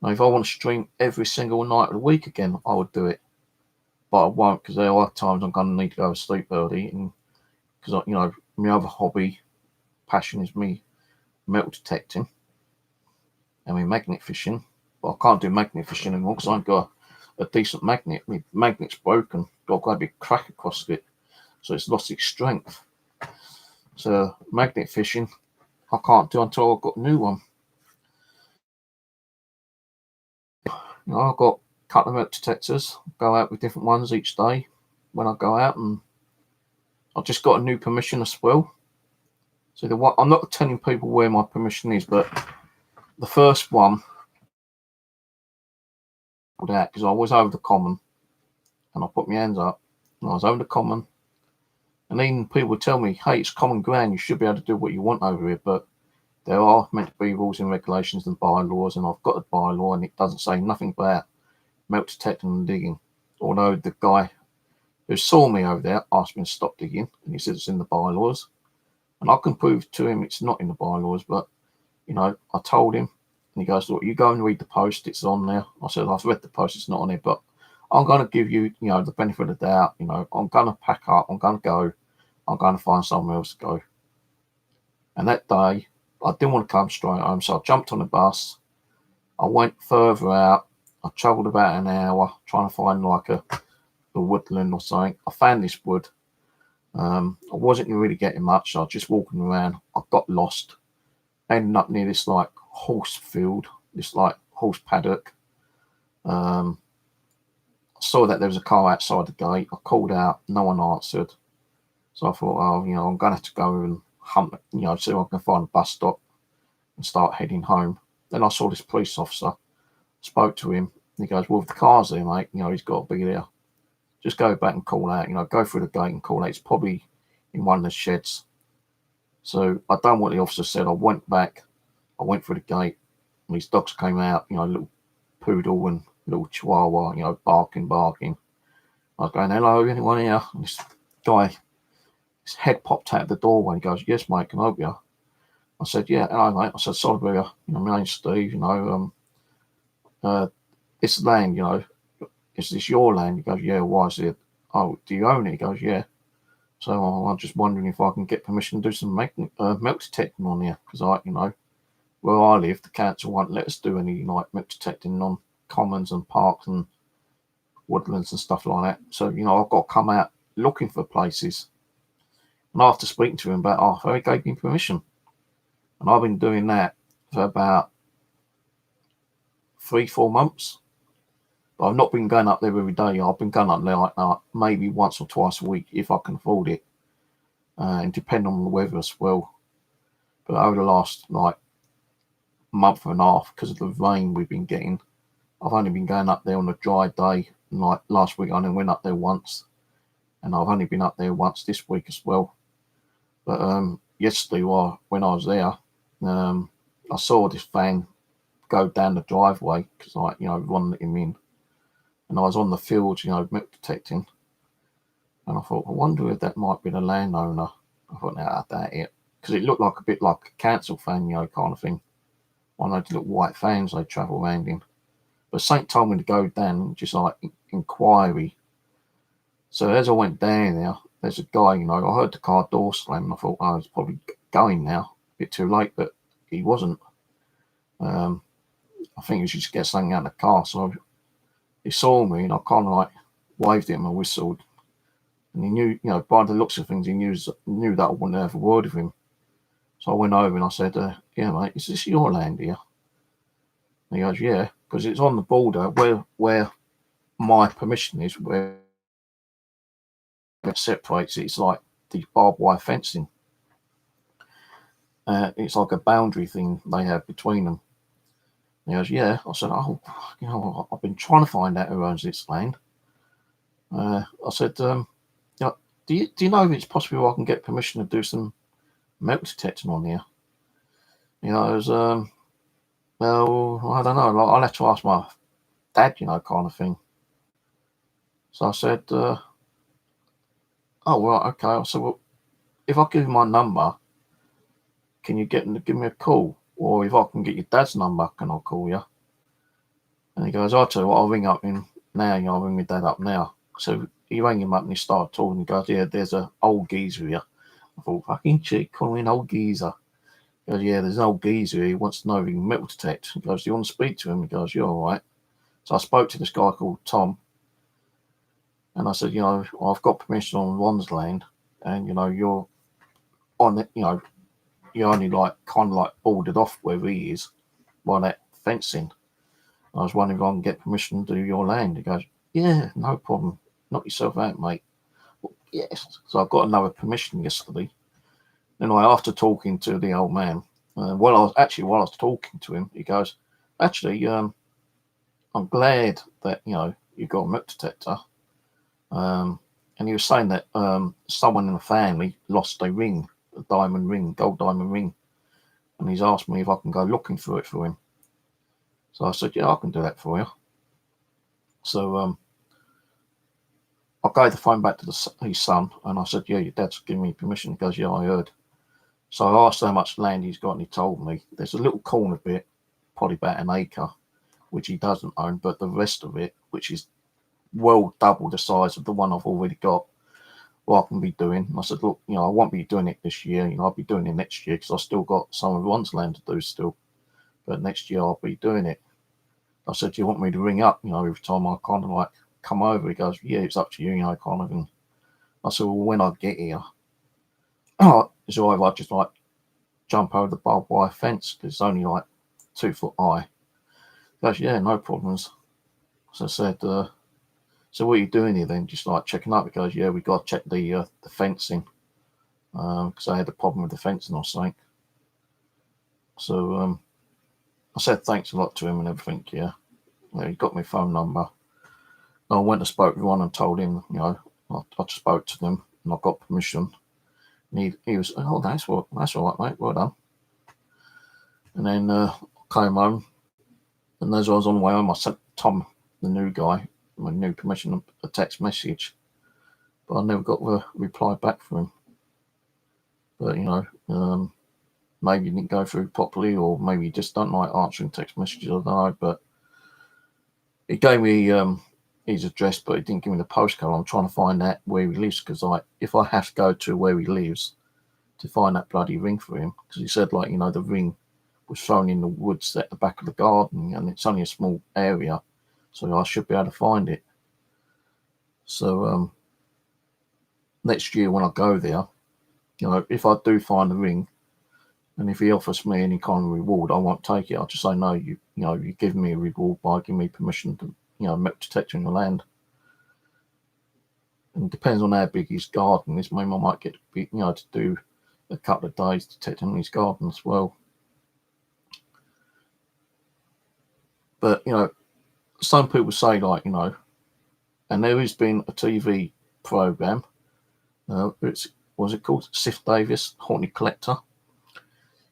Now, if I want to stream every single night of the week again, I would do it. But I won't, because there are times I'm going to need to go to sleep early, and because my other hobby, passion is me metal detecting and me magnet fishing. But I can't do magnet fishing anymore because I ain't got a decent magnet. My magnet's broken. Got a big crack across it, so it's lost its strength. So magnet fishing, I can't do until I've got a new one. I've got a couple of metal detectors. Go out with different ones each day when I go out, and I've just got a new permission as well. So I'm not telling people where my permission is, but the first one, because I was over the common, and I put my hands up, and I was over the common, and even people would tell me, hey, it's common ground, you should be able to do what you want over here, but there are meant to be rules and regulations and bylaws, and I've got a bylaw, and it doesn't say nothing about metal detecting and digging. Although the guy who saw me over there asked me to stop digging, and he said it's in the bylaws, and I can prove to him it's not in the bylaws, but I told him, and he goes, look, you go and read the post, it's on there. I said, I've read the post, it's not on it, but I'm going to give you, the benefit of the doubt. I'm going to pack up, I'm going to go, I'm going to find somewhere else to go. And that day, I didn't want to come straight home, so I jumped on the bus. I went further out. I travelled about an hour trying to find like a woodland or something. I found this wood. I wasn't really getting much, so I was just walking around. I got lost. Ended up near this like horse field, this like horse paddock. I saw that there was a car outside the gate. I called out, no one answered. So I thought, I'm going to have to go and hunt, see if I can find a bus stop and start heading home. Then I saw this police officer, spoke to him, He goes, well, if the car's there, mate, he's got to be there. Just go back and call out, go through the gate and call out. It's probably in one of the sheds. So I done what the officer said. I went back. I went through the gate. And these dogs came out, a little poodle and little chihuahua, barking. I was going, hello, anyone here? And this guy, his head popped out of the doorway. He goes, yes, mate, can I help you? I said, yeah, hello, mate. I said, sorry, brother. My name's Steve. This land, is this your land? He goes, yeah, why is it? Oh, do you own it? He goes, yeah. So I'm just wondering if I can get permission to do some milk detecting on here. Because where I live, the council won't let us do any milk detecting on commons and parks and woodlands and stuff like that. So, I've got to come out looking for places. And after speaking to him about half hour, he gave me permission. And I've been doing that for about 3-4 months. But I've not been going up there every day. I've been going up there like maybe once or twice a week if I can afford it. And depend on the weather as well. But over the last month and a half, because of the rain we've been getting, I've only been going up there on a dry day. Like last week, I only went up there once. And I've only been up there once this week as well. But yesterday, when I was there, I saw this van go down the driveway because one let him in. And I was on the fields, milk detecting. And I thought, I wonder if that might be the landowner. I thought, nah, that it. Because it looked like a bit like a council van, kind of thing. One of those little white vans they travel around in. But Saint told me to go down, just inquiry. So as I went down there, there's a guy, I heard the car door slam, and I thought, oh, he's probably going now. A bit too late, but he wasn't. I think he was just get something out of the car. So he saw me, and I kind of waved at him and whistled. And he knew, by the looks of things, he knew that I wouldn't have a word with him. So I went over and I said, yeah, mate, is this your land here? And he goes, yeah, because it's on the border where my permission is, where it separates it. It's like the barbed wire fencing. It's like a boundary thing they have between them. And he goes, yeah. I said, oh, I've been trying to find out who owns this land. I said, do you know if it's possible I can get permission to do some milk detecting on here? He goes, well, I don't know. I'll have to ask my dad, kind of thing. So I said, oh, well, okay. I said, well, if I give you my number, can you get him to give me a call? Or if I can get your dad's number, can I call you? And he goes, I'll tell you what, I'll ring up him now. I'll ring my dad up now. So he rang him up and he started talking. He goes, yeah, there's an old geezer here. I thought, fucking cheek, call me an old geezer. He goes, yeah, there's an old geezer here. He wants to know if he can metal detect. He goes, do you want to speak to him? He goes, you're all right. So I spoke to this guy called Tom. And I said, I've got permission on Ron's land. And, you're on it, you're only kind of boarded off where he is by that fencing. I was wondering if I can get permission to do your land. He goes, yeah, no problem. Knock yourself out, mate. Well, yes. So I got another permission yesterday. Then after talking to the old man, while I was talking to him, he goes, actually, I'm glad that, you got a milk detector. And he was saying that someone in the family lost a ring, a diamond ring, gold diamond ring. And he's asked me if I can go looking for it for him. So I said, yeah, I can do that for you. So I gave the phone back to his son, and I said, yeah, your dad's giving me permission. He goes, yeah, I heard. So I asked how much land he's got, and he told me there's a little corner bit, probably about an acre, which he doesn't own, but the rest of it, which is well double the size of the one I've already got, what I can be doing. And I said, look, I won't be doing it this year. I'll be doing it next year because I've still got some of Ron's land to do still. But next year I'll be doing it. I said, do you want me to ring up, every time I kind of come over? He goes, yeah, it's up to you, kind of. And I said, well, when I get here, it's all right if I just jump over the barbed wire fence because it's only 2 foot high. He goes, yeah, no problems. So I said, so what are you doing here then? Just checking up. He goes, yeah, we got to check the fencing because I had a problem with the fencing or something. So I said thanks a lot to him and everything, yeah. He got my phone number. I went and spoke with one and told him, I spoke to them and I got permission. And he was, oh, that's all right, mate, well done. And then came home, and as I was on the way home, I sent Tom, the new guy, my new permission, a text message, but I never got a reply back from him. But maybe it didn't go through properly, or maybe he just don't like answering text messages. I don't know. But he gave me his address, but he didn't give me the postcode. I'm trying to find out where he lives, because if I have to go to where he lives to find that bloody ring for him, because he said the ring was thrown in the woods at the back of the garden, and it's only a small area, so I should be able to find it. So next year when I go there, if I do find the ring, and if he offers me any kind of reward, I won't take it. I'll just say, no, you give me a reward by giving me permission to metal detect in the land. And it depends on how big his garden is. Maybe I might get to do a couple of days detecting his garden as well. But some people say and there has been a TV program. Was it called Sif Davis, Haunted Collector?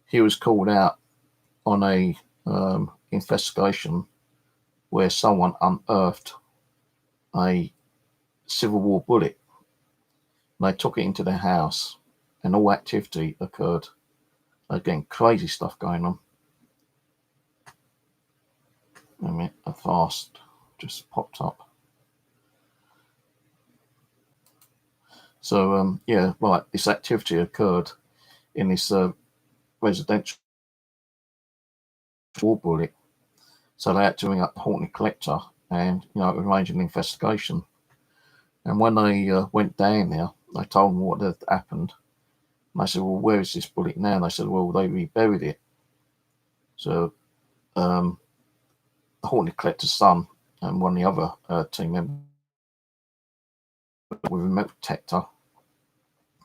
He was called out on a investigation where someone unearthed a Civil War bullet. And they took it into their house, and all activity occurred. Again, crazy stuff going on. I mean, a fast just popped up. So this activity occurred in this residential war bullet. So they had to ring up the Haunted Collector and arrange an investigation. And when they went down there, they told them what had happened. And they said, well, where is this bullet now? And they said, well, they reburied it. So the Haunted Collector's son and one of the other team members with a metal detector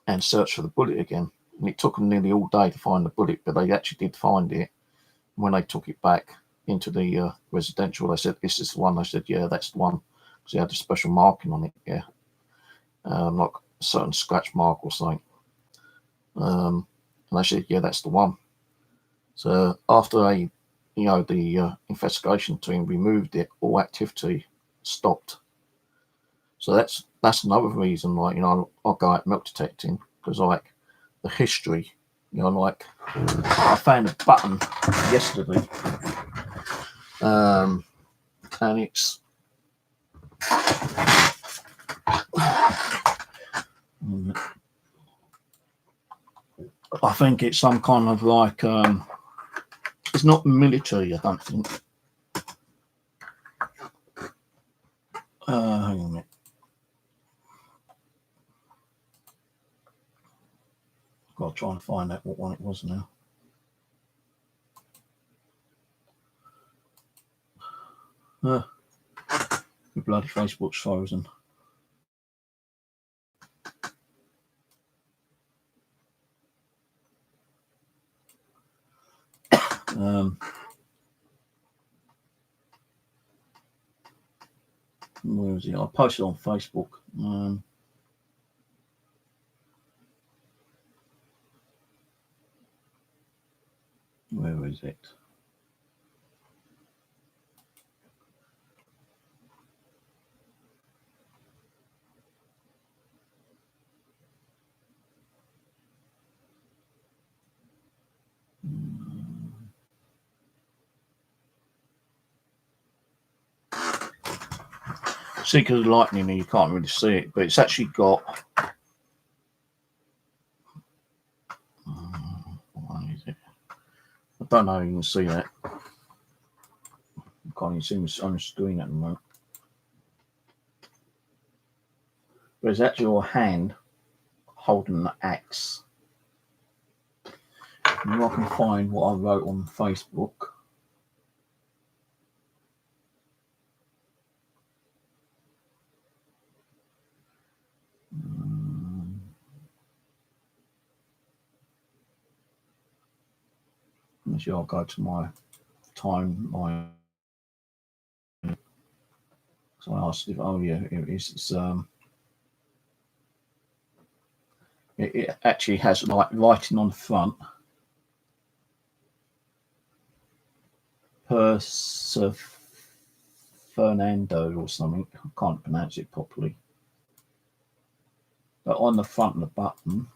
and searched for the bullet again. And it took them nearly all day to find the bullet, but they actually did find it. When they took it back into the residential, they said, this is the one. They said, yeah, that's the one, because it had a special marking on it, yeah, like a certain scratch mark or something. And they said, yeah, that's the one. So after the investigation team removed it, all activity stopped. So that's another reason, I'll go out metal detecting, because the history, I found a button yesterday, and it's I think it's some kind of it's not military, I don't think. Hang on a minute. I've got to try and find out what one it was now. The bloody Facebook's frozen. Where is it? I posted on Facebook. Where is it? See, because of the lightning, you can't really see it, but it's actually got. What is it? I don't know if you can see that. You can't even see me on the screen at the moment. But it's actually a hand holding the axe. And I can find what I wrote on Facebook. I'll go to my timeline So I asked if, oh yeah, here it is. It actually has like writing on the front. Perse Fernando or something. I can't pronounce it properly. But on the front of the button,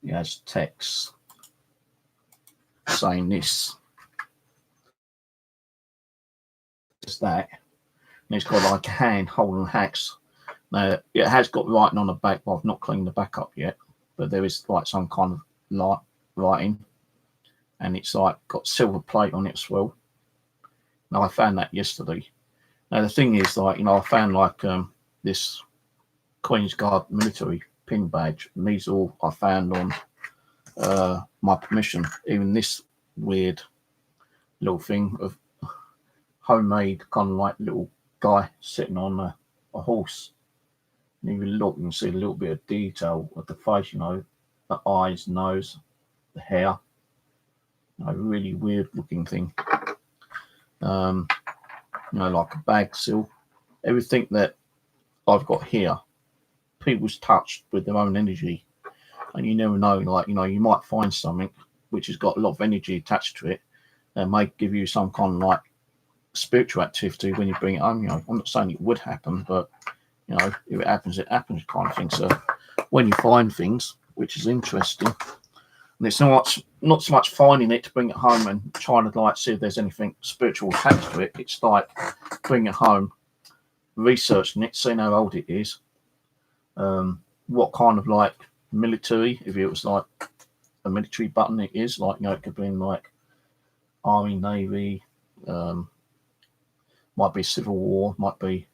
it has text saying this. It's that. And it's got like a hand holding hacks. Now, it has got writing on the back, but I've not cleaned the back up yet. But there is like some kind of light writing. And it's like got silver plate on it as well. Now, I found that yesterday. Now, the thing is, like, I found like this Queen's Guard military pin badge. And these all I found on my permission. Even this weird little thing of homemade kind of like little guy sitting on a horse. And if you look, you can see a little bit of detail of the face, the eyes, nose, the hair. A really weird looking thing. Like a bag seal. Everything that I've got here, people's touched with their own energy. And you never know, you might find something which has got a lot of energy attached to it and may give you some kind of like spiritual activity when you bring it home. I'm not saying it would happen, but if it happens kind of thing. So when you find things, which is interesting, and it's not so much finding it to bring it home and trying to like see if there's anything spiritual attached to it. It's like bringing it home, researching it, seeing how old it is, what kind of like military, if it was like a military button it is, like it could be in like Army, Navy, might be Civil War, might be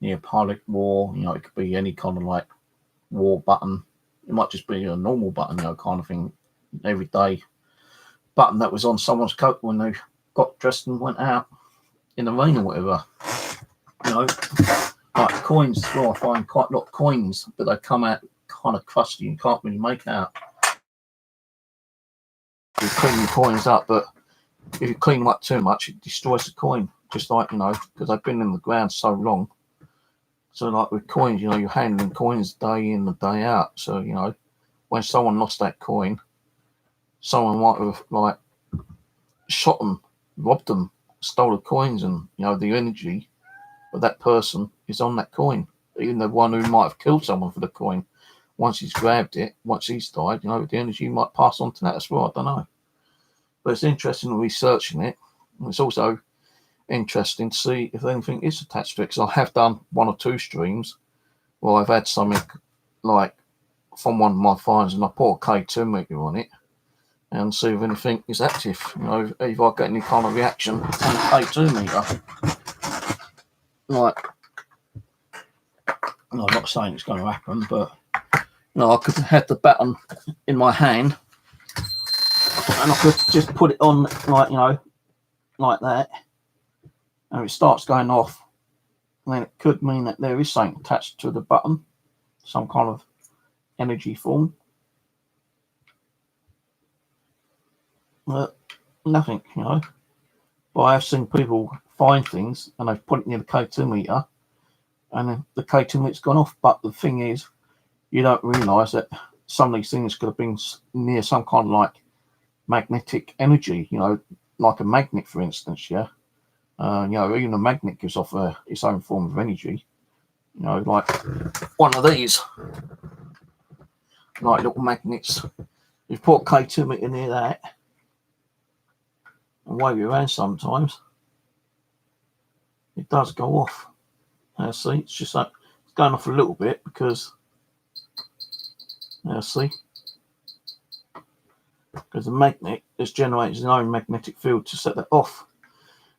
Neapolitan War, it could be any kind of like war button. It might just be a normal button, kind of thing, everyday button that was on someone's coat when they got dressed and went out in the rain or whatever. Like coins as well. I find quite a lot of coins, but they come out kind of crusty and can't really make out. You clean your coins up, but if you clean them up too much, it destroys the coin. Just like, because they've been in the ground so long. So like with coins, you're handling coins day in and day out. So, when someone lost that coin, someone might have like shot them, robbed them, stole the coins, and the energy of that person is on that coin. Even the one who might have killed someone for the coin, once he's grabbed it, once he's died, the energy might pass on to that as well. I don't know. But it's interesting researching it. And it's also interesting to see if anything is attached to it, because I have done 1 or 2 streams where I've had something like from one of my finds and I pour a K2 meter on it and see if anything is active. If I get any kind of reaction on the K2 meter. Like, I'm not saying it's going to happen, but I could have the button in my hand and I could just put it on like that, and it starts going off, and then it could mean that there is something attached to the button, some kind of energy form. But nothing, But I have seen people find things and they've put it near the K2 meter and then the K2 meter's gone off. But the thing is, you don't realise that some of these things could have been near some kind of like magnetic energy, like a magnet, for instance, yeah. Even a magnet gives off its own form of energy. Like one of these, like little magnets. You put K2 meter near that and wave it around sometimes, it does go off. See, it's just like it's going off a little bit because see, because the magnet has generated its own magnetic field to set that off.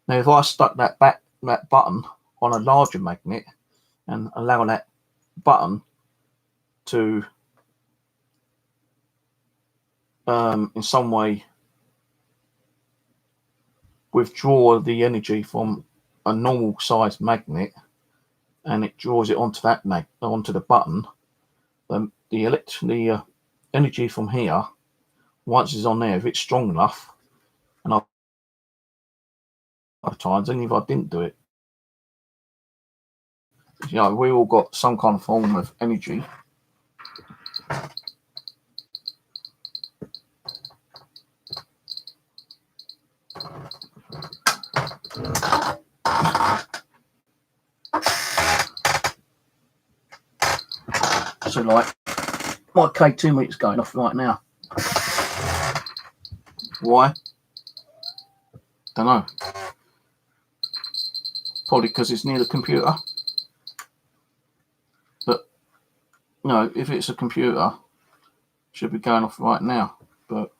Now, if I stuck that button on a larger magnet and allow that button to in some way withdraw the energy from a normal sized magnet, and it draws it onto that onto the button, then the energy from here, once it's on there, if it's strong enough, and other times, even if I didn't do it, You know, we all got some kind of form of energy. So, like, my K2 meter's going off right now. Why? Don't know. Probably because it's near the computer. But, no, if it's a computer, it should be going off right now. But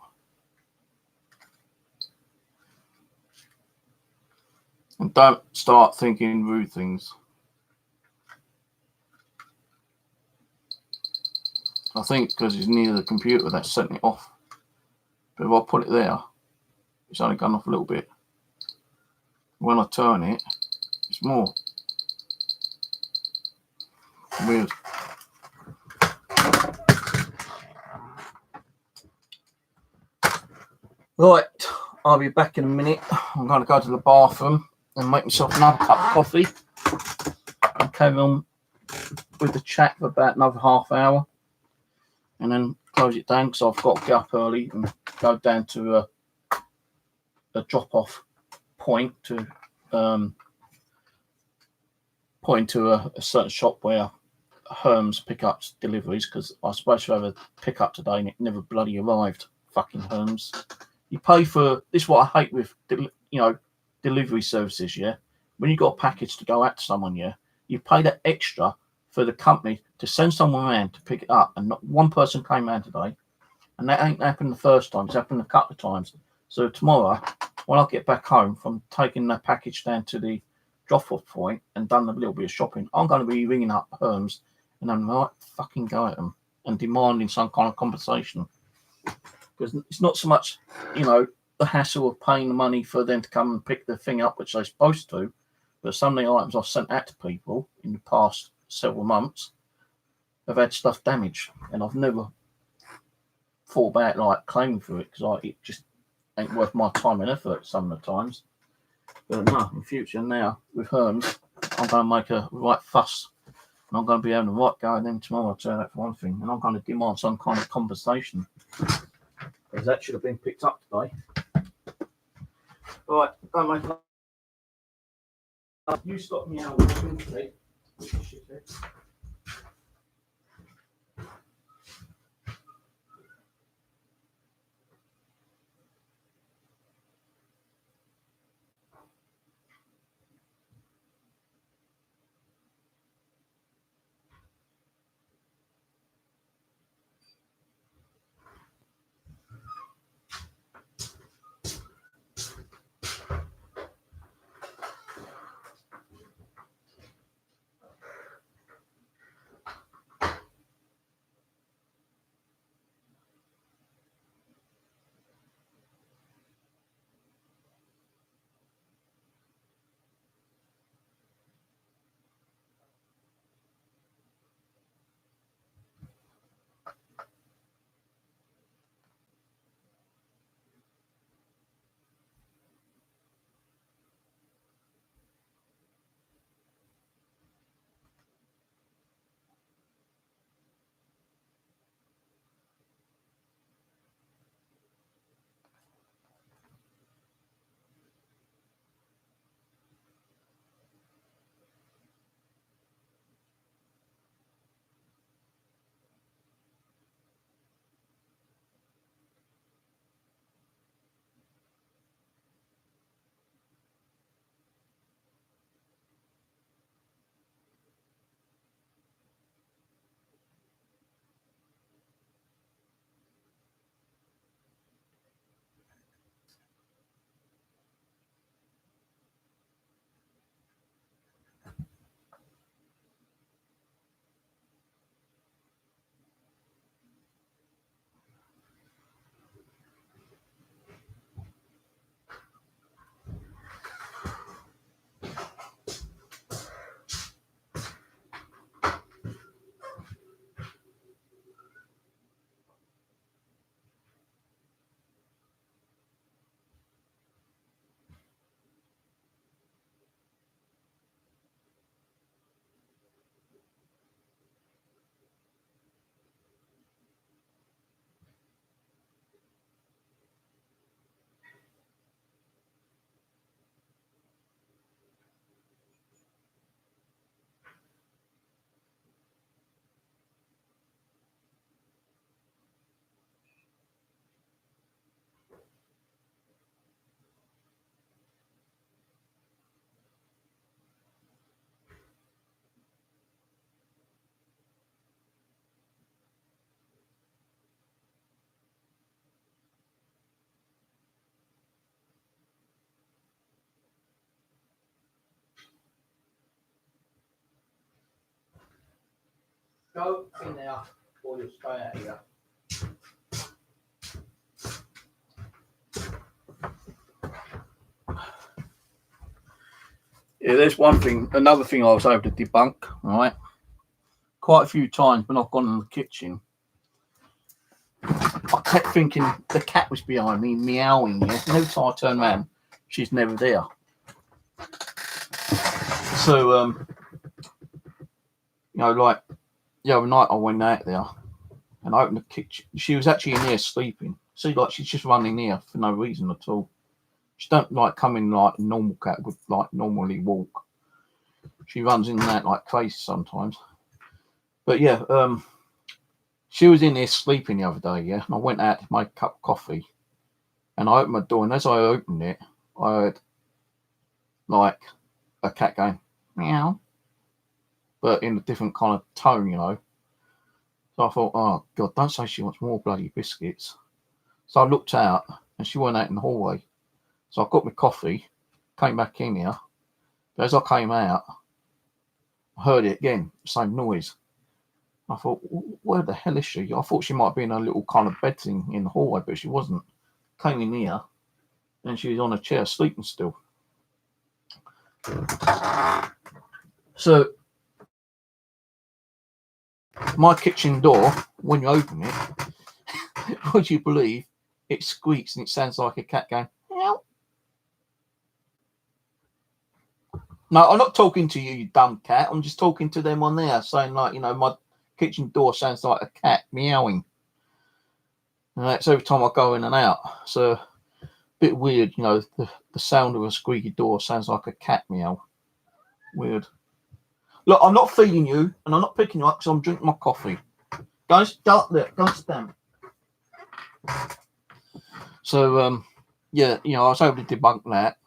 and don't start thinking rude things. I think because it's near the computer, that's setting it off. But if I put it there, it's only gone off a little bit. When I turn it, it's more. Weird. Right, I'll be back in a minute. I'm going to go to the bathroom and make myself another cup of coffee. I'll carry on with the chat for about another half hour and then close it down because I've got to get up early and go down to a drop-off point to a certain shop where Hermes pick up deliveries, because I was supposed to have a pickup today and it never bloody arrived. Fucking Hermes. You pay for this. Is what I hate with delivery services. Yeah, when you got a package to go out to someone, yeah, you pay that extra for the company to send someone around to pick it up, and not one person came around today. And that ain't happened the first time. It's happened a couple of times. So tomorrow, when I get back home from taking the package down to the drop-off point and done a little bit of shopping, I'm going to be ringing up Hermes and I'm right fucking go at them and demanding some kind of compensation. Because it's not so much, the hassle of paying the money for them to come and pick the thing up, which they're supposed to, but some of the items I've sent out to people in the past several months have had stuff damaged, and I've never thought about like claiming for it because it just ain't worth my time and effort some of the times. But no, in future now with Hermes, I'm going to make a right fuss, and I'm going to be having a right go at them tomorrow. I'll tell that for one thing, and I'm going to demand some kind of compensation. Because that should have been picked up today. Right, don't make it. You stop me out with today. Go in there or you'll stay out here. Yeah, there's one thing. Another thing I was able to debunk, right? Quite a few times when I've gone in the kitchen, I kept thinking the cat was behind me meowing. Yeah, and every time I turn around, she's never there. So, you know, like the other night I went out there and I opened the kitchen. She was actually in there sleeping. See, like she's just running here for no reason at all. She don't like come in like a normal cat would like normally walk. She runs in and out like crazy sometimes. But yeah, she was in there sleeping the other day, yeah. And I went out to make a cup of coffee and I opened my door, and as I opened it, I heard like a cat going meow, but in a different kind of tone, you know. So I thought, oh God, don't say she wants more bloody biscuits. So I looked out and she went out in the hallway. So I got my coffee, came back in here. But as I came out, I heard it again, same noise. I thought, where the hell is she? I thought she might be in a little kind of bed thing in the hallway, but she wasn't. Came in here and she was on a chair sleeping still. So my kitchen door, when you open it, would you believe it squeaks and it sounds like a cat going meow? No, I'm not talking to you, you dumb cat. I'm just talking to them on there, saying like, you know, my kitchen door sounds like a cat meowing. And that's every time I go in and out. So a bit weird, you know, the sound of a squeaky door sounds like a cat meow. Weird. Look, I'm not feeding you and I'm not picking you up because I'm drinking my coffee. Go start there. Go stand. So yeah, you know, I was able to debunk that.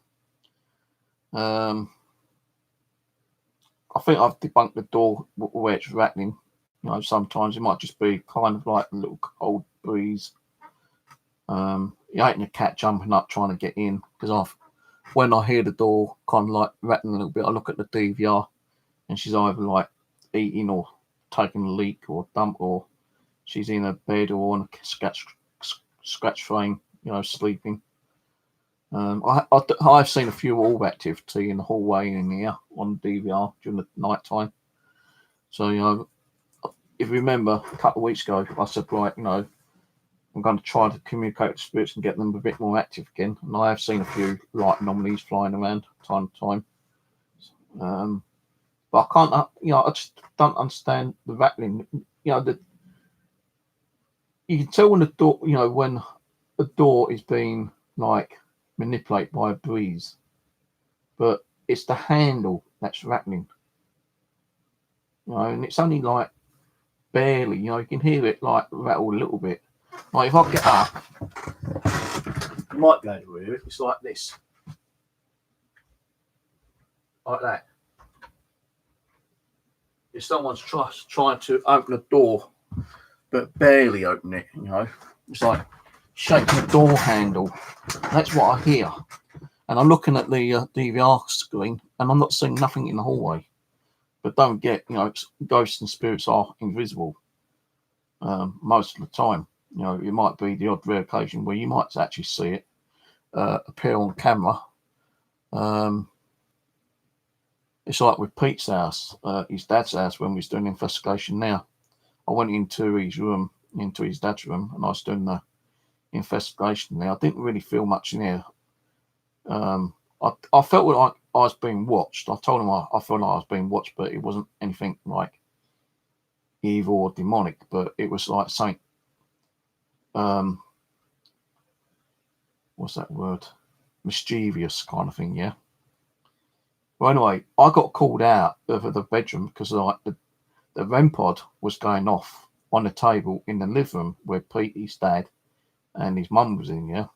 I think I've debunked the door where it's rattling. You know, sometimes it might just be kind of like a little cold breeze. It ain't a cat jumping up trying to get in, because when I hear the door kind of like rattling a little bit, I look at the DVR and she's either like eating or taking a leak or dump, or she's in a bed or on a scratch frame, you know, sleeping. I've seen a few orb activity in the hallway in here on DVR during the night time. So, you know, if you remember a couple of weeks ago, I said, right, you know, I'm going to try to communicate with spirits and get them a bit more active again. And I have seen a few like anomalies flying around time to time. But I can't, you know, I just don't understand the rattling. You know, you can tell when the door, you know, when the door is being like manipulated by a breeze, but it's the handle that's rattling. You know, and it's only like barely, you know, you can hear it like rattle a little bit. Like if I get up, you might be able to hear it. It's like this, like that. If someone's trying to open a door, but barely open it, you know, it's like shaking the door handle. That's what I hear. And I'm looking at the DVR screen, and I'm not seeing nothing in the hallway. But don't get, you know, ghosts and spirits are invisible most of the time. You know, it might be the odd rare occasion where you might actually see it appear on camera. It's like with Pete's house, his dad's house, when we was doing the investigation now. I went into his room, into his dad's room, and I was doing the investigation there. I didn't really feel much in there. I felt like I was being watched. I told him I felt like I was being watched, but it wasn't anything like evil or demonic, but it was like something, what's that word? Mischievous kind of thing, yeah. Well, anyway, I got called out of the bedroom because like the REM pod was going off on the table in the living room where Pete, his dad, and his mum was in, yeah.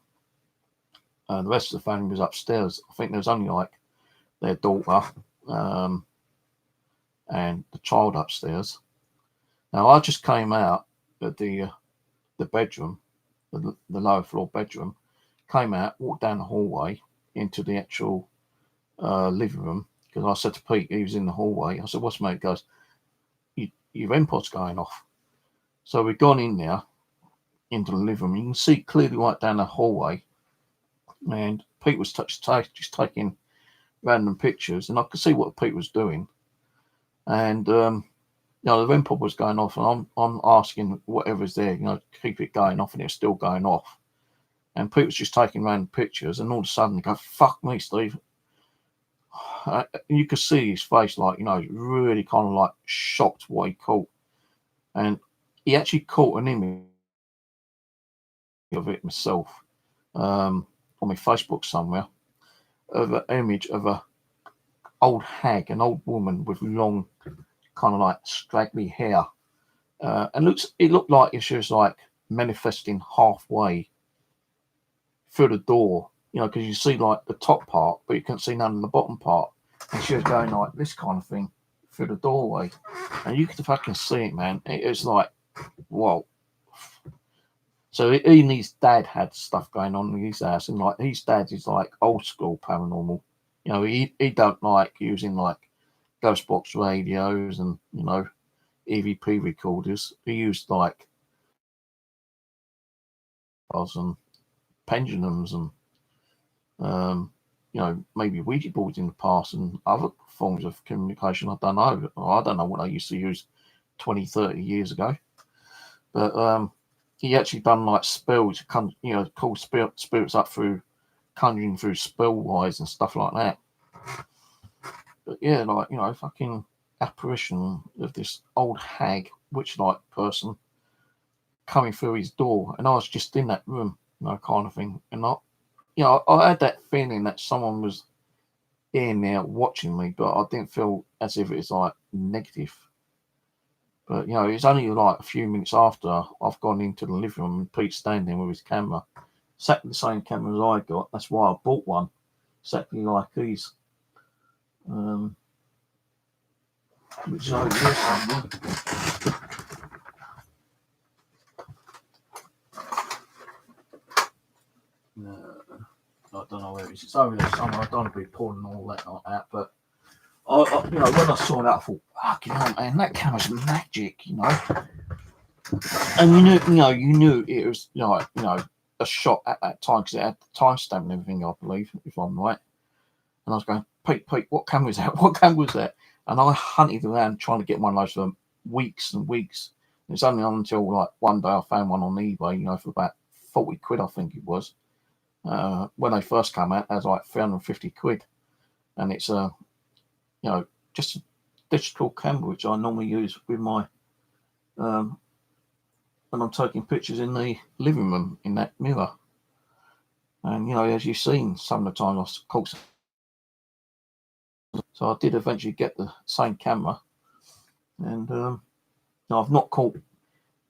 The rest of the family was upstairs. I think there was only like their daughter and the child upstairs. Now I just came out of the bedroom, the lower floor bedroom, came out, walked down the hallway into the actual living room, because I said to Pete, he was in the hallway. I said, "What's the matter?" He goes, your REM pod's going off. So we've gone in there into the living room. You can see clearly right down the hallway, and Pete was just taking random pictures, and I could see what Pete was doing. And the REM pod was going off, and I'm asking whatever's there, keep it going off, and it's still going off. And Pete was just taking random pictures, and all of a sudden he goes, "Fuck me, Steve." And you could see his face, like, really kind of like shocked what he caught. And he actually caught an image of it himself on my Facebook somewhere, of an image of a old hag, an old woman with long, kind of like straggly hair. And it looked like she was like manifesting halfway through the door, because you see like the top part, but you couldn't see none of the bottom part. And she was going like this kind of thing through the doorway. And you could fucking see it, man. It was like, whoa. So he and his dad had stuff going on in his house, and like his dad is like old school paranormal. He don't like using like ghost box radios and EVP recorders. He used like and pendulums and maybe Ouija boards in the past and other forms of communication. I don't know. I don't know what I used to use 20, 30 years ago. But he actually done like spells, call spirits up through conjuring through spell wise and stuff like that. But yeah, like, fucking apparition of this old hag, witch-like person coming through his door. And I was just in that room, kind of thing. And I had that feeling that someone was in there watching me, but I didn't feel as if it was like negative. But it's only like a few minutes after I've gone into the living room and Pete's standing with his camera, exactly the same camera as I got. That's why I bought one, exactly like these. Which is over here somewhere. I don't know where it is. It's over there somewhere. I don't want to be pulling all that like that, but when I saw that, I thought, fucking hell, man, that camera's magic, And you knew it was a shot at that time because it had the timestamp and everything, I believe, if I'm right. And I was going, Pete, what camera is that? What camera was that? And I hunted around trying to get one of those for weeks and weeks. And it's only until like one day I found one on eBay, for about 40 quid, I think it was. When they first came out, it was like 350 quid. And it's just a digital camera, which I normally use with my when I'm taking pictures in the living room in that mirror. And as you've seen, some of the time I caught. So I did eventually get the same camera, and I've not caught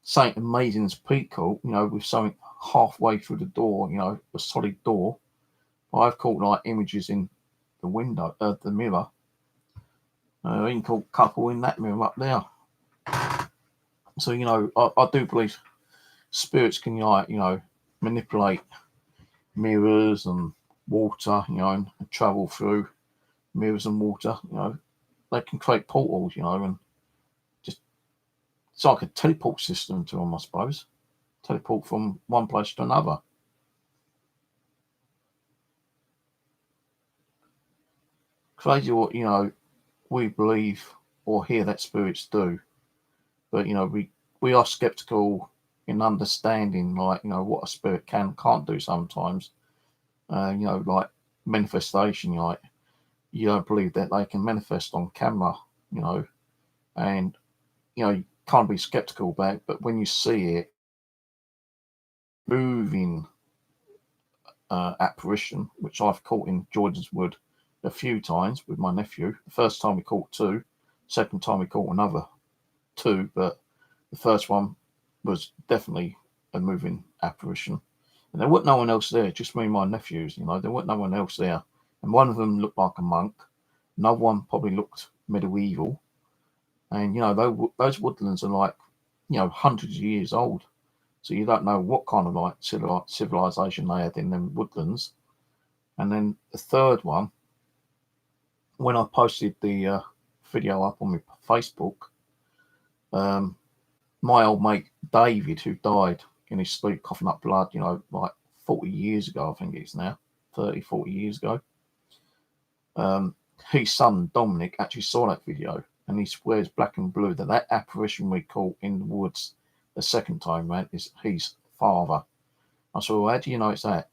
something amazing as Pete caught, with something halfway through the door, a solid door. But I've caught like images in the window, the mirror. I even caught a couple in that mirror up there. So I do believe spirits can manipulate mirrors and water, and travel through mirrors and water. They can create portals, and just it's like a teleport system to them, I suppose. Teleport from one place to another. Crazy what we believe or hear that spirits do, but we are skeptical in understanding what a spirit can and can't do sometimes. Like manifestation, you don't believe that they can manifest on camera, and you can't be skeptical about it, but when you see it moving apparition, which I've caught in Jordan's Wood a few times with my nephew. The first time we caught two, second time we caught another two, but the first one was definitely a moving apparition. And there wasn't no one else there, just me and my nephews, there wasn't no one else there. And one of them looked like a monk, another one probably looked medieval. And, those woodlands are like, hundreds of years old. So you don't know what kind of like civilization they had in them woodlands. And then the third one, when I posted the video up on my Facebook, My old mate David, who died in his sleep coughing up blood, like 40 years ago, I think it is now, 30, 40 years ago. His son Dominic actually saw that video, and he swears black and blue that apparition we caught in the woods the second time round is his father. I said, well, how do you know it's that?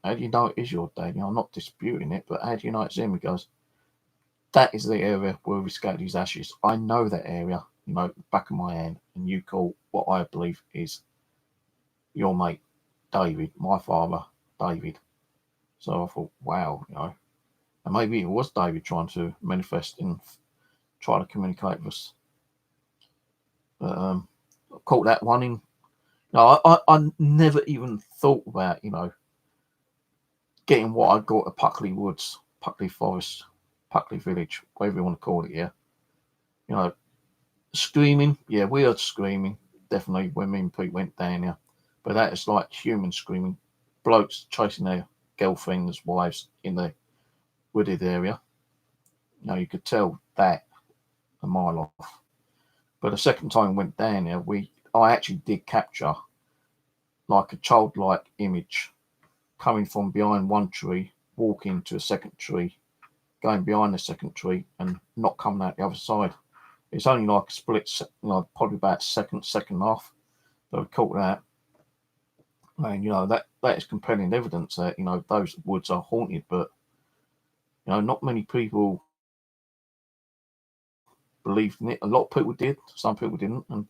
How do you know it is your dad? I'm not disputing it, but how do you know it's him? He goes, that is the area where we scattered his ashes. I know that area, back of my hand, and you call what I believe is your mate, David, my father, David. So I thought, wow, and maybe it was David trying to manifest and try to communicate with us. But I caught that one in. No, I never even thought about, getting what I got at Puckley Woods, Puckley Forest, Puckley Village, whatever you want to call it, yeah. Screaming, yeah, we heard screaming, definitely, when me and Pete went down here. But that is like human screaming, blokes chasing their girlfriends, wives in the wooded area. You could tell that a mile off. But the second time we went down here, I actually did capture like a childlike image coming from behind one tree, walking to a second tree, going behind the second tree, and not coming out the other side. It's only like a split, probably about second half that we caught that. And that is compelling evidence that those woods are haunted, but not many people believed in it. A lot of people did, some people didn't, and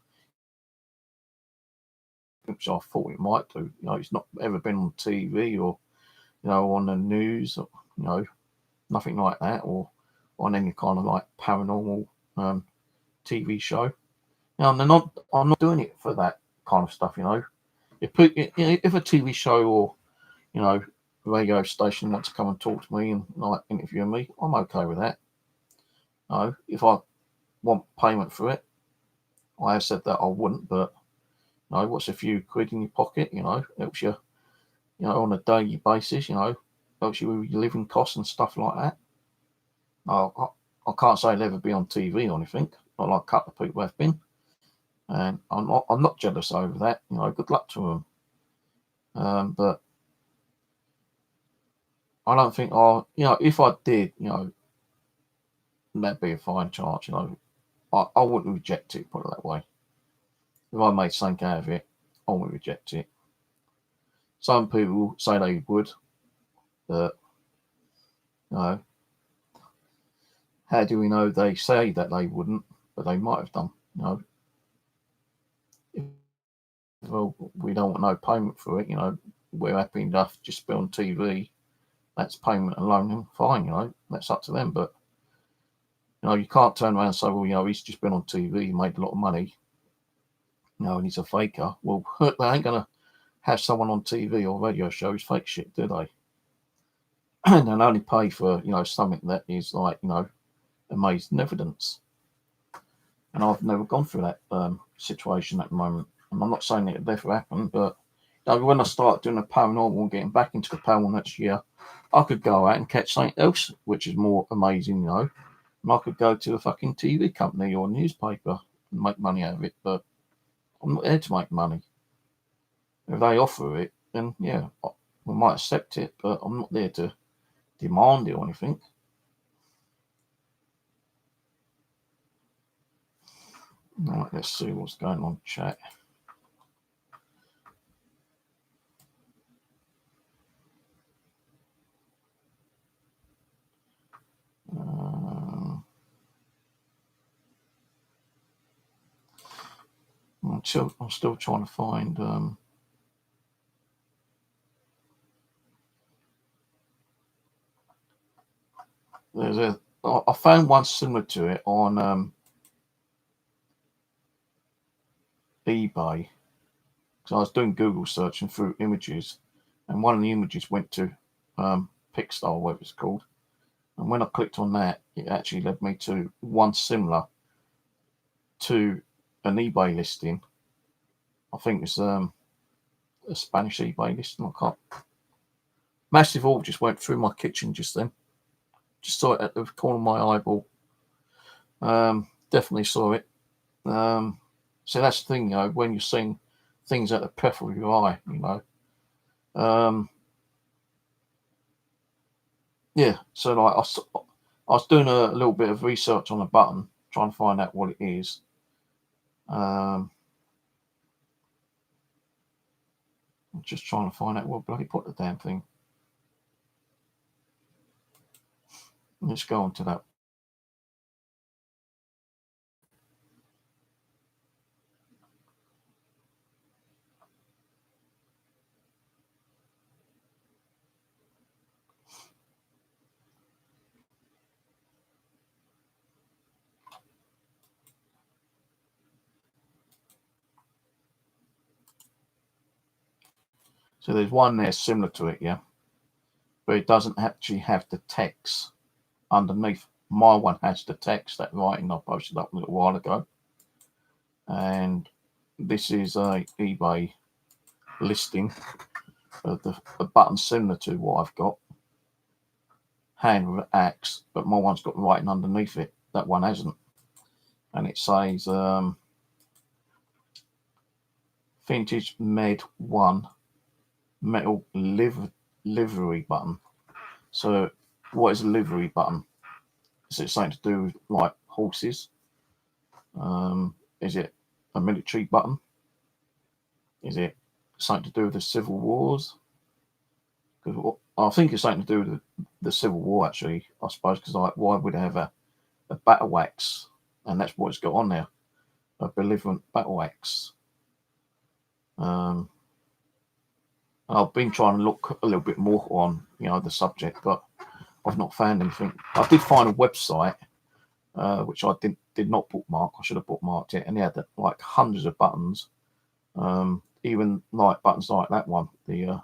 which I thought it might do. It's not ever been on TV or on the news, or, nothing like that, or on any kind of like paranormal TV show. I'm not doing it for that kind of stuff. If a TV show or radio station wants to come and talk to me and like interview me, I'm okay with that. If I want payment for it, I have said that I wouldn't, but what's a few quid in your pocket? Helps you, on a daily basis. Helps you with your living costs and stuff like that. I can't say I'll ever be on TV or anything. Not like a couple of people have been, and I'm not jealous over that. Good luck to them. But I don't think if I did, that'd be a fine chance. I wouldn't reject it. Put it that way. If I made something out of it, I wouldn't reject it. Some people say they would, but how do we know they say that they wouldn't, but they might have done? Well, we don't want no payment for it. We're happy enough just to be on TV. That's payment alone, and fine. That's up to them. But you can't turn around and say, well, he's just been on TV, he made a lot of money, and he's a faker. Well, they ain't gonna have someone on TV or radio show who's fake shit, do they? And they'll only pay for something that is like amazing evidence. And I've never gone through that situation at the moment. And I'm not saying it would never happen, but when I start doing the paranormal and getting back into the paranormal next year, I could go out and catch something else which is more amazing, and I could go to a fucking TV company or newspaper and make money out of it. But I'm not there to make money. If they offer it, then yeah, we might accept it, but I'm not there to demand it or anything. Right, let's see what's going on, chat. I'm still trying to find I found one similar to it on eBay. So I was doing Google searching through images, and one of the images went to Pixar, whatever it's called. And when I clicked on that, it actually led me to one similar to an eBay listing. I think it's a Spanish eBay listing. I can't. Massive all just went through my kitchen just then. Just saw it at the corner of my eyeball. Definitely saw it. So that's the thing, when you're seeing things at the peripheral of your eye, Yeah, so like I was doing a little bit of research on a button, trying to find out what it is. I'm just trying to find out what bloody put the damn thing. Let's go on to that. So there's one there similar to it, yeah, but it doesn't actually have the text underneath. My one has the text, that writing I posted up a little while ago, and this is a eBay listing of a button similar to what I've got, hand with an axe, but my one's got writing underneath it. That one hasn't, and it says vintage med 1 metal livery button. So what is a livery button? Is it something to do with like horses? Is it a military button? Is it something to do with the civil wars? Because I think it's something to do with the civil war, actually, I suppose, because like, why would it have a battle axe? And that's what it's got on there, a belligerent battle axe. I've been trying to look a little bit more on, the subject, but I've not found anything. I did find a website, which I did not bookmark. I should have bookmarked it, and they had like hundreds of buttons, even like buttons like that one, the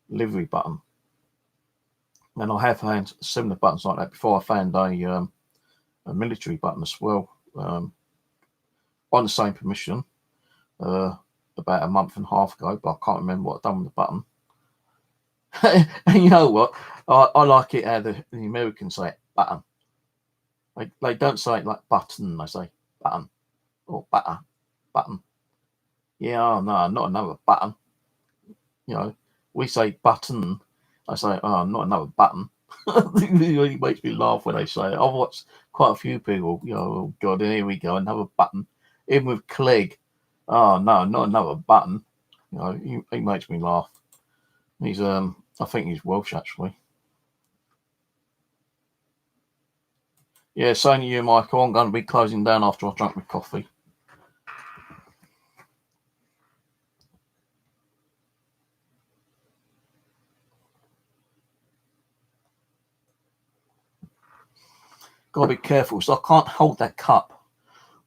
livery button. And I have found similar buttons like that before. I found a military button as well, on the same permission, about a month and a half ago, but I can't remember what I've done with the button. And you know what? I like it how the Americans say it, button. They don't say it like button, they say button or button. Yeah, oh, no, not another button. We say button. I say, oh, not another button. It really makes me laugh when they say it. I've watched quite a few people, oh God, here we go, another button. Even with Clegg, oh no, not another button. He makes me laugh. He's I think he's Welsh actually. Yeah, same to you, Michael. I'm going to be closing down after I've drunk my coffee. Got to be careful, so I can't hold that cup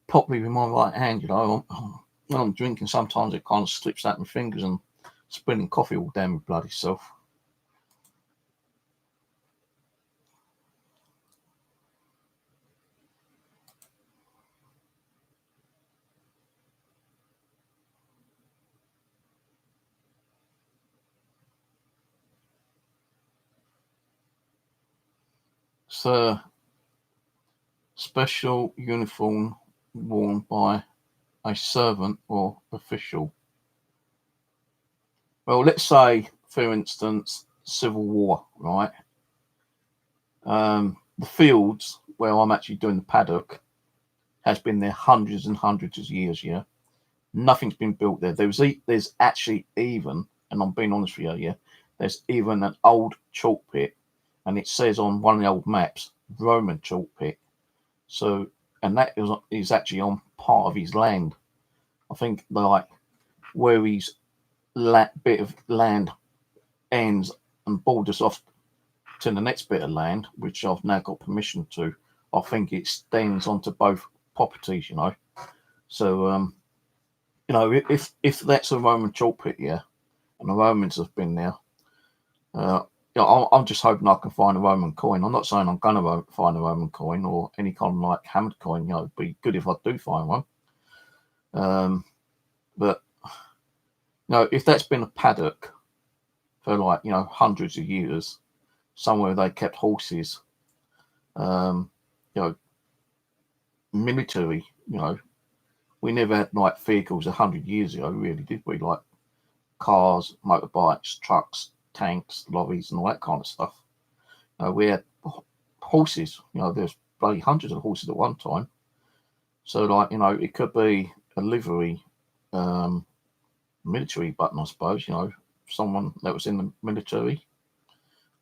properly with my right hand. When I'm drinking, sometimes it kind of slips out my fingers and spilling coffee all down my bloody self. So, special uniform worn by a servant or official. Well, let's say, for instance, Civil War, right? The fields where I'm actually doing the paddock has been there hundreds and hundreds of years, yeah? Nothing's been built there. There's actually even, and I'm being honest with you, yeah, there's even an old chalk pit, and it says on one of the old maps, Roman chalk pit. So, and that is actually on part of his land. I think like where his bit of land ends and borders off to the next bit of land, which I've now got permission to. I think it extends onto both properties, So, if that's a Roman chalk pit, yeah, and the Romans have been there, I'm just hoping I can find a Roman coin. I'm not saying I'm going to find a Roman coin or any kind of like hammered coin. It'd be good if I do find one. But if that's been a paddock for like hundreds of years, somewhere they kept horses, military, we never had like vehicles 100 years ago, really, did we? Like cars, motorbikes, trucks, tanks, lorries, and all that kind of stuff. We had horses. There's bloody hundreds of horses at one time. So, like, it could be a livery, military button, I suppose. Someone that was in the military,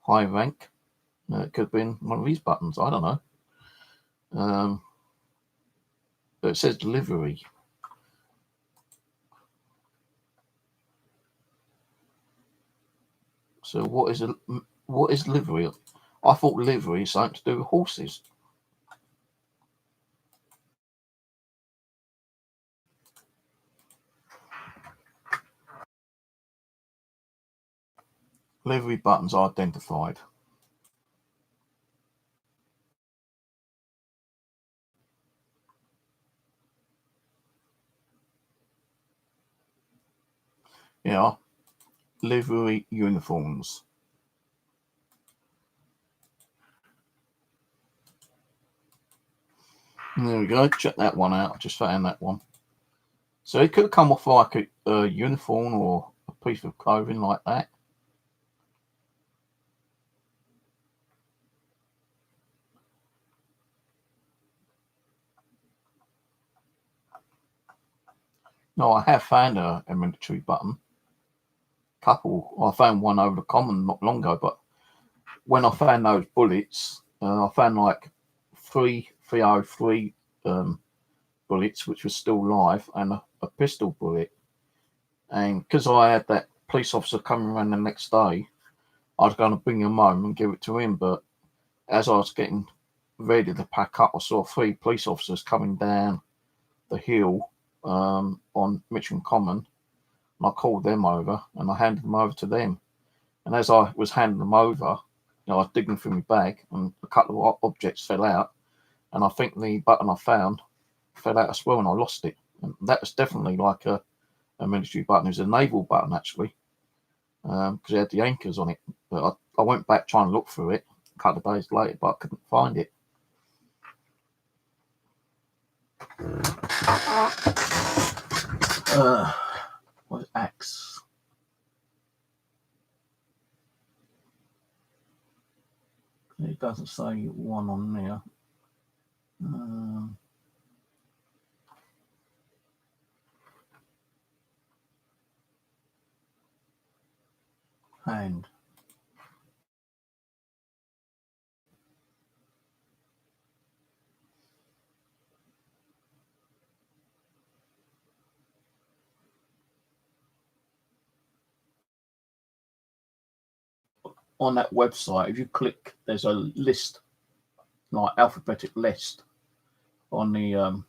high rank. It could have been one of these buttons. I don't know. But it says livery. So what is livery? I thought livery is something to do with horses. Livery buttons identified. Yeah, livery uniforms. And there we go. Check that one out. I just found that one. So it could come off like a uniform or a piece of clothing like that. No, I have found a military button. Couple. I found one over the common not long ago, but when I found those bullets, I found like 303 bullets, which was still live, and a pistol bullet. And because I had that police officer coming around the next day, I was going to bring him home and give it to him. But as I was getting ready to pack up, I saw 3 police officers coming down the hill on Mitcham Common. And I called them over and I handed them over to them. And as I was handing them over, I was digging through my bag and a couple of objects fell out. And I think the button I found fell out as well and I lost it. And that was definitely like a military button. It was a naval button, actually, because it had the anchors on it. But I went back trying to look through it a couple of days later, but I couldn't find it. What's axe? It doesn't say one on there. Hand. On that website, if you click, there's a list, like alphabetic list, on the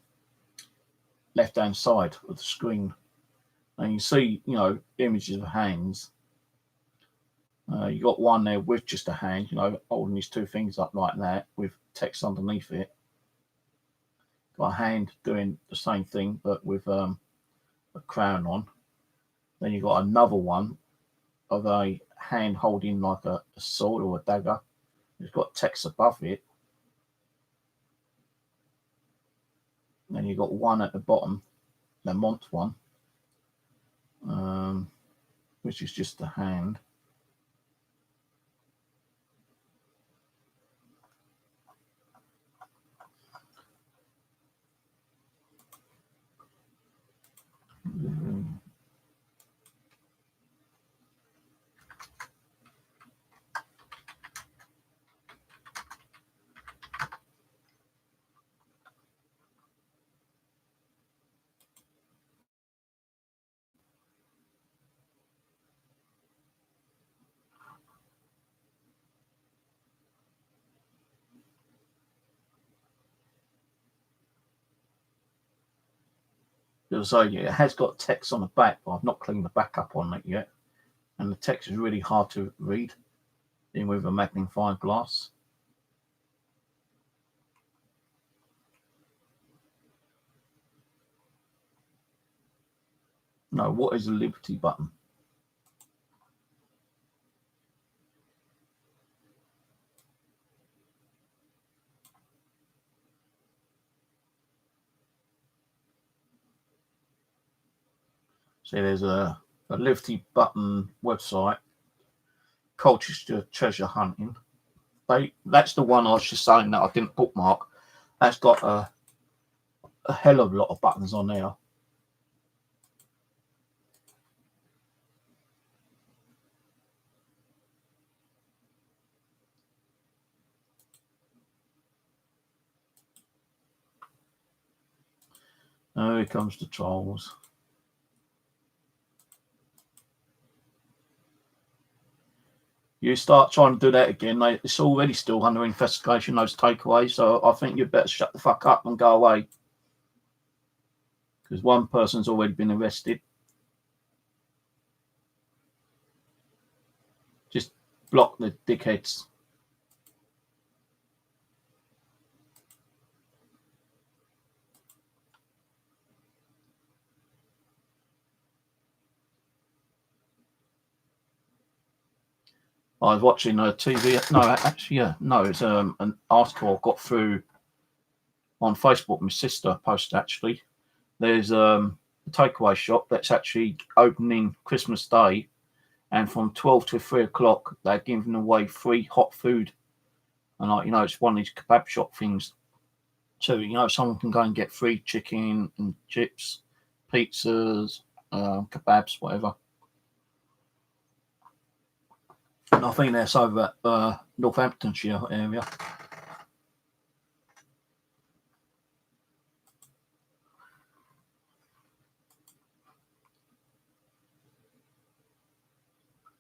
left-hand side of the screen, and you see, images of hands. You got one there with just a hand, holding his 2 fingers up like that, with text underneath it. Got a hand doing the same thing, but with a crown on. Then you got another one of a hand holding like a sword or a dagger. It's got text above it. Then you got one at the bottom, the Mont one, which is just a hand. So yeah, it has got text on the back, but I've not cleaned the back up on it yet. And the text is really hard to read, even with a magnifying glass. No, what is a Liberty button? See, there's a Liberty Button website, Colchester Treasure Hunting. That's the one I was just saying that I didn't bookmark. That's got a hell of a lot of buttons on there. Oh, here comes the trolls. You start trying to do that again, it's already still under investigation, those takeaways. So I think you'd better shut the fuck up and go away. Because one person's already been arrested. Just block the dickheads. I was watching a TV. No, actually, yeah, no, it's an article I got through on Facebook. My sister posted actually. There's a takeaway shop that's actually opening Christmas Day, and from 12 to 3 o'clock, they're giving away free hot food. And it's one of these kebab shop things. So someone can go and get free chicken and chips, pizzas, kebabs, whatever. And I think that's over at Northamptonshire area.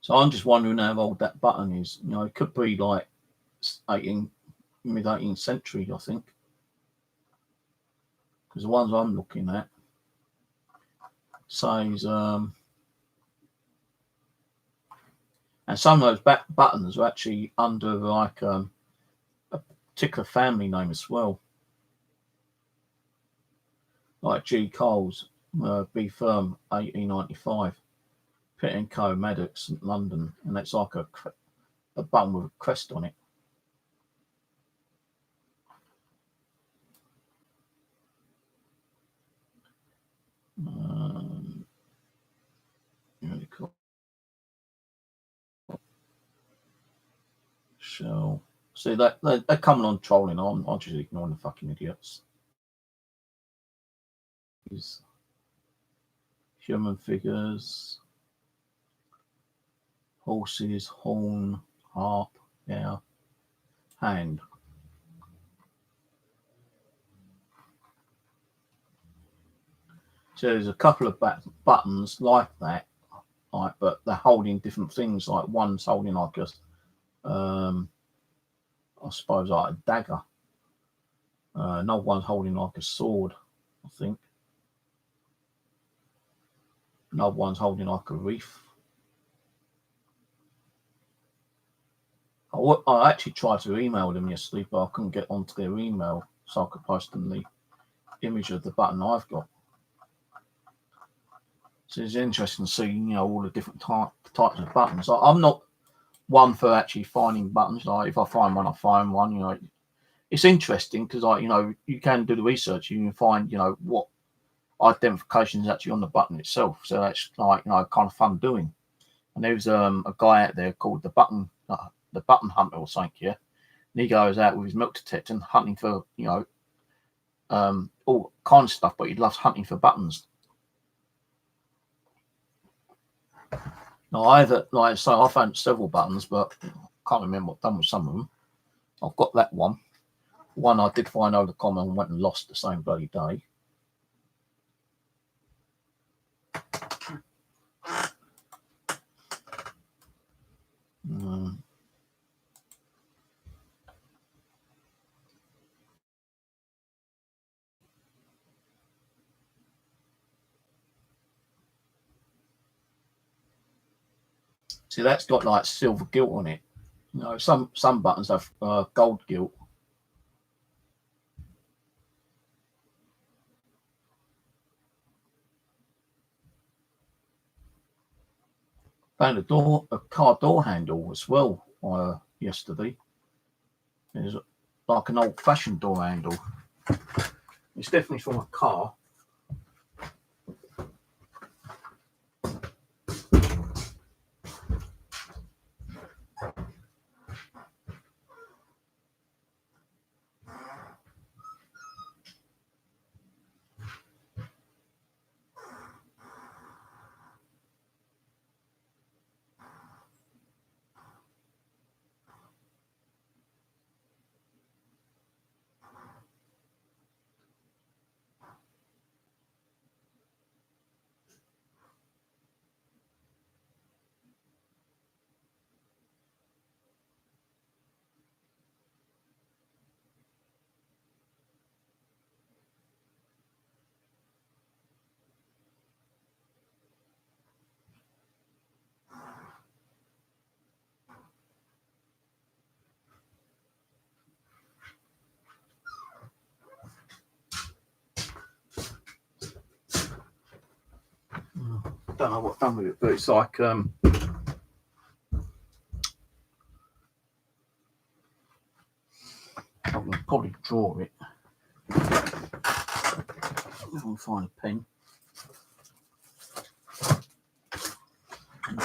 So I'm just wondering how old that button is. It could be like mid-18th century, I think. Because the ones I'm looking at says, and some of those buttons are actually under like a particular family name as well. Like G. Coles, B. Firm, 1895, Pitt & Co, Maddox, London, and it's like a button with a crest on it. Really cool. So, see that they're coming on trolling. I'm just ignoring the fucking idiots. These human figures, horses, horn, harp, yeah, hand. So there's a couple of buttons like that, but they're holding different things. Like one's holding like I suppose like a dagger. Another one's holding like a sword, I think. Another one's holding like a wreath. I actually tried to email them yesterday, but I couldn't get onto their email, so I could post them the image of the button I've got. So it's interesting to see, all the different types of buttons. I'm not one for actually finding buttons. Like if I find one, I find one. It's interesting because, you can do the research. You can find, what identification is actually on the button itself. So that's like, kind of fun doing. And there's a guy out there called the button hunter or something. Yeah, and he goes out with his milk detector and hunting for, all kinds of stuff. But he loves hunting for buttons. No, I found several buttons, but I can't remember what I've done with some of them. I've got that one. One I did find over the common and went and lost the same bloody day. See, that's got like silver gilt on it. Some buttons have gold gilt. Found a car door handle as well yesterday. It's like an old-fashioned door handle. It's definitely from a car. don't know what I've done with it, but it's like I can probably draw it. I can find a pen. A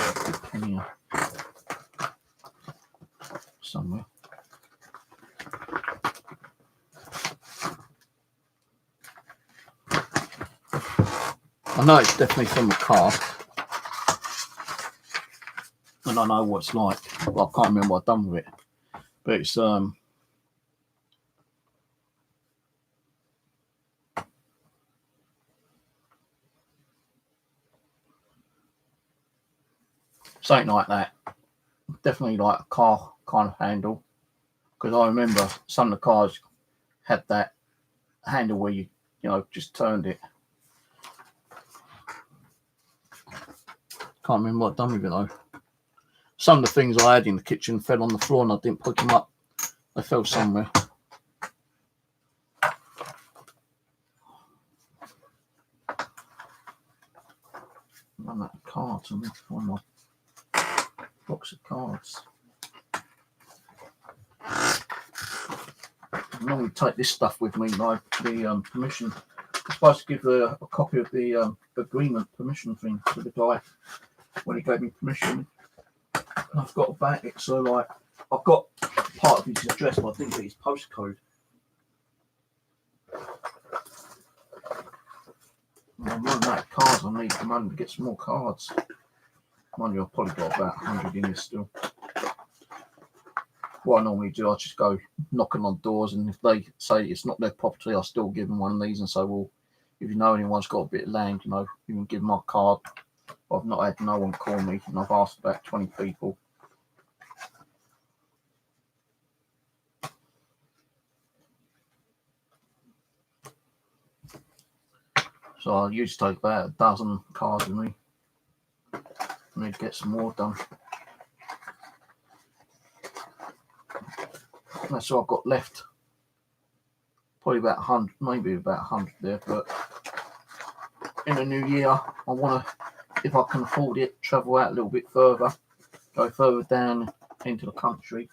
pen here somewhere. I know it's definitely from a car, and I know what it's like. Well, I can't remember what I've done with it, but it's something like that. Definitely like a car kind of handle, because I remember some of the cars had that handle where you just turned it. Can't remember what I've done with it though. Some of the things I had in the kitchen fell on the floor and I didn't pick them up. They fell somewhere. I'm out of cards. I'm going to find my box of cards. I normally take this stuff with me, like the permission. I'm supposed to give a copy of the agreement permission thing to the guy when he gave me permission. And I've got back it, so like I've got part of his address, but I didn't get his postcode. I'm running out of cards. I need the money to get some more cards. Mind you, I've probably got about 100 in here still. What I normally do, I just go knocking on doors, and if they say it's not their property, I still give them one of these and say, well, if you know anyone's got a bit of land, you can give them my card. I've not had no one call me, and I've asked about 20 people. So I usually take about a dozen cards with me. I need to get some more done. That's all I've got left. Probably about 100, maybe about 100 there. But in the new year, I want to, if I can afford it, travel out a little bit further, go further down into the country,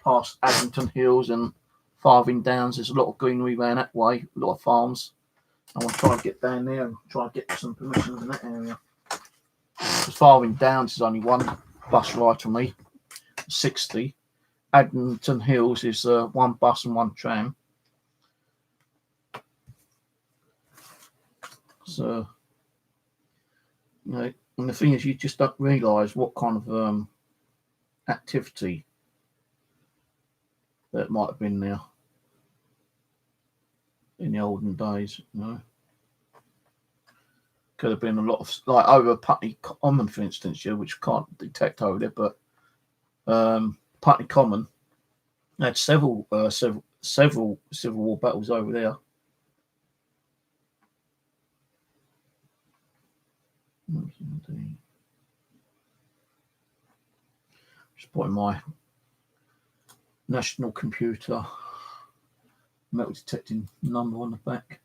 past Addington Hills and Farthing Downs. There's a lot of greenery around that way, a lot of farms. I want to try and get down there and try and get some permission in that area. As Farthing Downs is only one bus ride from me, 60. Addington Hills is one bus and one tram. So, and the thing is, you just don't realise what kind of activity that might have been there in the olden days, Could have been a lot of, like over Putney Common, for instance, which you can't detect over there, but Putney Common had several Civil War battles over there. Just putting my national computer metal detecting number on the back.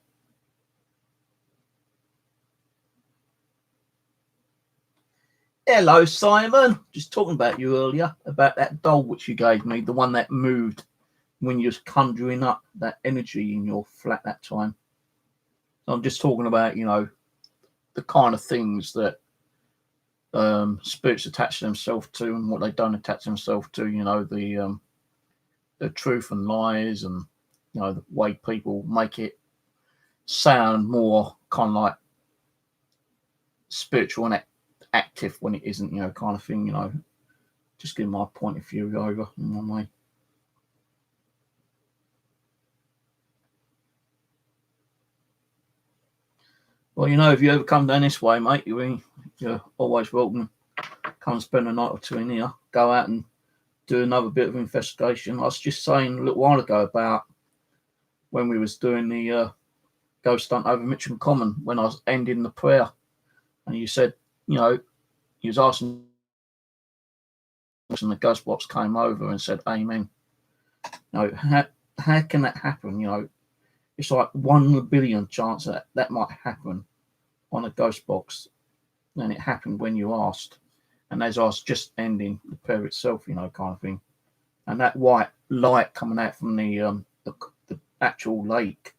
Hello, Simon. Just talking about you earlier, about that doll which you gave me, the one that moved when you was conjuring up that energy in your flat that time. So I'm just talking about, the kind of things that spirits attach themselves to and what they don't attach themselves to, the truth and lies, and the way people make it sound more kind of like spiritual and active when it isn't, kind of thing, just give my point of view over in one way. Well, if you ever come down this way, mate, you're always welcome. Come spend a night or two in here, go out and do another bit of investigation. I was just saying a little while ago about when we was doing the ghost hunt over Mitcham Common, when I was ending the prayer, and you said, you was asking, and the ghost box came over and said, "Amen." How can that happen? It's like 1 in a billion chance that might happen on a ghost box. and it happened when you asked. And as I was just ending the prayer itself, kind of thing, and that white light coming out from the actual lake,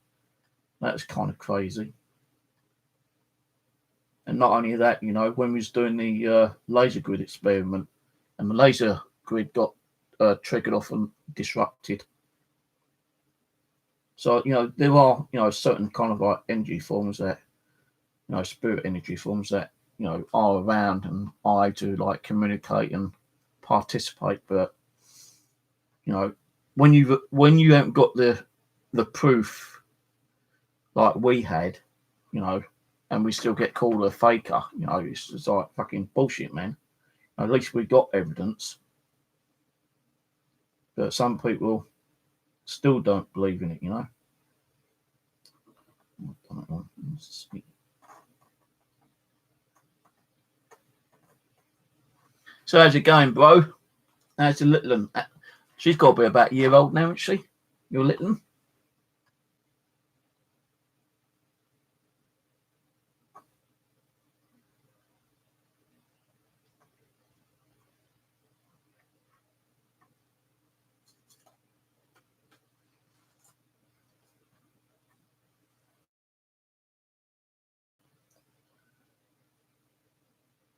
that was kind of crazy. And not only that, when we was doing the laser grid experiment, and the laser grid got triggered off and disrupted. So there are certain kind of like energy forms that spirit energy forms that are around and I to like communicate and participate, but when you haven't got the proof like we had, and we still get called a faker, it's just like fucking bullshit, man. At least we got evidence, but some people still don't believe in it. So how's it going, bro? How's the little one? She's got to be about a year old now, isn't she? Your little one?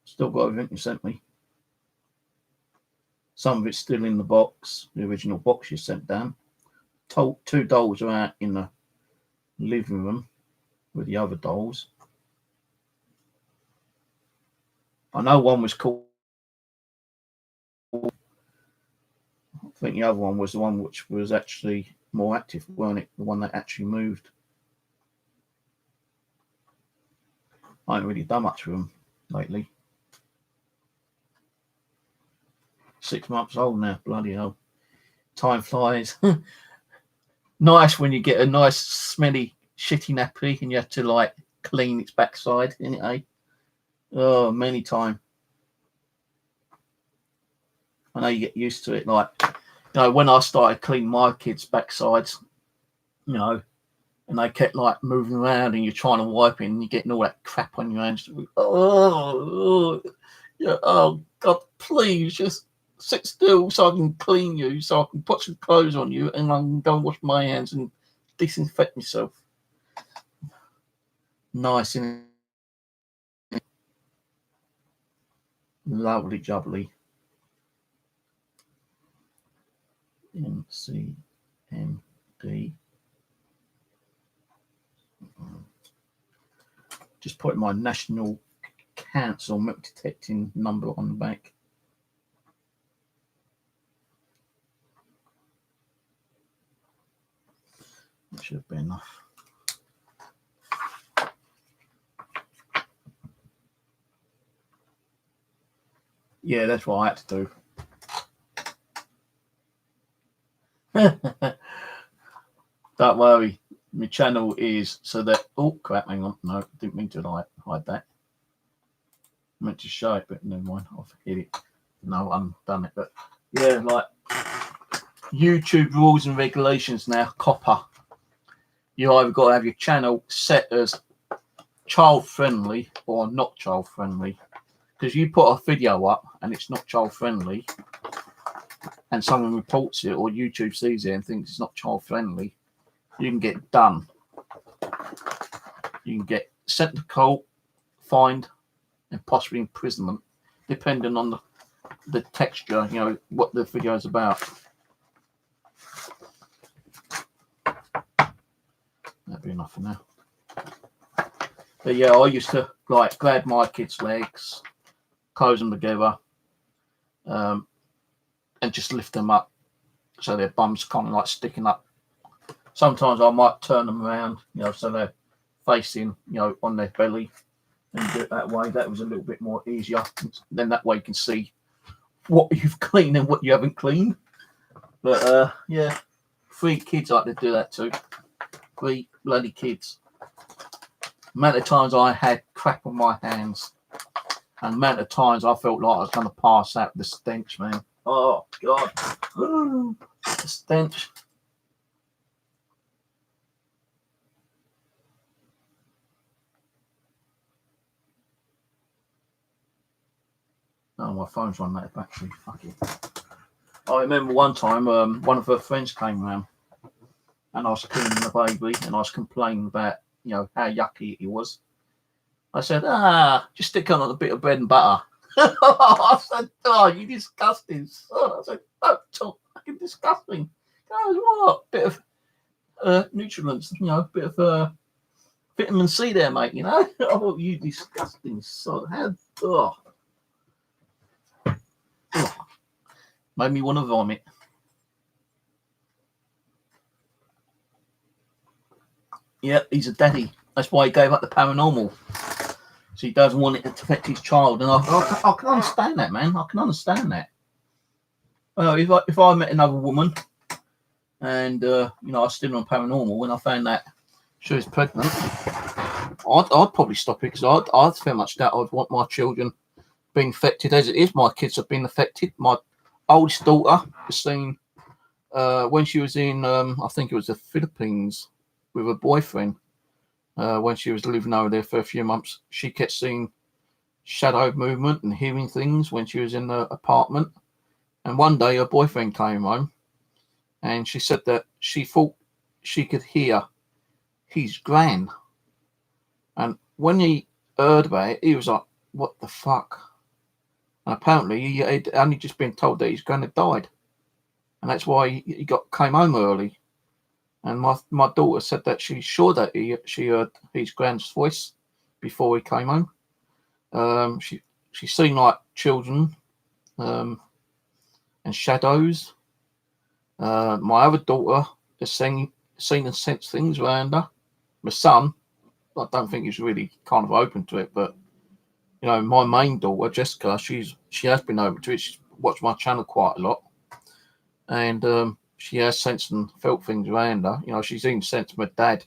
Still got everything you sent me. Some of it's still in the box, the original box you sent down. Two dolls are out in the living room with the other dolls. I know one was called. I think the other one was the one which was actually more active, weren't it? The one that actually moved. I haven't really done much with them lately. 6 months old now, bloody hell. Time flies. Nice when you get a nice smelly shitty nappy and you have to like clean its backside, innit, eh? Oh, many time. I know you get used to it. Like, when I started cleaning my kids' backsides, and they kept like moving around and you're trying to wipe it and you're getting all that crap on your hands. Oh, yeah, oh God, please just sit still so I can clean you, so I can put some clothes on you and I can go and wash my hands and disinfect myself. Nice and lovely jubbly. MCMD. Just put my national council milk detecting number on the back. That should be enough. Yeah, that's what I had to do. Don't worry, my channel is so that. Oh crap! Hang on, no, didn't mean to hide that. I meant to show it, but never mind. I'll forget it. No, I haven't done it. But yeah, like YouTube rules and regulations now. Copper. You either got to have your channel set as child friendly or not child friendly. Because you put a video up and it's not child friendly, and someone reports it or YouTube sees it and thinks it's not child friendly, you can get done. You can get sent to court, fined, and possibly imprisonment, depending on the texture, what the video is about. That'd be enough for now. But yeah, I used to like grab my kids' legs, close them together, and just lift them up so their bums kind of like sticking up. Sometimes I might turn them around, so they're facing, on their belly, and do it that way. That was a little bit more easier. Then that way you can see what you've cleaned and what you haven't cleaned. But yeah, 3 kids like to do that too. 3 bloody kids. The amount of times I had crap on my hands, and the amount of times I felt like I was going to pass out the stench, man. Oh God, the stench. Oh, my phone's run out of battery. Fuck it. I remember one time one of her friends came round and I was cleaning the baby and I was complaining about, how yucky it was. I said, just stick on a bit of bread and butter. I said, oh, you disgusting son. I said, don't talk, fucking disgusting. Guys, what? Bit of nutrients, bit of vitamin C there, mate, Oh, you disgusting son. How, made me want to vomit. Yeah, he's a daddy. That's why he gave up the paranormal. So he doesn't want it to affect his child. And I can understand that, man. I can understand that. Well, if I met another woman and, I was still on paranormal and I found that she was pregnant, I'd probably stop it because I'd feel much doubt I'd want my children being affected as it is. My kids have been affected. My oldest daughter was seen when she was in, I think it was the Philippines with her boyfriend. When she was living over there for a few months, she kept seeing shadow movement and hearing things when she was in the apartment. And one day her boyfriend came home and she said that she thought she could hear his gran. And when he heard about it, he was like, what the fuck? And apparently he had only just been told that his gran had died. And that's why he came home early. And my daughter said that she's sure that she heard his gran's voice before he came home. She's seen like children and shadows. My other daughter has seen and sensed things around her. My son, I don't think he's really kind of open to it, but my main daughter Jessica, she has been open to it. She's watched my channel quite a lot, and she has sensed and felt things around her. She's even sensed my dad,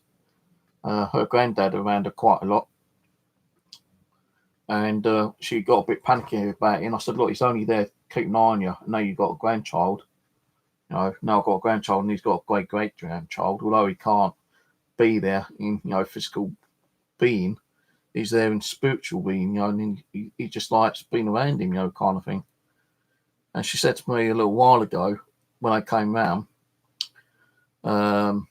her granddad, around her quite a lot. And she got a bit panicky about it. And I said, look, he's only there to keep an eye on you. Now you've got a grandchild. Now I've got a grandchild and he's got a great grandchild. Although he can't be there in, physical being, he's there in spiritual being, and he just likes being around him, kind of thing. And she said to me a little while ago when I came round, it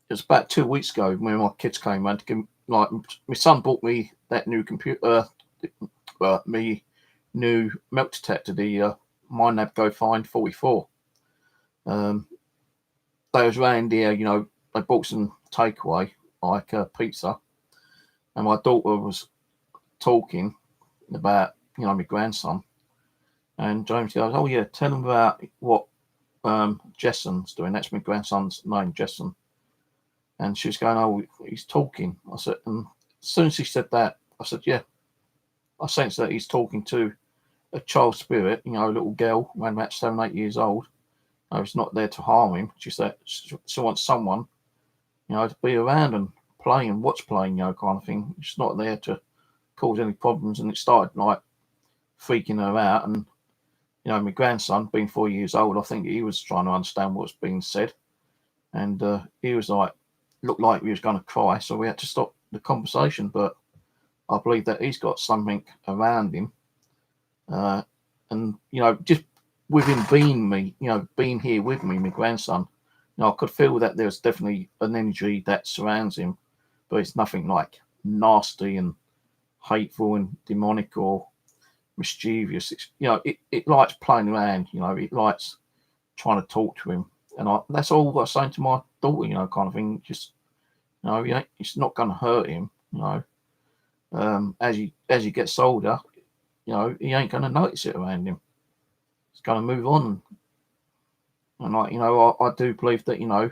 was about 2 weeks ago when my kids came round to give, like, my son bought me that new computer, me new milk detector, the MyNav Go Find 44. They was round here, they bought some takeaway, like pizza, and my daughter was talking about, my grandson, and James goes, oh yeah, tell him about what Jesson's doing. That's my grandson's name, Jesson. And she was going, oh, he's talking. I said, and as soon as she said that, I said, yeah, I sense that he's talking to a child spirit, a little girl around about 7, 8 years old. He's not there to harm him. She said she wants someone, to be around and play and watch playing, kind of thing. She's not there to cause any problems. And it started like freaking her out. And, my grandson, being 4 years old, I think he was trying to understand what's being said. And he was like, looked like he was going to cry. So we had to stop the conversation. But I believe that he's got something around him. And, just with him being me, being here with me, my grandson, I could feel that there's definitely an energy that surrounds him, but it's nothing like nasty and hateful and demonic or mischievous. It's, it likes playing around, it likes trying to talk to him. And that's all I was saying to my daughter, kind of thing. Just, it's not going to hurt him, as he gets older, he ain't going to notice it around him. It's going to move on. And I do believe that,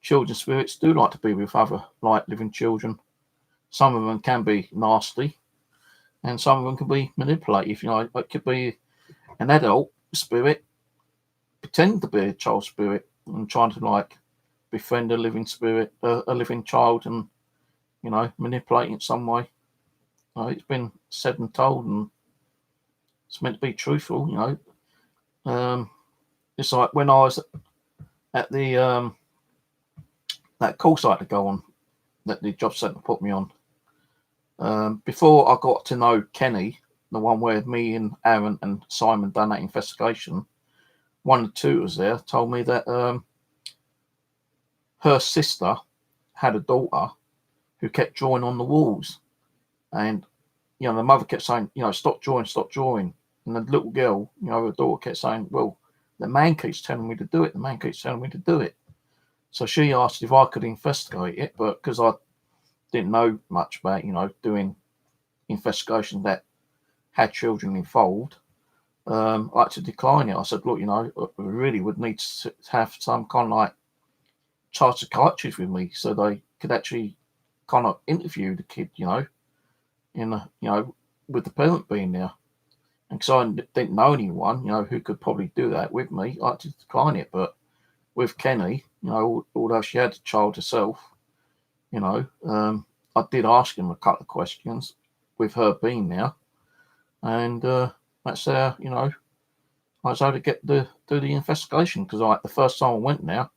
children spirits do like to be with other like living children. Some of them can be nasty and some of them can be manipulative. It could be an adult spirit pretending to be a child spirit and trying to like befriend a living spirit, a living child, and manipulate in some way. It's been said and told, and it's meant to be truthful. It's like when I was at the that course I had to go on, that the job centre put me on. Before I got to know Kenny, the one where me and Aaron and Simon done that investigation, one of the tutors there told me that her sister had a daughter who kept drawing on the walls, and the mother kept saying, stop drawing, stop drawing, and the little girl, her daughter kept saying, well, the man keeps telling me to do it, the man keeps telling me to do it. So she asked if I could investigate it, but because I didn't know much about, doing investigations that had children involved, I had to decline it. I said, look, we really would need to have some kind of like child psychiatrist with me so they could actually kind of interview the kid, with the parent being there. And because I didn't know anyone, who could probably do that with me, I had to decline it. But with Kenny, although she had a child herself, I did ask him a couple of questions with her being there. And that's how, I was able to do the investigation. Because the first time I went there,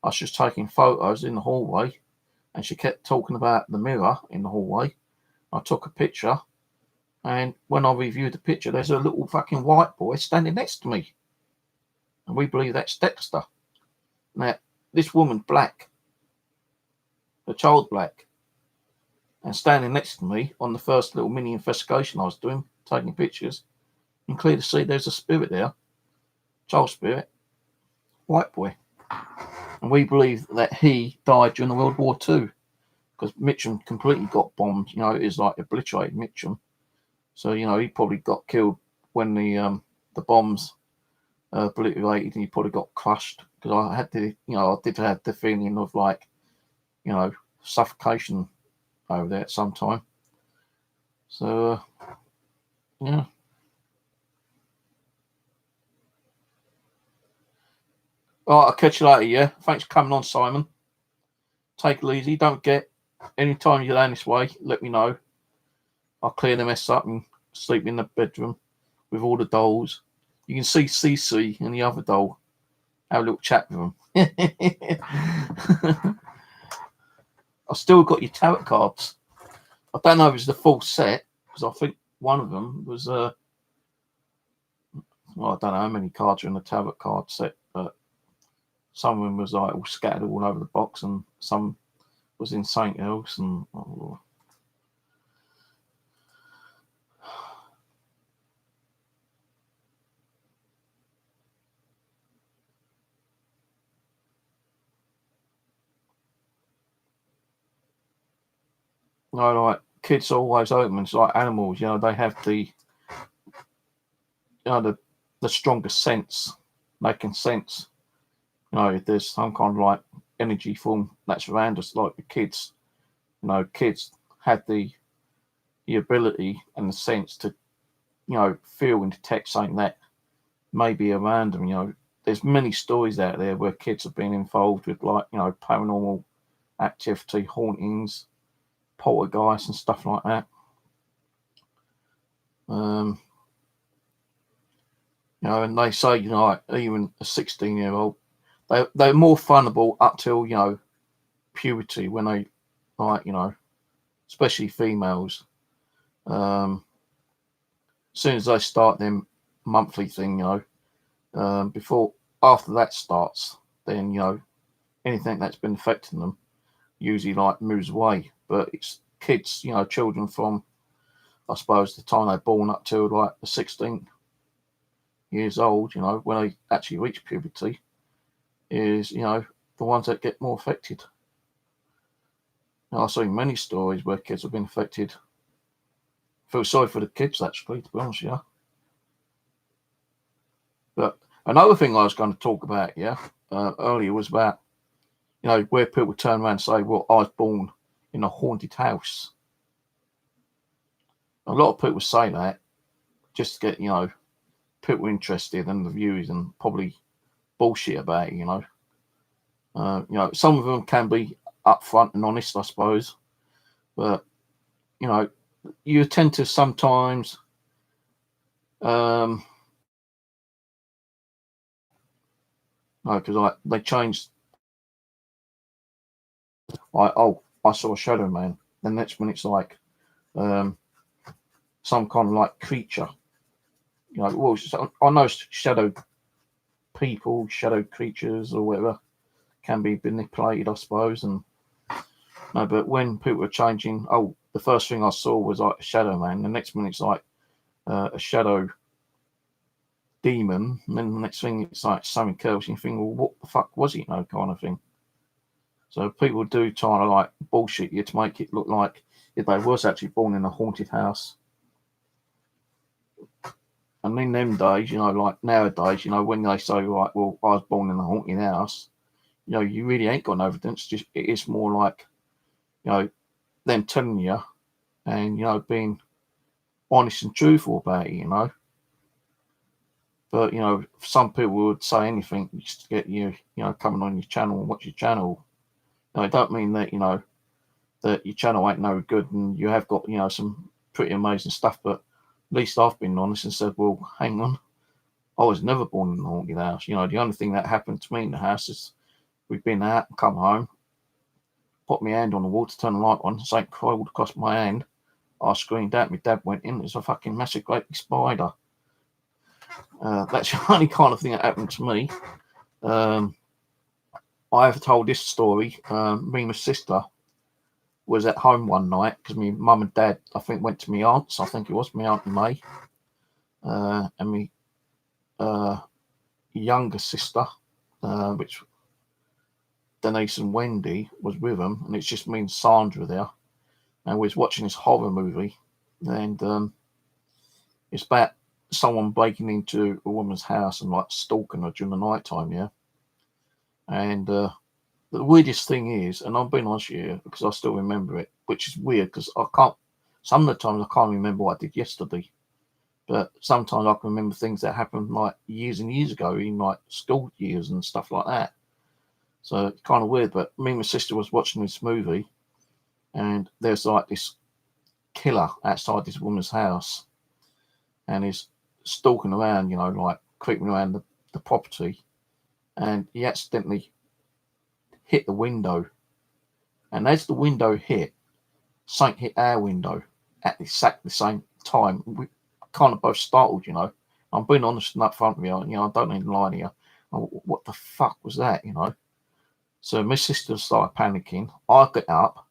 I was just taking photos in the hallway, and she kept talking about the mirror in the hallway. I took a picture, and when I reviewed the picture, there's a little fucking white boy standing next to me. And we believe that's Dexter. Now, this woman, black, the child black, and standing next to me on the first little mini investigation I was doing, taking pictures, you can clearly see there's a spirit there, child spirit, white boy. And we believe that he died during the World War II, because Mitcham completely got bombed. It is like obliterated Mitcham. So, he probably got killed when the bombs obliterated, and he probably got crushed. Because I had I did have the feeling of like, suffocation over there at some time. So, yeah. All right, I'll catch you later, yeah? Thanks for coming on, Simon. Take it easy. Don't forget, anytime you're down this way, let me know. I'll clear the mess up and sleep in the bedroom with all the dolls. You can see CC and the other doll. Have a little chat with them. I still got your tarot cards. I don't know if it's the full set, because I think one of them was I don't know how many cards are in the tarot card set, but some of them was like all scattered all over the box, and some was in something else, and like kids are always open. It's like animals, they have the the strongest sense. They can sense, if there's some kind of like energy form that's around us, like the kids. Kids have the ability and the sense to, feel and detect something that may be around them. There's many stories out there where kids have been involved with like, paranormal activity, hauntings, poltergeists and stuff like that. And they say, like even a 16-year-old, they're more funnable up till, puberty, when they like, especially females. As soon as they start their monthly thing, after that starts, then, anything that's been affecting them usually like moves away. But it's kids, children from, I suppose, the time they're born up to like the 16 years old, when they actually reach puberty, is, the ones that get more affected. I've seen many stories where kids have been affected. I feel sorry for the kids, actually, to be honest, yeah. But another thing I was going to talk about, earlier was about, where people turn around and say, well, I was born in a haunted house. A lot of people say that just to get, people interested and the views, and probably bullshit about it, some of them can be upfront and honest, I suppose, but you tend to sometimes because they changed. I saw a shadow man. Then next minute it's like some kind of like creature. You know, well, I know shadow people, shadow creatures, or whatever can be manipulated, I suppose. And no, but when people were changing, the first thing I saw was like a shadow man. The next minute it's like a shadow demon, and then the next thing it's like something else. And you think, well, what the fuck was it? No, kind of thing. So people do try to like bullshit you to make it look like if they was actually born in a haunted house. And in them days, like nowadays, when they say like, well, I was born in a haunted house, you really ain't got no evidence. Just it is more like, them telling you and being honest and truthful about it. But some people would say anything just to get you, coming on your channel and watch your channel. It don't mean that that your channel ain't no good and you have got some pretty amazing stuff. But at least I've been honest and said, well, hang on, I was never born in a haunted house. The only thing that happened to me in the house is we've been out and come home, put my hand on the wall to turn the light on, something crawled across my hand. I screamed out, my dad went in, it's a fucking massive great big spider. That's the only kind of thing that happened to me. I have told this story. Me and my sister was at home one night because my mum and dad, I think, went to my aunt's. I think it was my aunt and May, and my younger sister, which Denise and Wendy was with them, and it's just me and Sandra there, and we was watching this horror movie, and it's about someone breaking into a woman's house and like stalking her during the night time, yeah. And the weirdest thing is, and I'm being honest here because I still remember it, which is weird because some of the times I can't remember what I did yesterday, but sometimes I can remember things that happened like years and years ago, in like school years and stuff like that. So it's kind of weird. But me and my sister was watching this movie, and there's like this killer outside this woman's house, and he's stalking around, like creeping around the property, and he accidentally hit the window. And as the window hit, something hit our window at exactly the same time. We kind of both startled, I'm being honest and upfront with you, I don't even lie to you. What the fuck was that, So my sister started panicking. I get up.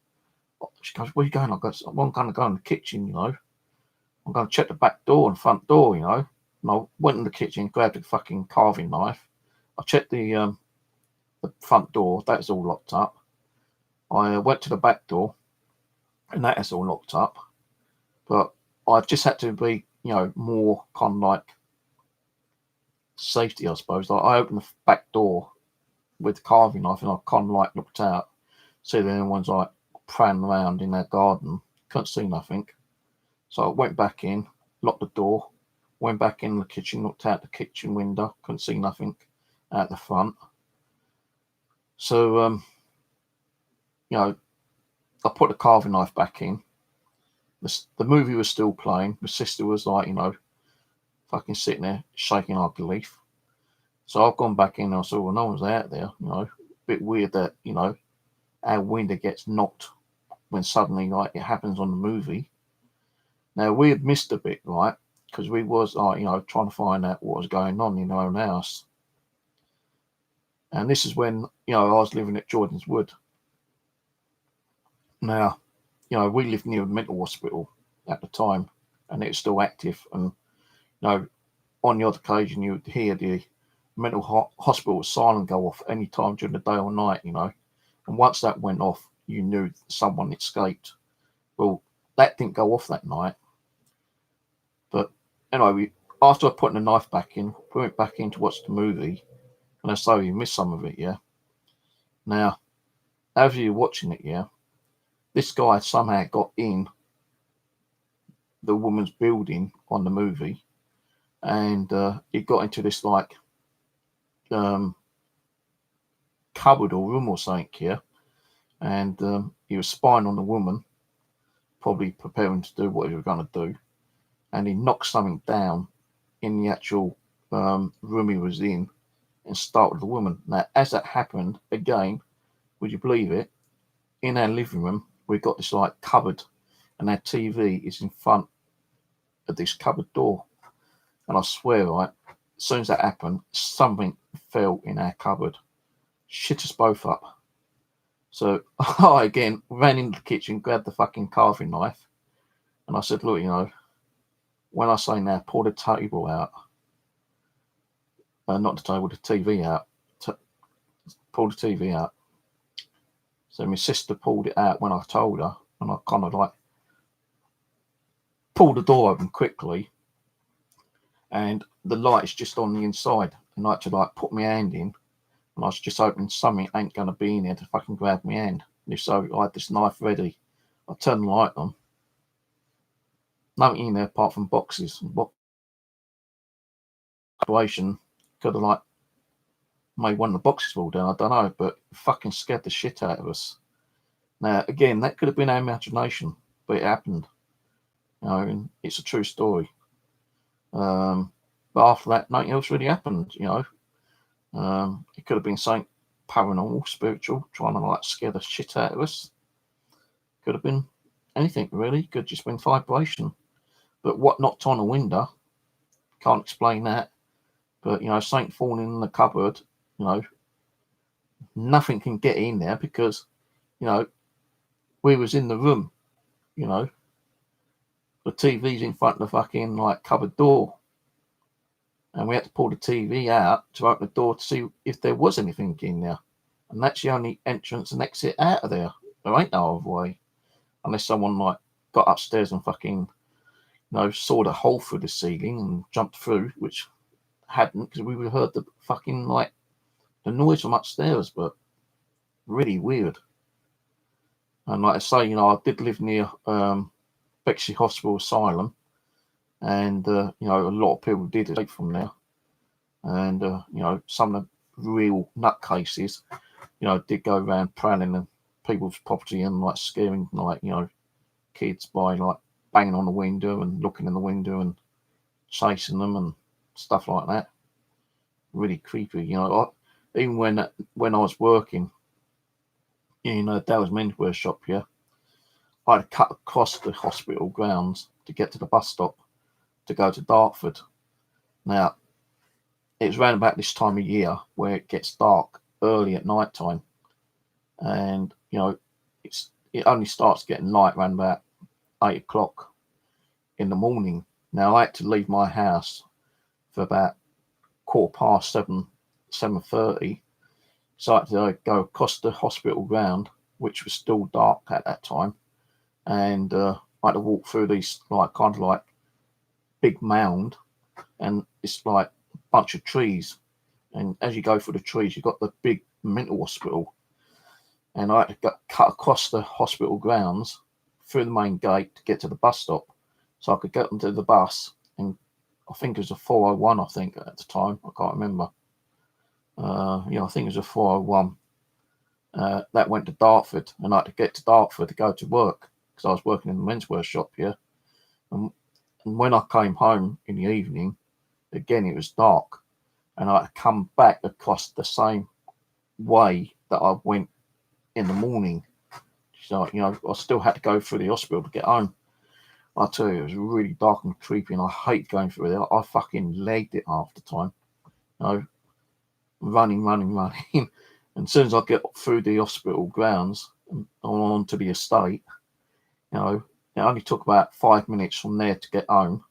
She goes, where are you going? I go, well, I'm going to go in the kitchen, I'm going to check the back door and front door, And I went in the kitchen, grabbed a fucking carving knife. I checked the front door. That was all locked up. I went to the back door, and that is all locked up. But I've just had to be, more kind of like safety, I suppose. Like I opened the back door with the carving knife, and I kind of like looked out, see that anyone's like prowling around in their garden. Couldn't see nothing. So I went back in, locked the door, went back in the kitchen, looked out the kitchen window, couldn't see nothing out the front. So, I put the carving knife back in. The movie was still playing. My sister was like, fucking sitting there shaking like a leaf. So I've gone back in and I saw, well, no one's out there. A bit weird that, our window gets knocked when suddenly like it happens on the movie. Now we had missed a bit, right? Because we was like, trying to find out what was going on in our own house. And this is when, I was living at Jordan's Wood. Now, we lived near a mental hospital at the time, and it was still active. And, on the odd occasion, you would hear the mental hospital siren go off any time during the day or night, And once that went off, you knew someone escaped. Well, that didn't go off that night. But anyway, after I put the knife back in, we went back in to watch the movie. And I saw you missed some of it, yeah? Now, as you're watching it, yeah, this guy somehow got in the woman's building on the movie, and he got into this like cupboard or room or something here, and he was spying on the woman, probably preparing to do what he was going to do, and he knocked something down in the actual room he was in and startled the woman. Now, as that happened, again, would you believe it, in our living room, we've got this like cupboard, and our TV is in front of this cupboard door. And I swear, right, as soon as that happened, something fell in our cupboard. Shit us both up. So I again ran into the kitchen, grabbed the fucking carving knife, and I said, look, when I say now, pull the table out, not the table, the TV out, pull the TV out. So my sister pulled it out when I told her, and I kind of like pulled the door open quickly, and the light's just on the inside, and I had to like put my hand in, and I was just hoping something ain't going to be in there to fucking grab my hand. And if so, I had this knife ready. I turned the light on. Nothing in there apart from boxes. What situation could have like made one of the boxes fall down? I don't know, but it fucking scared the shit out of us. Now, again, that could have been our imagination, but it happened. And it's a true story. But after that, nothing else really happened. It could have been something paranormal, spiritual, trying to like scare the shit out of us. Could have been anything really. Could have just been vibration. But what knocked on a window? Can't explain that. But something falling in the cupboard. Nothing can get in there because we was in the room. The TV's in front of the fucking like cupboard door, and we had to pull the TV out to open the door to see if there was anything in there. And that's the only entrance and exit out of there. There ain't no other way, unless someone like got upstairs and fucking sawed a hole through the ceiling and jumped through, which hadn't, because we would have heard the fucking like the noise from upstairs. But really weird. And like I say, I did live near Bexley Hospital Asylum, and a lot of people did escape from there, and some of the real nutcases did go around prowling in people's property and like scaring like kids by like banging on the window and looking in the window and chasing them and stuff like that. Really creepy. Even when I was working Dale's menswear shop here, I had to cut across the hospital grounds to get to the bus stop to go to Dartford. Now, it was around about this time of year where it gets dark early at night time, and it only starts getting light around about 8 o'clock in the morning. Now, I had to leave my house for about 7:15, 7:30. So I had to go across the hospital ground, which was still dark at that time, and I had to walk through these like kind of like big mound, and it's like a bunch of trees. And as you go through the trees, you've got the big mental hospital, and I had to cut across the hospital grounds through the main gate to get to the bus stop, so I could get onto the bus. And I think it was a 401. I think at the time, I can't remember. I think it was a 401 that went to Dartford, and I had to get to Dartford to go to work because I was working in the menswear shop here. And when I came home in the evening, again it was dark, and I had to come back across the same way that I went in the morning. So I still had to go through the hospital to get home. I tell you, it was really dark and creepy, and I hate going through there. I fucking legged it half the time. Running. And as soon as I get through the hospital grounds and on to the estate, it only took about 5 minutes from there to get home.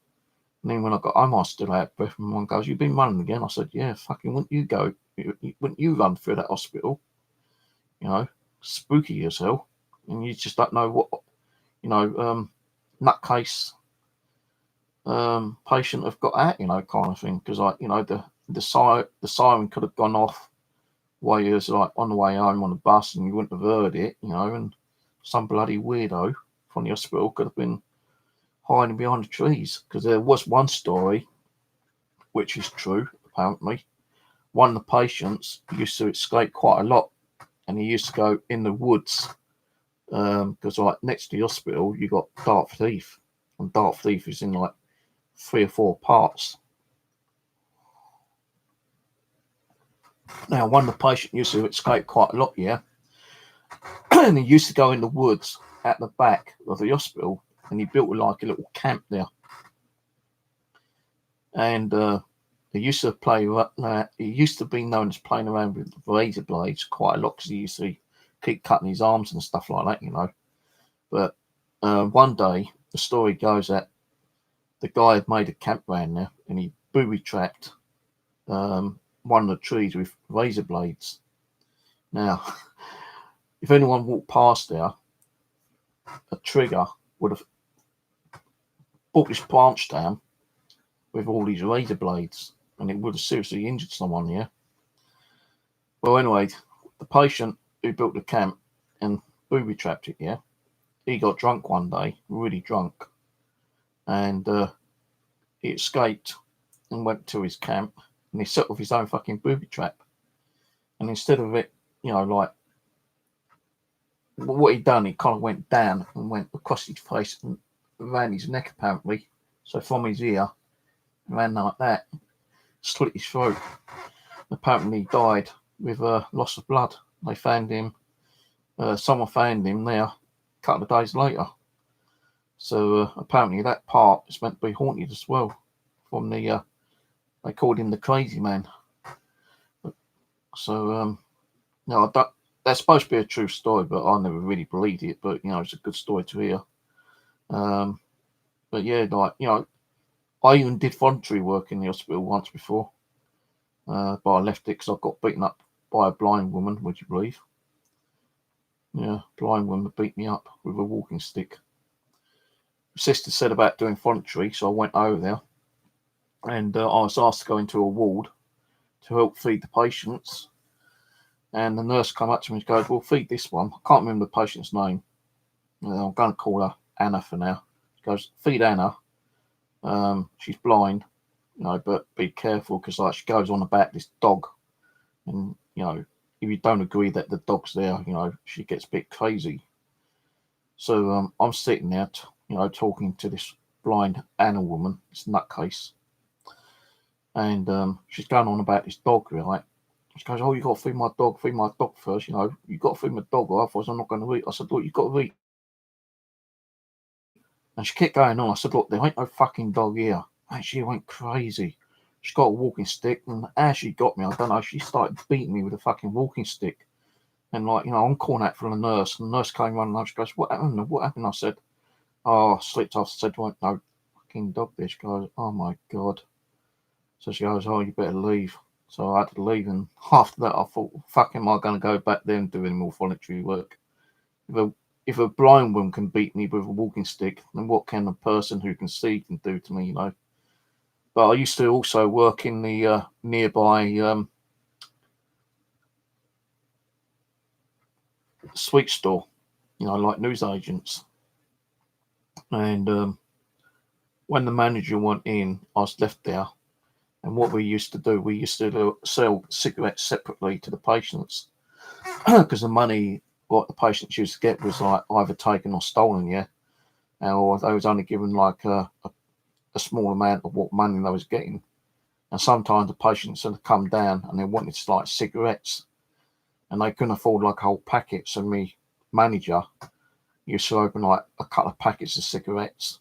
And then when I got home, I was still out of breath. And one goes, "You've been running again?" I said, "Yeah, fucking, wouldn't you run through that hospital? Spooky as hell. And you just don't know what, nutcase patient have got at, kind of thing." Because the siren could have gone off while you was like on the way home on the bus, and you wouldn't have heard it, and some bloody weirdo from the hospital could have been hiding behind the trees. Because there was one story, which is true, apparently. One of the patients used to escape quite a lot, and he used to go in the woods, because like next to the hospital you got Dartford Heath, and Dartford Heath is in like 3 or 4 parts. Now, one of the patients used to escape quite a lot, yeah, and he used to go in the woods at the back of the hospital, and he built like a little camp there. And he used to play. He used to be known as playing around with razor blades quite a lot because he used to keep cutting his arms and stuff like that, you know. But one day, the story goes that the guy had made a campground there, and he booby trapped one of the trees with razor blades. Now, if anyone walked past there, a trigger would have brought this branch down with all these razor blades, and it would have seriously injured someone. Yeah. Well, anyway, the patient who built the camp and booby trapped it, yeah, he got drunk one day, really drunk, and he escaped and went to his camp, and he set off his own fucking booby trap. And instead of it, you know, like what he'd done, he kind of went down and went across his face and around his neck apparently. So from his ear, ran like that, slit his throat. Apparently he died with loss of blood. They found him. Someone found him there a couple of days later. So apparently that part is meant to be haunted as well. From the they called him the crazy man. So no, that's supposed to be a true story, but I never really believed it. But you know, it's a good story to hear. But yeah, like you know, I even did voluntary work in the hospital once before, but I left it because I got beaten up by a blind woman. Would you believe? Yeah, blind woman beat me up with a walking stick. Sister said about doing voluntary, so I went over there, and I was asked to go into a ward to help feed the patients. And the nurse came up to me and goes, "Well, feed this one." I can't remember the patient's name. I'm going to call her Anna for now. She goes, "Feed Anna. She's blind, you know, but be careful because like she goes on about this dog, and you know, if you don't agree that the dog's there, you know, she gets a bit crazy." So I'm sitting there, you know, talking to this blind Anna woman, this nutcase, and she's going on about this dog, right? She goes, "Oh, you got to feed my dog first, you know, you got to feed my dog, or otherwise I'm not going to eat." I said, "Look, you got to eat." And she kept going on. I said, "Look, there ain't no fucking dog here." And she went crazy. She got a walking stick, and as she got me, I don't know, she started beating me with a fucking walking stick. And like, you know, I'm calling out for the nurse, and the nurse came running and she goes, "What happened? What happened?" I said, "Oh, I slipped off." I said, "There ain't no fucking dog there." She goes, "Oh my God." So she goes, "Oh, you better leave." So I had to leave, and after that, I thought, "Fuck, am I going to go back there and do any more voluntary work?" If a if a blind woman can beat me with a walking stick, then what can a person who can see can do to me? You know. But I used to also work in the nearby sweet store, you know, like newsagents. And when the manager went in, I was left there. And what we used to do, we used to sell cigarettes separately to the patients because the money what the patients used to get was like either taken or stolen, yeah, or they was only given like a small amount of what money they was getting. And sometimes the patients had come down and they wanted like cigarettes, and they couldn't afford like a whole packet. So me manager used to open like a couple of packets of cigarettes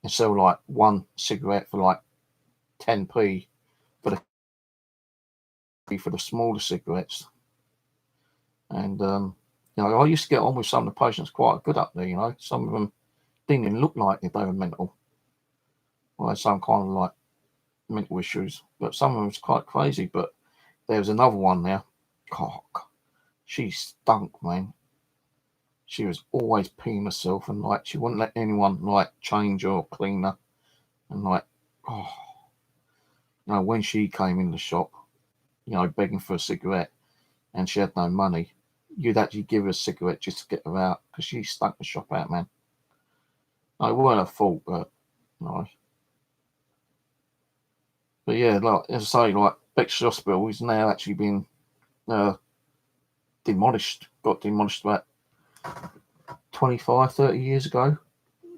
and sell like one cigarette for like 10p for the smaller cigarettes. And you know, I used to get on with some of the patients quite good up there. You know, some of them didn't even look like they were mental, or had some kind of like mental issues. But some of them was quite crazy. But there was another one there. God, she stunk, man. She was always peeing herself, and like she wouldn't let anyone like change her or clean her. And like, oh, you know, when she came in the shop, you know, begging for a cigarette, and she had no money, you'd actually give her a cigarette just to get her out because she stunk the shop out, man. No, it weren't her fault, but you know. But yeah, like as I say, like Bexley Hospital is now actually been uh, demolished. Got demolished about 25, 30 years ago,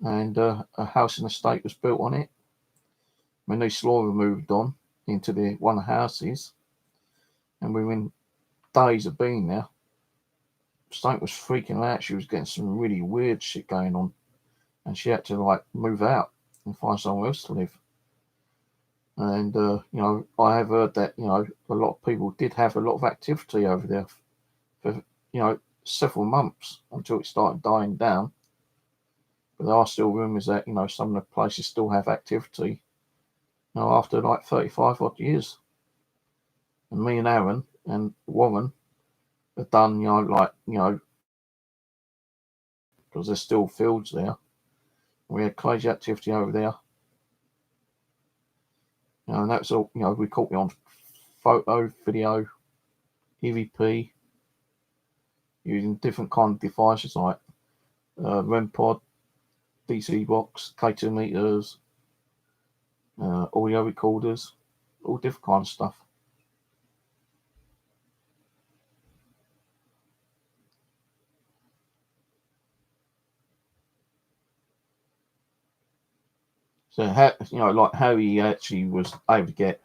and a house and estate was built on it. My niece Laura moved on into the one of the houses, and within days of being there, State was freaking out. She was getting some really weird shit going on, and she had to like move out and find somewhere else to live. And I have heard that a lot of people did have a lot of activity over there for several months until it started dying down. But there are still rumours that some of the places still have activity after like 35 odd years. And me and Aaron and Warren have done because there's still fields there. We had crazy activity over there. And that's all. We caught me on photo, video, EVP, using different kind of devices like REM pod, DC box, K2 meters, audio recorders, all different kind of stuff. So how he actually was able to get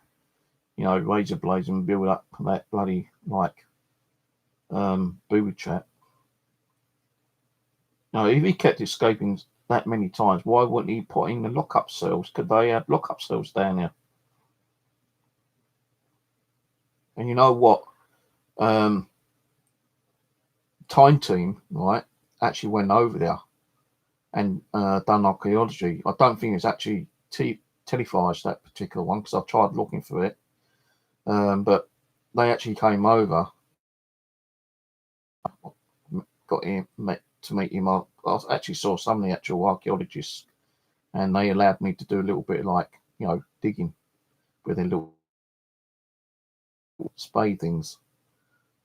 razor blades and build up that bloody booby trap. If he kept escaping that many times, why wouldn't he put in the lockup cells? Could they have lockup cells down there? And you know what? Time Team, right, actually went over there and done archaeology. I don't think it's actually televised, that particular one, because I've tried looking for it. But they actually came over, got him to meet him. I actually saw some of the actual archaeologists, and they allowed me to do a little bit of digging with their little spade things.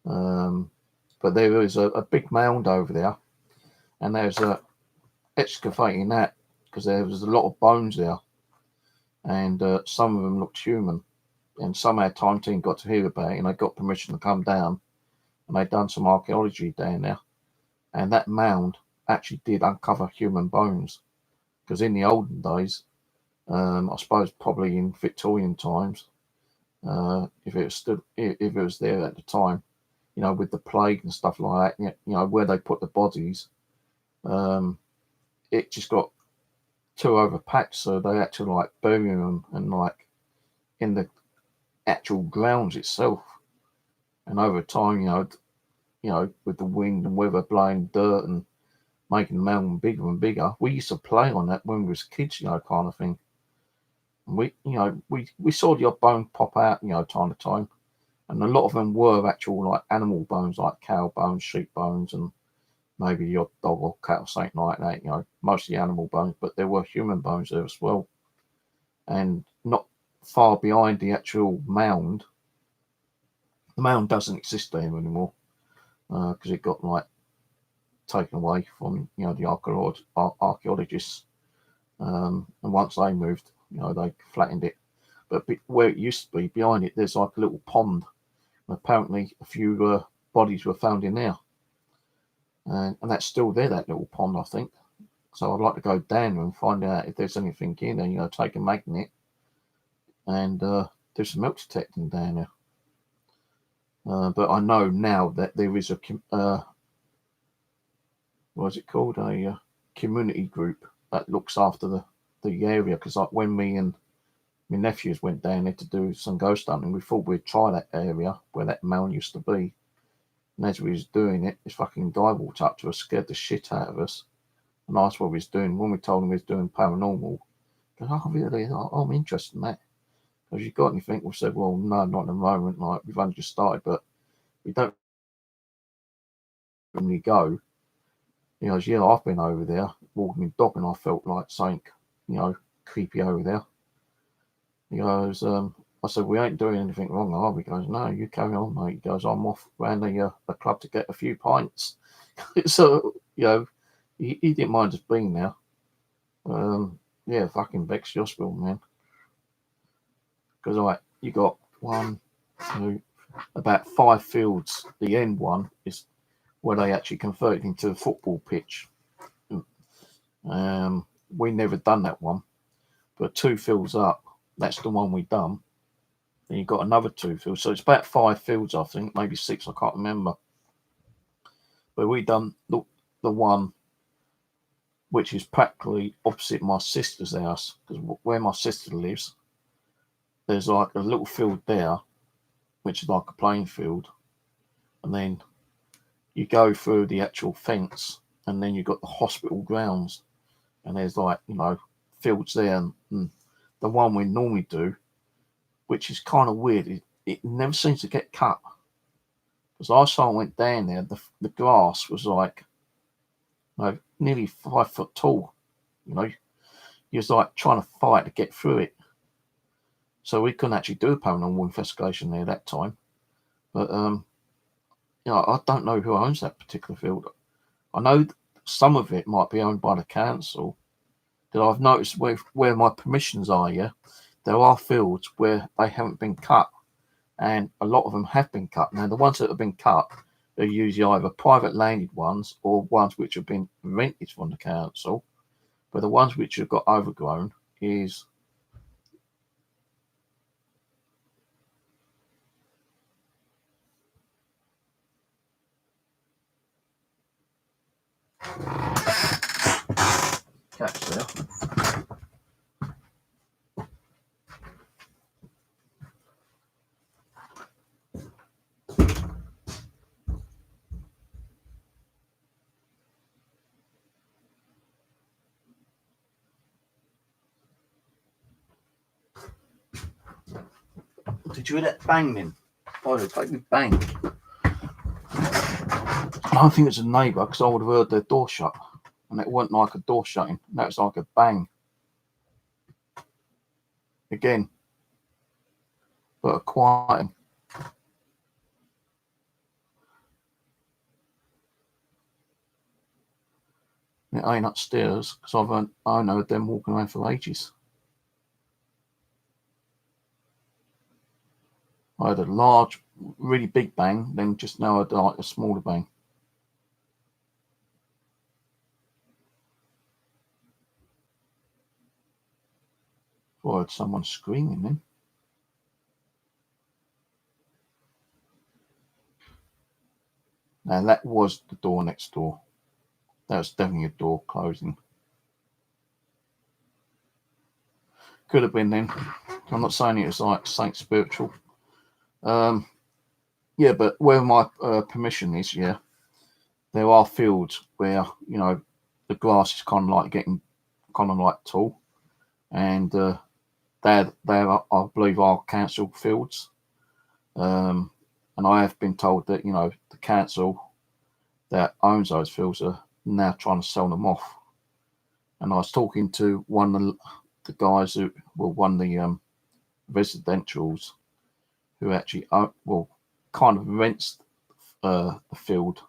But there was a big mound over there, and there's excavating that because there was a lot of bones there, and some of them looked human. And somehow Time Team got to hear about it, and they got permission to come down, and they done some archaeology down there. And that mound actually did uncover human bones, because in the olden days, I suppose probably in Victorian times, if it was there at the time, with the plague and stuff like that, where they put the bodies, it just got too overpacked, so they had to bury them and in the actual grounds itself. And over time, with the wind and weather blowing dirt and making the mountain bigger and bigger, we used to play on that when we was kids, kind of thing. And we saw the odd bone pop out, time to time, and a lot of them were actual animal bones, like cow bones, sheep bones, and maybe your dog or cat or something like that. Mostly animal bones, but there were human bones there as well. And not far behind the actual mound, the mound doesn't exist there anymore because it got taken away from the archaeologists. And once they moved, they flattened it. But where it used to be, behind it, there's a little pond. And apparently, a few bodies were found in there, and that's still there. That little pond, I think. So I'd like to go down and find out if there's anything in there. Take a magnet and do some milk detecting down there. But I know now that there is what's it called? A community group that looks after the area. Because when me and my nephews went down there to do some ghost hunting, we thought we'd try that area where that mound used to be. And as we was doing it, this fucking guy walked up to us, scared the shit out of us, and asked what we was doing. When we told him we was doing paranormal, he goes, "Oh, really? I'm interested in that. Have you got anything?" We said, "Well, no, not at the moment. We've only just started, but we don't really go." He goes, "Yeah, I've been over there walking my dog, and I felt like something, creepy over there." He goes, I said, "We ain't doing anything wrong, are we?" He goes, "No, you carry on, mate." He goes, "I'm off round the club to get a few pints." So, he didn't mind us being there. Yeah, fucking Bex Hospital, man. Because you got 1, 2, about 5 fields. The end one is where they actually converted into a football pitch. We never done that one, but 2 fields up, that's the one we done. Then you got another 2 fields, so it's about 5 fields, I think, maybe 6, I can't remember. But we done the one which is practically opposite my sister's house, because where my sister lives, there's like a little field there, which is like a playing field, and then you go through the actual fence, and then you've got the hospital grounds, and there's like, fields there, and the one we normally do, which is kind of weird, it never seems to get cut. Because last time I went down there, the grass was like, nearly 5 foot tall. You was like trying to fight to get through it. So we couldn't actually do a paranormal investigation there that time. But I don't know who owns that particular field. I know some of it might be owned by the council. That I've noticed where my permissions are. Yeah, there are fields where they haven't been cut, and a lot of them have been cut. Now the ones that have been cut are usually either private landed ones or ones which have been rented from the council. But the ones which have got overgrown is catch there. Did you hear that bang then? Oh, they take me bang. I don't think it's a neighbour because I would have heard their door shut, and it wasn't like a door shutting. That was like a bang. Again, but a quiet. It ain't upstairs because I know them walking around for ages. I had a large, really big bang, then just now I had like a smaller bang. I heard someone screaming then. Now that was the door next door. That was definitely a door closing. Could have been then. I'm not saying it was like Saint Spiritual. Yeah, but where my permission is, yeah, there are fields where the grass is kind of like getting kind of like tall, and they're I believe are council fields. And I have been told that the council that owns those fields are now trying to sell them off. And I was talking to one of the guys who one of the residentials who actually kind of rents the field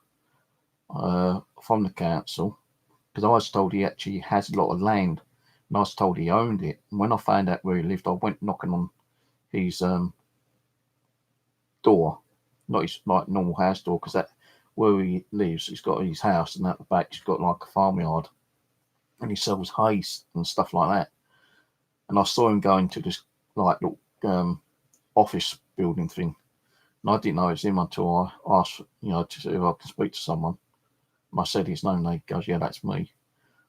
from the council, because I was told he actually has a lot of land, and I was told he owned it. And when I found out where he lived, I went knocking on his door, not his like normal house door, because that where he lives, he's got his house, and at the back he's got like a farmyard, and he sells hay and stuff like that. And I saw him going to this like little office building thing, and I didn't know it was him until I asked, to see if I can speak to someone. And I said his name, and he goes, "Yeah, that's me."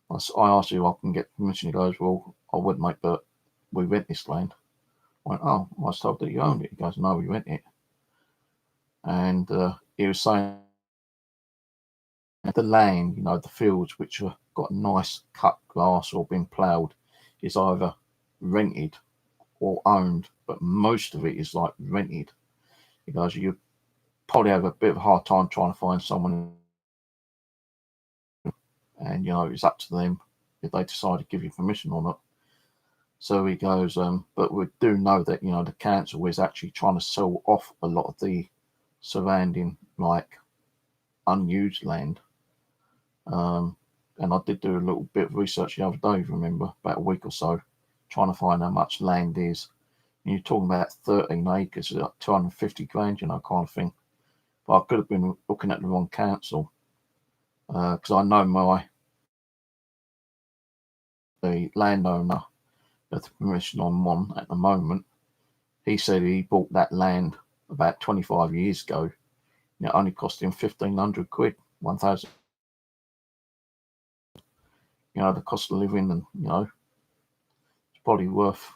I asked if I can get permission. He goes, "Well, I would, mate, but we rent this land." I went, "Oh, I was told that you owned it." He goes, "No, we rent it." And he was saying the land, the fields which have got nice cut grass or been ploughed, is either rented or owned, but most of it is like rented. He goes, you probably have a bit of a hard time trying to find someone, and it's up to them if they decide to give you permission or not. So he goes, but we do know that the council is actually trying to sell off a lot of the surrounding like unused land. And I did do a little bit of research the other day, remember, about a week or so, trying to find how much land is. And you're talking about 13 acres, like 250 grand, kind of thing. But I could have been looking at the wrong council, because I know the landowner of the permission I'm on at the moment. He said he bought that land about 25 years ago. And it only cost him 1,500 quid, 1,000. The cost of living, and it's probably worth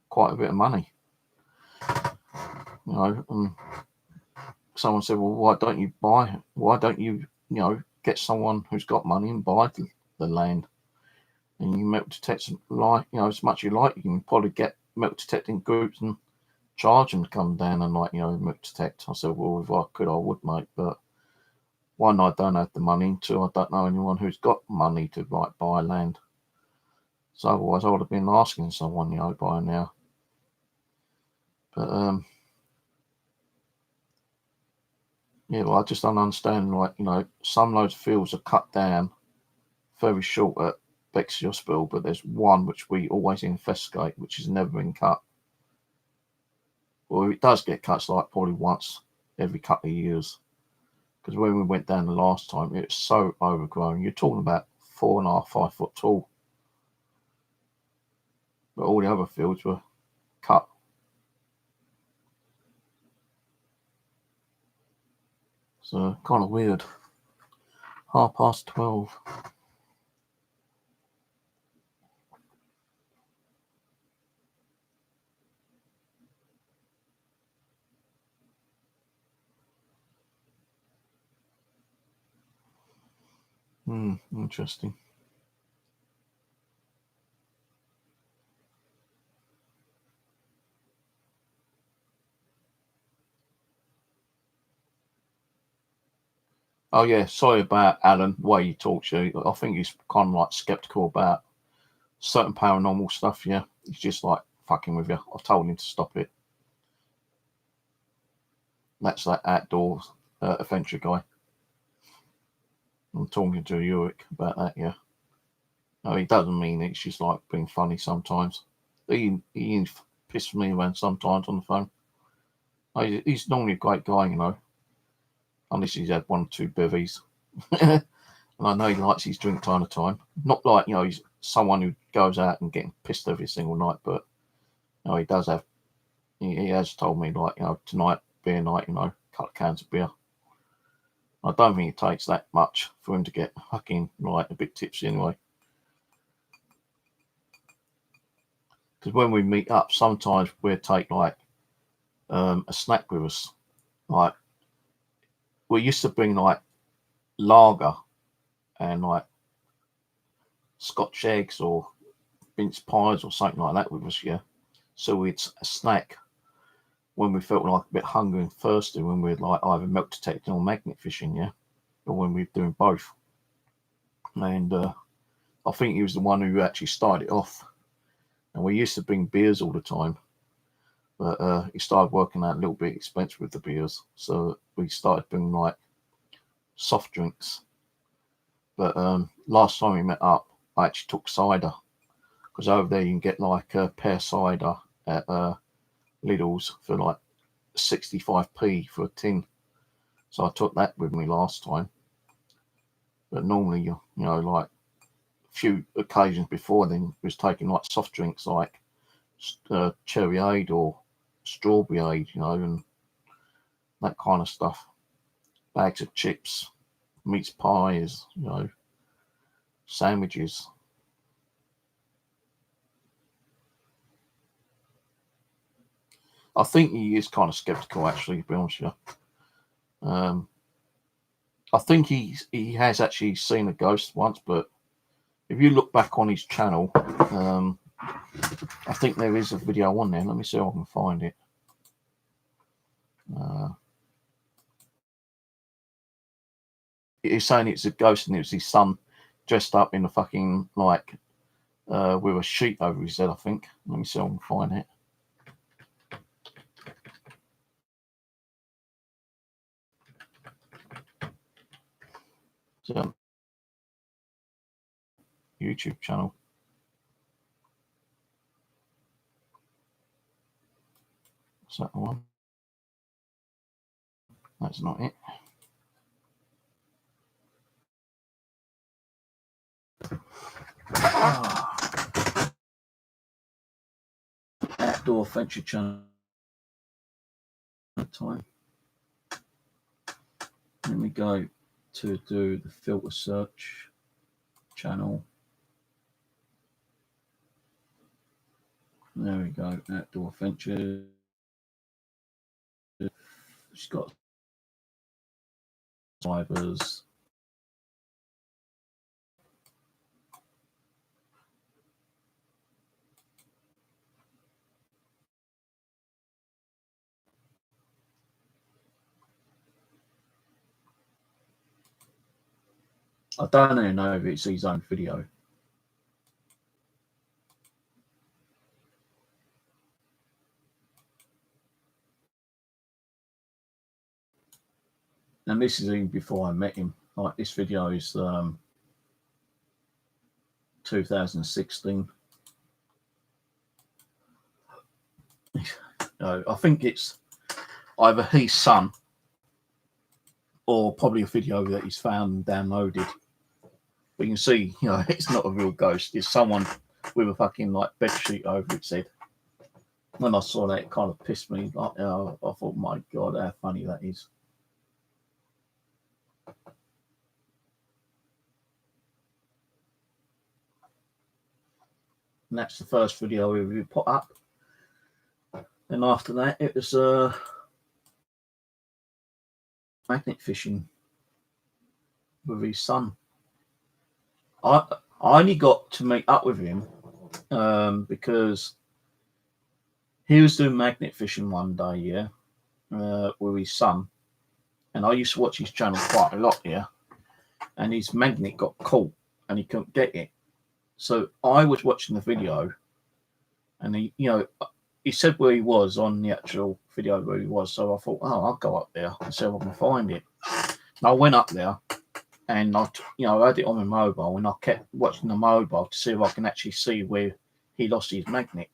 quite a bit of money. you know. And someone said, well, why don't you buy it? Why don't you, you know, get someone who's got money and buy the land? And you metal detect, like, you know, as much as you like, you can probably get metal detecting groups and charge them to come down and, like, you know, metal detect. I said, well, if I could, I would, mate. But one, I don't have the money. Two, I don't know anyone who's got money to, like, buy land. So otherwise, I would have been asking someone, you know, by now. But yeah, well, I just don't understand. Like, you know, some loads of fields are cut down very short at Bexley Hospital, but there's one which we always investigate, which has never been cut. Well, it does get cut, it's like probably once every couple of years. Because when we went down the last time, it was so overgrown. You're talking about 4.5, 5 foot tall. But all the other fields were cut. So kind of weird. 12:30. Interesting. Oh yeah, sorry about Alan, the way he talks to you. I think he's kind of like skeptical about certain paranormal stuff, yeah. He's just like fucking with you. I've told him to stop it. That's that outdoor adventure guy. I'm talking to Ulrich about that, yeah. No, he doesn't mean it. It's just like being funny sometimes. He pisses me around sometimes on the phone. He's normally a great guy, you know, unless he's had 1 or 2 bevies. And I know he likes his drink time to time. Not like, you know, he's someone who goes out and getting pissed every single night, but you know, he does have. He has told me, like, you know, tonight beer night, you know, a couple of cans of beer. I don't think it takes that much for him to get fucking like a bit tipsy anyway. Because when we meet up, sometimes we'll take like a snack with us. Like we used to bring like lager and like Scotch eggs or mince pies or something like that with us, yeah. So it's a snack when we felt like a bit hungry and thirsty, when we're like either milk detecting or magnet fishing, yeah, or when we're doing both. And I think he was the one who actually started it off. And we used to bring beers all the time, but he started working out a little bit expensive with the beers, so we started bringing like soft drinks. But last time we met up, I actually took cider because over there you can get like a pear cider at Lidl's for like 65p for a tin. So I took that with me last time. But normally, you know, like a few occasions before then, was taking like soft drinks like cherry aid or strawberry aid, you know, and that kind of stuff. Bags of chips, meats pies, you know, sandwiches. I think he is kind of skeptical, actually, to be honest with you. I think he has actually seen a ghost once, but if you look back on his channel, I think there is a video on there. Let me see if I can find it. He's saying it's a ghost and it was his son dressed up in a fucking like with a sheet over his head, I think. Let me see if I can find it. So, YouTube channel. Is that the one? That's not it. Outdoor Adventure Channel. Time. Let me go to do the filter search channel. There we go. Outdoor Adventure. She's got drivers. I don't even know if it's his own video. And this is even before I met him. Like, this video is 2016. I think it's either his son or probably a video that he's found and downloaded. But you can see, it's not a real ghost. It's someone with a fucking like bed sheet over its head. When I saw that, it kind of pissed me. Like, I thought, my God, how funny that is. And that's the first video we put up. And after that, it was magnet fishing with his son. I only got to meet up with him because he was doing magnet fishing one day, with his son. And I used to watch his channel quite a lot, and his magnet got caught and he couldn't get it. So I was watching the video, and he said where he was on the actual video where he was. So I thought, I'll go up there and see if I can find it. And I went up there, and I had it on my mobile, and I kept watching the mobile to see if I can actually see where he lost his magnet.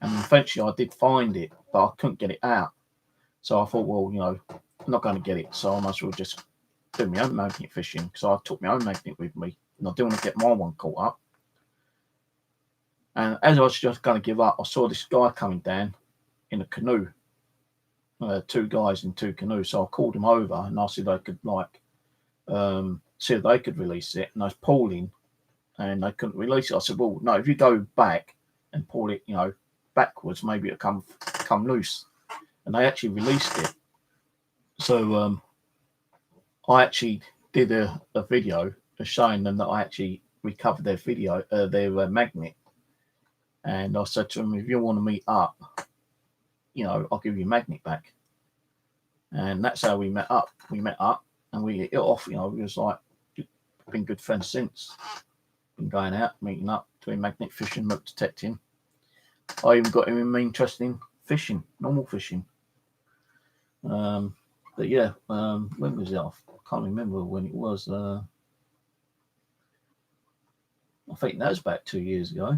And eventually I did find it, but I couldn't get it out. So I thought, well, I'm not going to get it, so I might as well just do my own magnet fishing. So I took my own magnet with me, and I didn't want to get my one caught up. And as I was just going to give up, I saw this guy coming down in a canoe. Two guys in two canoes. So I called them over and asked if they could see if they could release it. And I was pulling, and they couldn't release it. I said, well, no, if you go back and pull it, backwards, maybe it'll come loose. And they actually released it. So I actually did a video showing them that I actually recovered their magnet. And I said to them, if you want to meet up, I'll give you your magnet back. And that's how we met up. We met up and we hit it off. We was like, been good friends since. Been going out, meeting up, doing magnet fishing, smoke detecting. I even got him interested in fishing, normal fishing. But yeah, when was it? I can't remember when it was. I think that was about 2 years ago.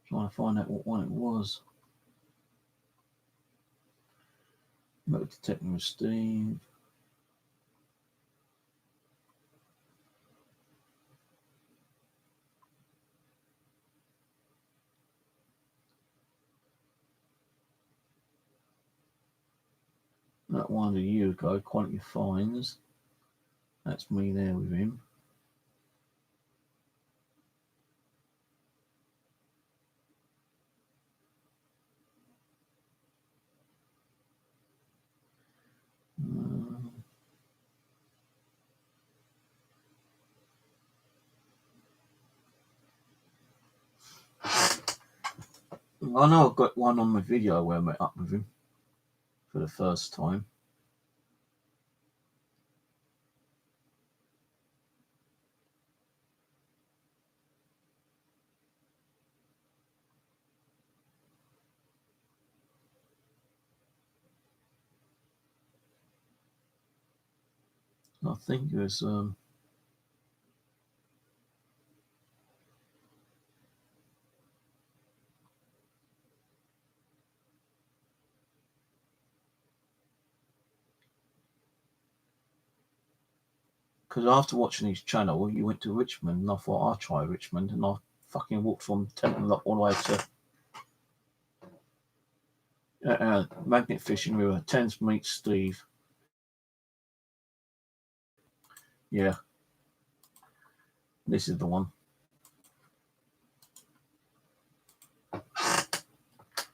Trying to find out what one it was. Motor detecting with Steve. That one a year ago, Quality Finds. That's me there with him. I know I've got one on my video where I met up with him for the first time. I think it was because after watching his channel, you went to Richmond, and I thought I'll try Richmond, and I fucking walked from Temple all the way to magnet fishing with a Thames meet Steve. Yeah, this is the one.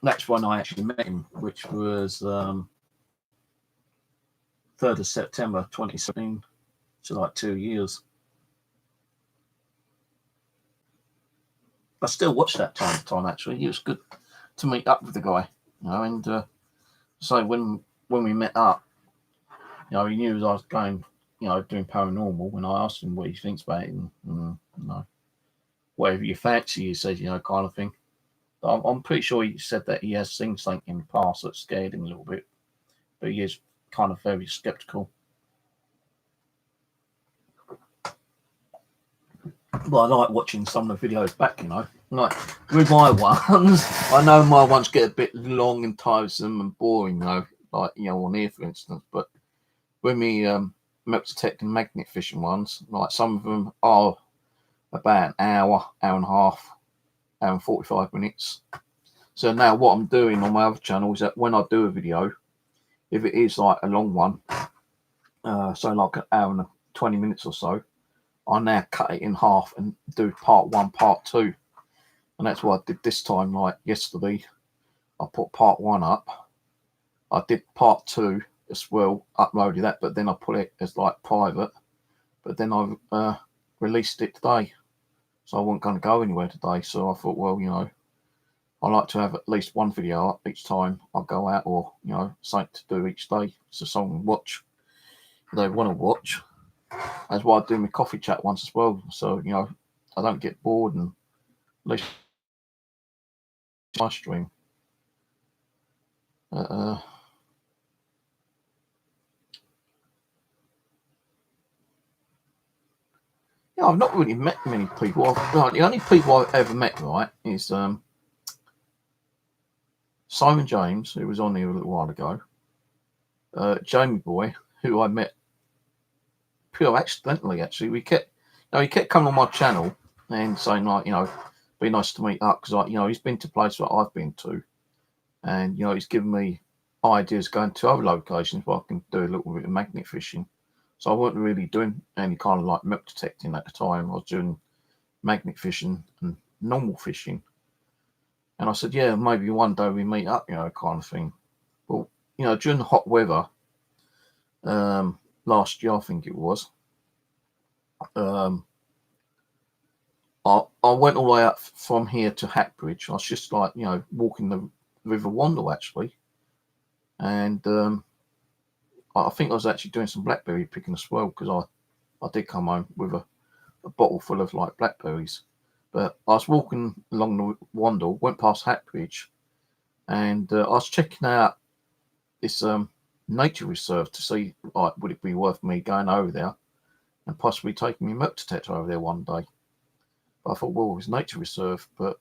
That's when I actually met him, which was 3rd of September 2017. So like 2 years. I still watch that time to time. Actually, it was good to meet up with the guy, you know. And so when we met up, you know, he knew I was going, you know, doing paranormal. When I asked him what he thinks about it, and you know, whatever you fancy, he said, you know, kind of thing. I'm pretty sure he said that he has seen something in the past that scared him a little bit, but he is kind of very skeptical. But I like watching some of the videos back, you know. Like with my ones, I know my ones get a bit long and tiresome and boring, though. Like, you know, on here, for instance. But with me milk detecting magnet fishing ones, like some of them are about an hour, hour and a half, hour and 45 minutes. So now what I'm doing on my other channel is that when I do a video, if it is like a long one, so like an hour and 20 minutes or so, I now cut it in half and do part 1, part 2. And that's what I did this time. Like yesterday, I put part 1 up. I did part 2 as well, uploaded that, but then I put it as like private. But then I released it today. So I wasn't going to go anywhere today. So I thought, well, you know, I like to have at least one video up each time I go out, or, you know, something to do each day. So someone watch if they want to watch. That's why I do my coffee chat once as well. So, you know, I don't get bored, and at least my stream. Yeah, I've not really met many people. The only people I've ever met, right, is Simon James, who was on here a little while ago. Jamie Boy, who I met pure accidentally. Actually, he kept coming on my channel and saying, like, you know, be nice to meet up, because, like, you know, he's been to places that I've been to, and, you know, he's given me ideas going to other locations where I can do a little bit of magnet fishing. So I wasn't really doing any kind of like milk detecting at the time. I was doing magnet fishing and normal fishing. And I said, yeah, maybe one day we meet up, you know, kind of thing. Well, you know, during the hot weather, last year, I think it was, I went all the way up from here to Hackbridge. I was just like, you know, walking the River Wandle, actually. And I think I was actually doing some blackberry picking as well, because I did come home with a bottle full of like blackberries. But I was walking along the Wandle, went past Hackbridge, and I was checking out this nature reserve to see, like, would it be worth me going over there and possibly taking my milk detector over there one day. But I thought, well, it's nature reserve, but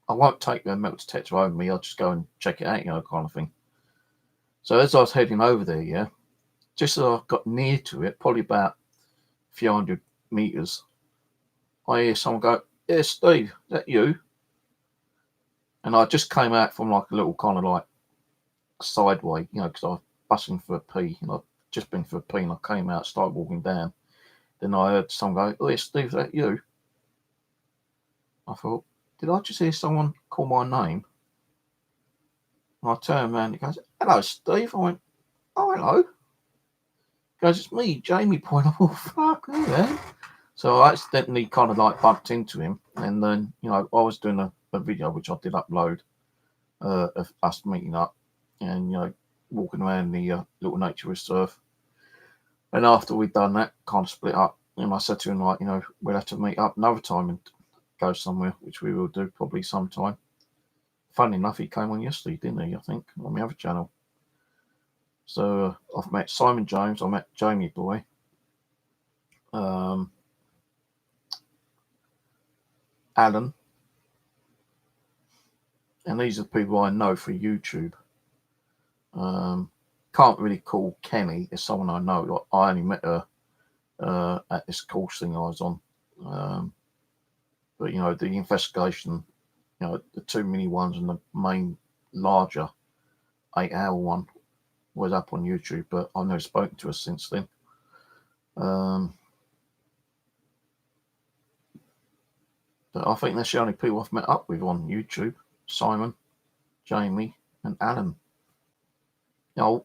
I won't take the milk detector over me. I'll just go and check it out, you know, kind of thing. So as I was heading over there, yeah, just as I got near to it, probably about a few hundred meters, I hear someone go, "Yeah, Steve, is that you?" And I just came out from like a little kind of like sideway, you know, because I was busting for a pee, and I'd just been for a pee, and I came out, started walking down. Then I heard someone go, "Oh, yeah, Steve, is that you?" I thought, did I just hear someone call my name? And I turned around, and he goes, "Hello, Steve." I went, "Oh, hello." He goes, "It's me, Jamie Point." I thought, fuck, yeah. So I accidentally kind of like bumped into him, and then, you know, I was doing a video which I did upload of us meeting up and, you know, walking around the little nature reserve. And after we'd done that, kind of split up, and I said to him, like, you know, we'll have to meet up another time and go somewhere, which we will do probably sometime. Funny enough, he came on yesterday, didn't he? I think on my other channel. So I've met Simon James, I met Jamie Boy, Alan, and these are people I know for YouTube. Can't really call Kenny as someone I know. Like, I only met her at this course thing I was on. But, you know, the investigation, you know, the two mini ones and the main larger 8-hour one was up on YouTube, but I've never spoken to her since then. But I think that's the only people I've met up with on YouTube: Simon, Jamie, and Alan. I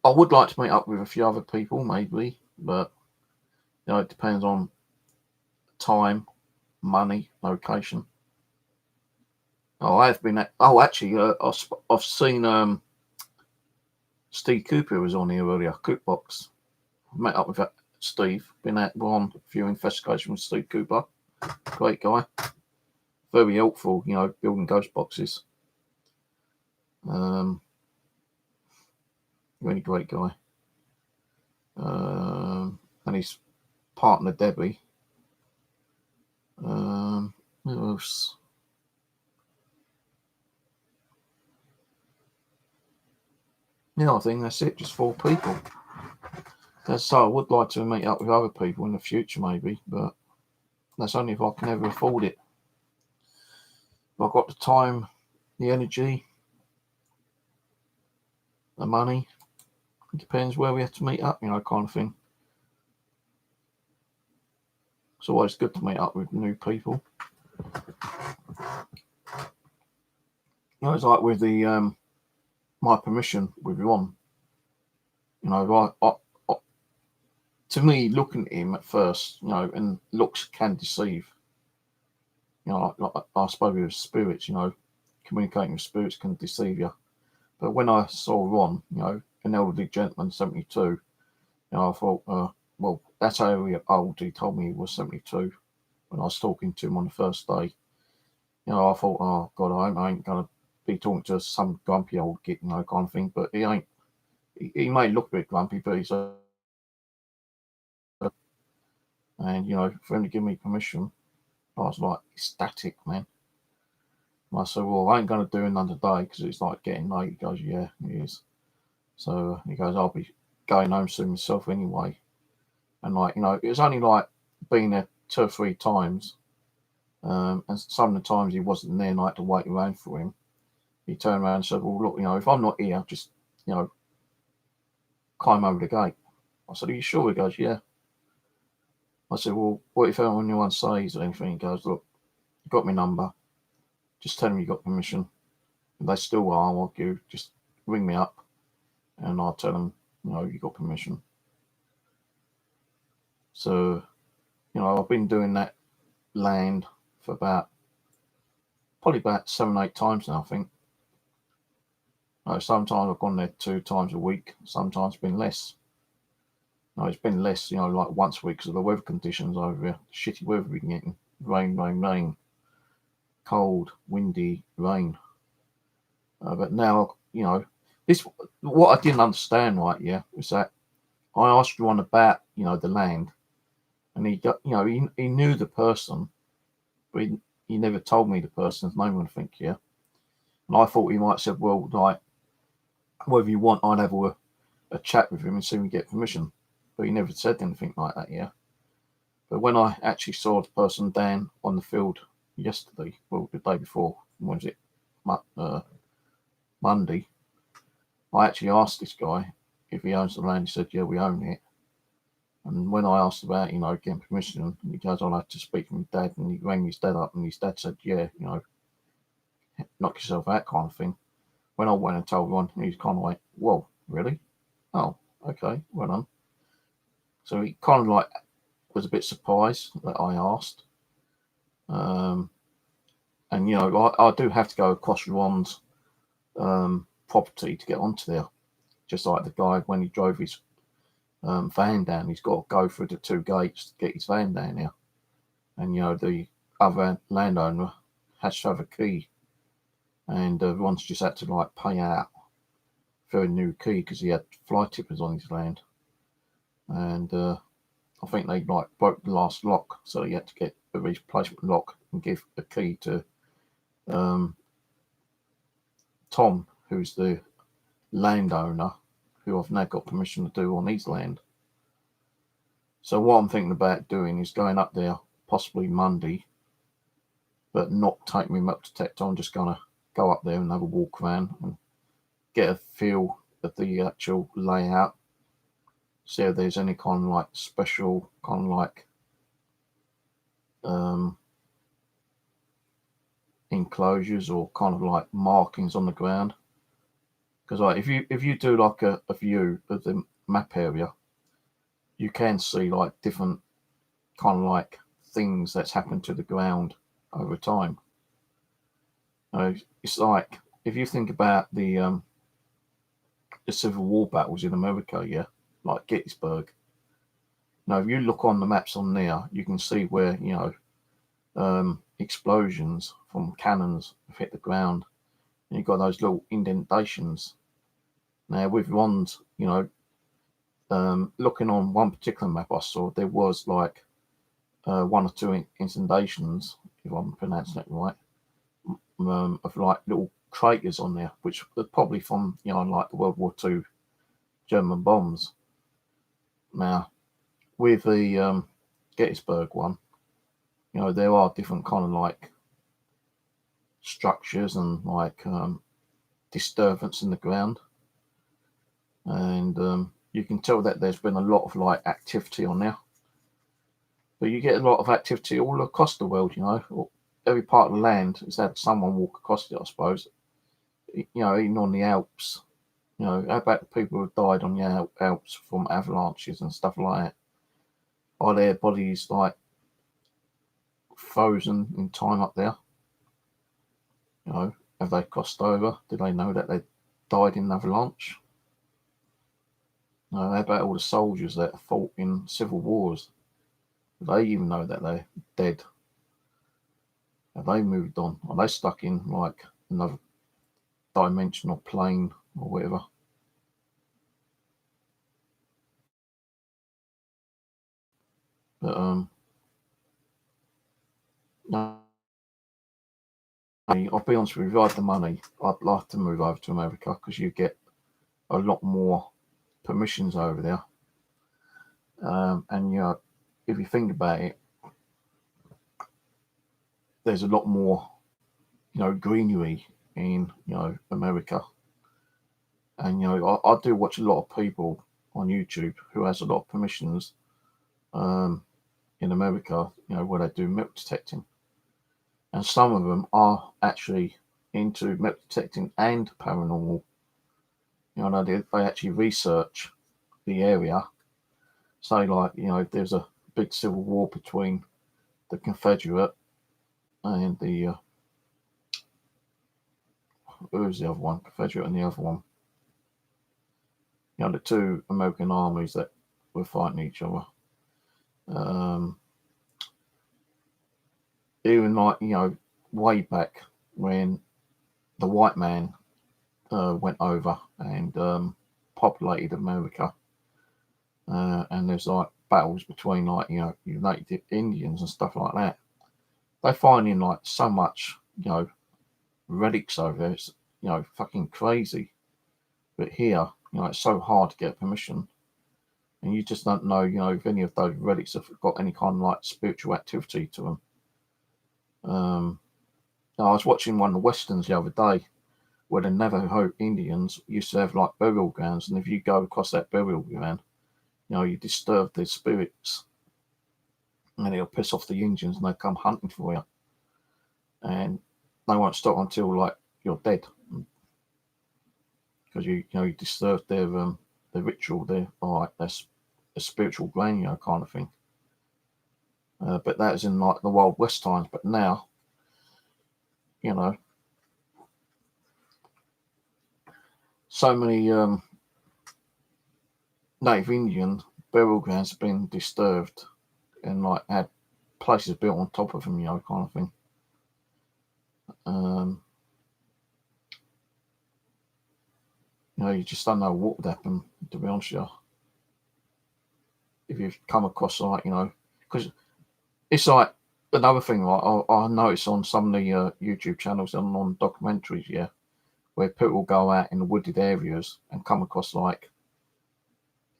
would like to meet up with a few other people, maybe, but it depends on time, money, location. I have been actually, I've seen Steve Cooper was on here earlier. Cookbox. I met up with Steve. Been on a few investigations with Steve Cooper. Great guy. Very helpful, building ghost boxes. Really great guy. And his partner Debbie. Who else? Yeah, I think that's it. Just 4 people. So I would like to meet up with other people in the future, maybe, but that's only if I can ever afford it. If I've got the time, the energy, the money. It depends where we have to meet up, kind of thing. It's always good to meet up with new people. It's like with the my permission with Ron. To me, looking at him at first, and looks can deceive. Like I spoke with spirits, communicating with spirits can deceive you. But when I saw Ron, an elderly gentleman, 72, I thought, well, that's how old he told me he was, 72, when I was talking to him on the first day. I thought, oh, God, I ain't going to be talking to some grumpy old git, kind of thing. But he ain't. He may look a bit grumpy, but he's and, for him to give me permission, I was like ecstatic, man. And I said, well, I ain't going to do another day because it's like getting late. He goes, yeah, it is. So he goes, I'll be going home soon myself anyway. And it was only like being there 2 or 3 times. And some of the times he wasn't there and I had to wait around for him. He turned around and said, well, look, if I'm not here, just, climb over the gate. I said, are you sure? He goes, yeah. I said, well, what if anyone says or anything? He goes, look, you got my number. Just tell them you got permission. If they still are, argue, just ring me up and I'll tell them, you got permission. So, I've been doing that land for probably about 7, 8 times now, I think. Sometimes I've gone there 2 times a week. Sometimes it's been less. It's been less, like once a week because of the weather conditions over here. Shitty weather we've been getting. Rain. Cold, windy, rain. But now, this, what I didn't understand right, was that I asked Ron about, the land, and he got, he knew the person, but he never told me the person's name, I think, And I thought he might have said, well, like, whatever you want, I'd have a chat with him and see if we get permission. But he never said anything like that, But when I actually saw the person down on the field yesterday, well, the day before, when was it? Monday, I actually asked this guy if he owns the land. He said, yeah, we own it. And when I asked about, getting permission, he goes, I'll have to speak to my dad. And he rang his dad up and his dad said, yeah, knock yourself out kind of thing. When I went and told Ron, he was kind of like, whoa, really? Oh, okay, well done. So he kind of like was a bit surprised that I asked. And, I do have to go across Ron's property to get onto there. Just like the guy, when he drove his van down, he's got to go through the 2 gates to get his van down there. And, the other landowner has to have a key. And Ron's just had to, like, pay out for a new key because he had fly tippers on his land. And I think they, like, broke the last lock, so he had to get a replacement lock and give the key to Tom, who's the landowner, who I've now got permission to do on his land. So what I'm thinking about doing is going up there possibly Monday, but not taking me up to Tecton. I'm just going to go up there and have a walk around and get a feel of the actual layout, see if there's any kind of like special kind of like enclosures or kind of like markings on the ground. Because like if you do like a view of the map area, you can see like different kind of like things that's happened to the ground over time. It's like if you think about the Civil War battles in America, yeah, like Gettysburg. Now, if you look on the maps on there, you can see where explosions from cannons have hit the ground, and you've got those little indentations. Now, with ones, looking on one particular map I saw, there was like one or two indentations, if I'm pronouncing it right, of like little craters on there, which are probably from like the World War II German bombs. Now, with the Gettysburg one, there are different kind of like structures and like disturbance in the ground, and you can tell that there's been a lot of like activity on there. But you get a lot of activity all across the world, every part of the land has had someone walk across it, I suppose. Even on the Alps, how about the people who died on the Alps from avalanches and stuff like that? Are their bodies like frozen in time up there? Have they crossed over? Did they know that they died in an avalanche? How about all the soldiers that fought in civil wars? Do they even know that they're dead? Have they moved on? Are they stuck in like another dimension or plane or whatever? But no, I'll be honest with you, if I had the money, I'd like to move over to America because you get a lot more permissions over there. And if you think about it, there's a lot more, greenery in, America. And, I do watch a lot of people on YouTube who has a lot of permissions in America, where they do metal detecting. And some of them are actually into metal detecting and paranormal. They actually research the area. Say, like, there's a big civil war between the Confederate and the who was the other one? Confederate and the other one. The two American armies that were fighting each other. Even like way back when the white man went over and populated America, and there's like battles between like United Indians and stuff like that. They finding like so much relics over there. It's fucking crazy. But here, it's so hard to get permission, and you just don't know if any of those relics have got any kind of like spiritual activity to them. I was watching one of the westerns the other day where the Navajo Indians used to have like burial grounds, and if you go across that burial ground, you disturb their spirits, and it'll piss off the Indians, and they come hunting for you, and they won't stop until like you're dead, because you disturb their ritual, their spiritual grain, kind of thing. But that was in like the Wild West times. But now, so many Native Indian burial grounds have been disturbed and like had places built on top of them, kind of thing. You just don't know what would happen, to be honest with you, if you've come across like, because it's like another thing. Like I notice on some of the YouTube channels and on documentaries, yeah, where people go out in the wooded areas and come across like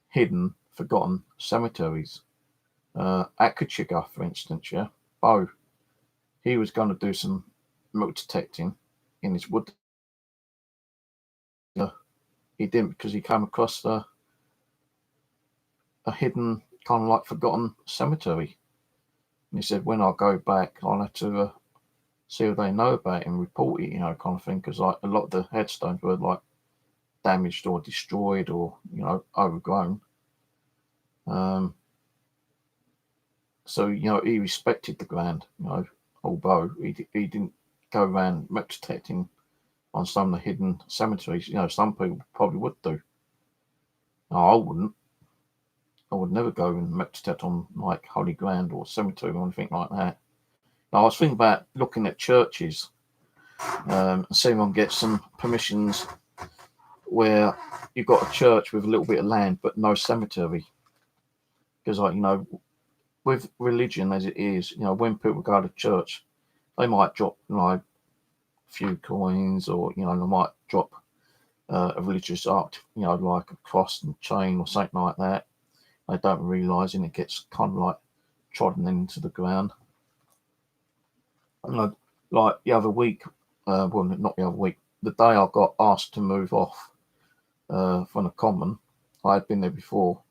hidden, forgotten cemeteries. At Kachiga, for instance, yeah, Bo, he was going to do some metal detecting in his wood. he didn't, because he came across a hidden, kind of like forgotten cemetery. And he said, when I go back, I'll have to see what they know about it and report it, kind of thing, because like a lot of the headstones were like damaged or destroyed or overgrown. So he respected the ground, although he didn't go around metal detecting on some of the hidden cemeteries. Some people probably would do. No, I wouldn't. I would never go and metal detect on like holy ground or cemetery or anything like that. Now, I was thinking about looking at churches and seeing if I can get some permissions where you've got a church with a little bit of land but no cemetery. Because, with religion as it is, when people go to church, they might drop a few coins, or they might drop a religious art, like a cross and chain or something like that. They don't realise, and it gets kind of like trodden into the ground. And like the other week, well, not the other week, the day I got asked to move off from the common, I had been there before,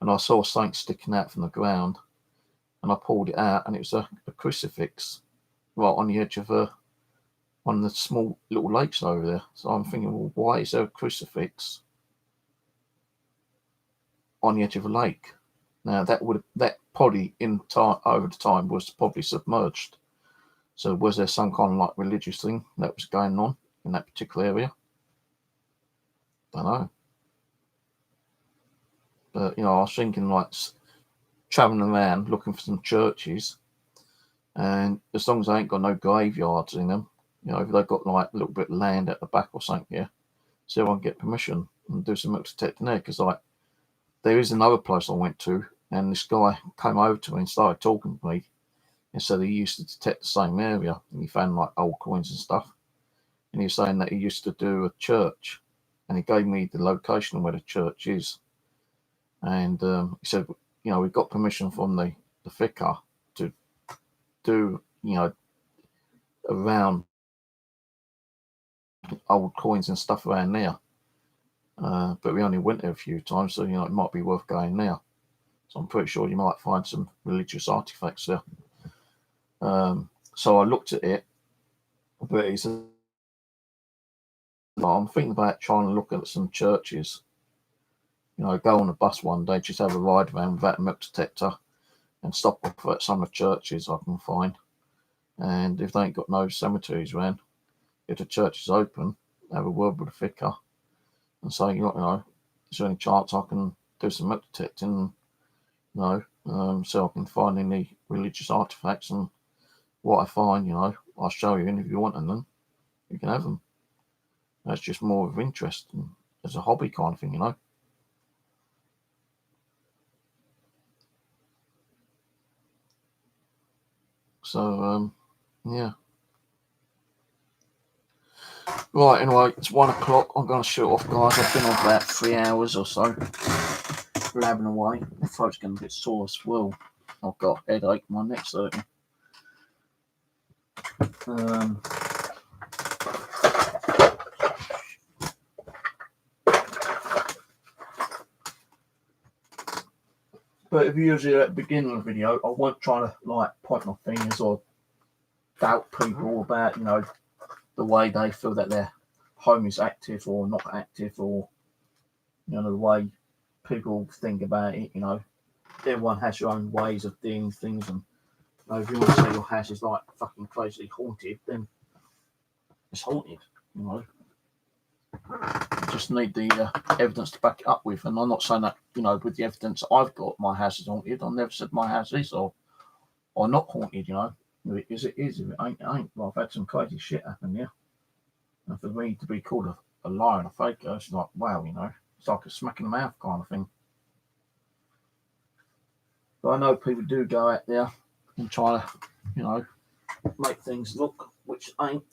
and I saw something sticking out from the ground, and I pulled it out, and it was a crucifix right on the edge of one of the small little lakes over there. So I'm thinking, well, why is there a crucifix on the edge of a lake? Now that probably in time over the time was probably submerged. So was there some kind of like religious thing that was going on in that particular area? Don't know. But I was thinking like traveling around looking for some churches, and as long as they ain't got no graveyards in them, if they've got like a little bit of land at the back or something, see if I can get permission and do some metal detecting there. Because like there is another place I went to, and this guy came over to me and started talking to me, and said he used to detect the same area, and he found like old coins and stuff. And he was saying that he used to do a church, and he gave me the location of where the church is. And he said, we've got permission from the vicar to do, around old coins and stuff around there. But we only went there a few times, so it might be worth going there. So I'm pretty sure you might find some religious artifacts there. So I looked at it, but he said, I'm thinking about trying to look at some churches. Go on a bus one day, just have a ride around without a metal detector, and stop off at some of the churches I can find. And if they ain't got no cemeteries around, if the church is open, have a word with the vicar and say, is there any chance I can do some metal detecting? So I can find any religious artifacts, and what I find, I'll show you, and if you want them, you can have them. That's just more of interest and as a hobby kind of thing, So, yeah. Right, anyway, it's 1 o'clock. I'm going to shoot off, guys. I've been on for about 3 hours or so, blabbing away. My throat's getting a bit sore as well. I've got a headache, my neck's hurting. But if you usually at the beginning of the video, I won't try to like point my fingers or doubt people about, the way they feel that their home is active or not active, or, the way people think about it, Everyone has your own ways of doing things, and if you want to say your house is like fucking crazy haunted, then it's haunted, You just need the evidence to back it up with. And I'm not saying that, with the evidence I've got, my house is haunted. I've never said my house is or not haunted, If it is, it is. If it ain't, it ain't. Well, I've had some crazy shit happen, And for me to be called a liar and a faker, it's like, wow, it's like a smack in the mouth kind of thing. But I know people do go out there and try to, make things look, which ain't.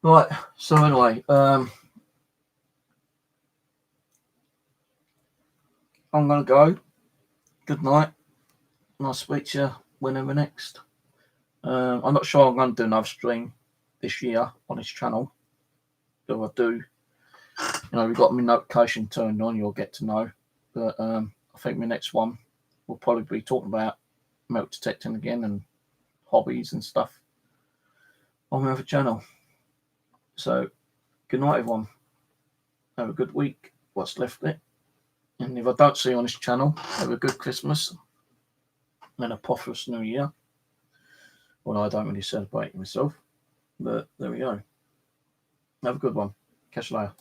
Right, so anyway, I'm going to go. Good night. And I'll speak to you whenever next. I'm not sure I'm going to do another stream this year on this channel. I do, we've got my notification turned on, you'll get to know. But I think my next one will probably be talking about metal detecting again and hobbies and stuff on my other channel. So, good night, everyone. Have a good week, what's left of it. And if I don't see you on this channel, have a good Christmas and a prosperous New Year. Well, I don't really celebrate myself, but there we go. Have a good one. Catch you later.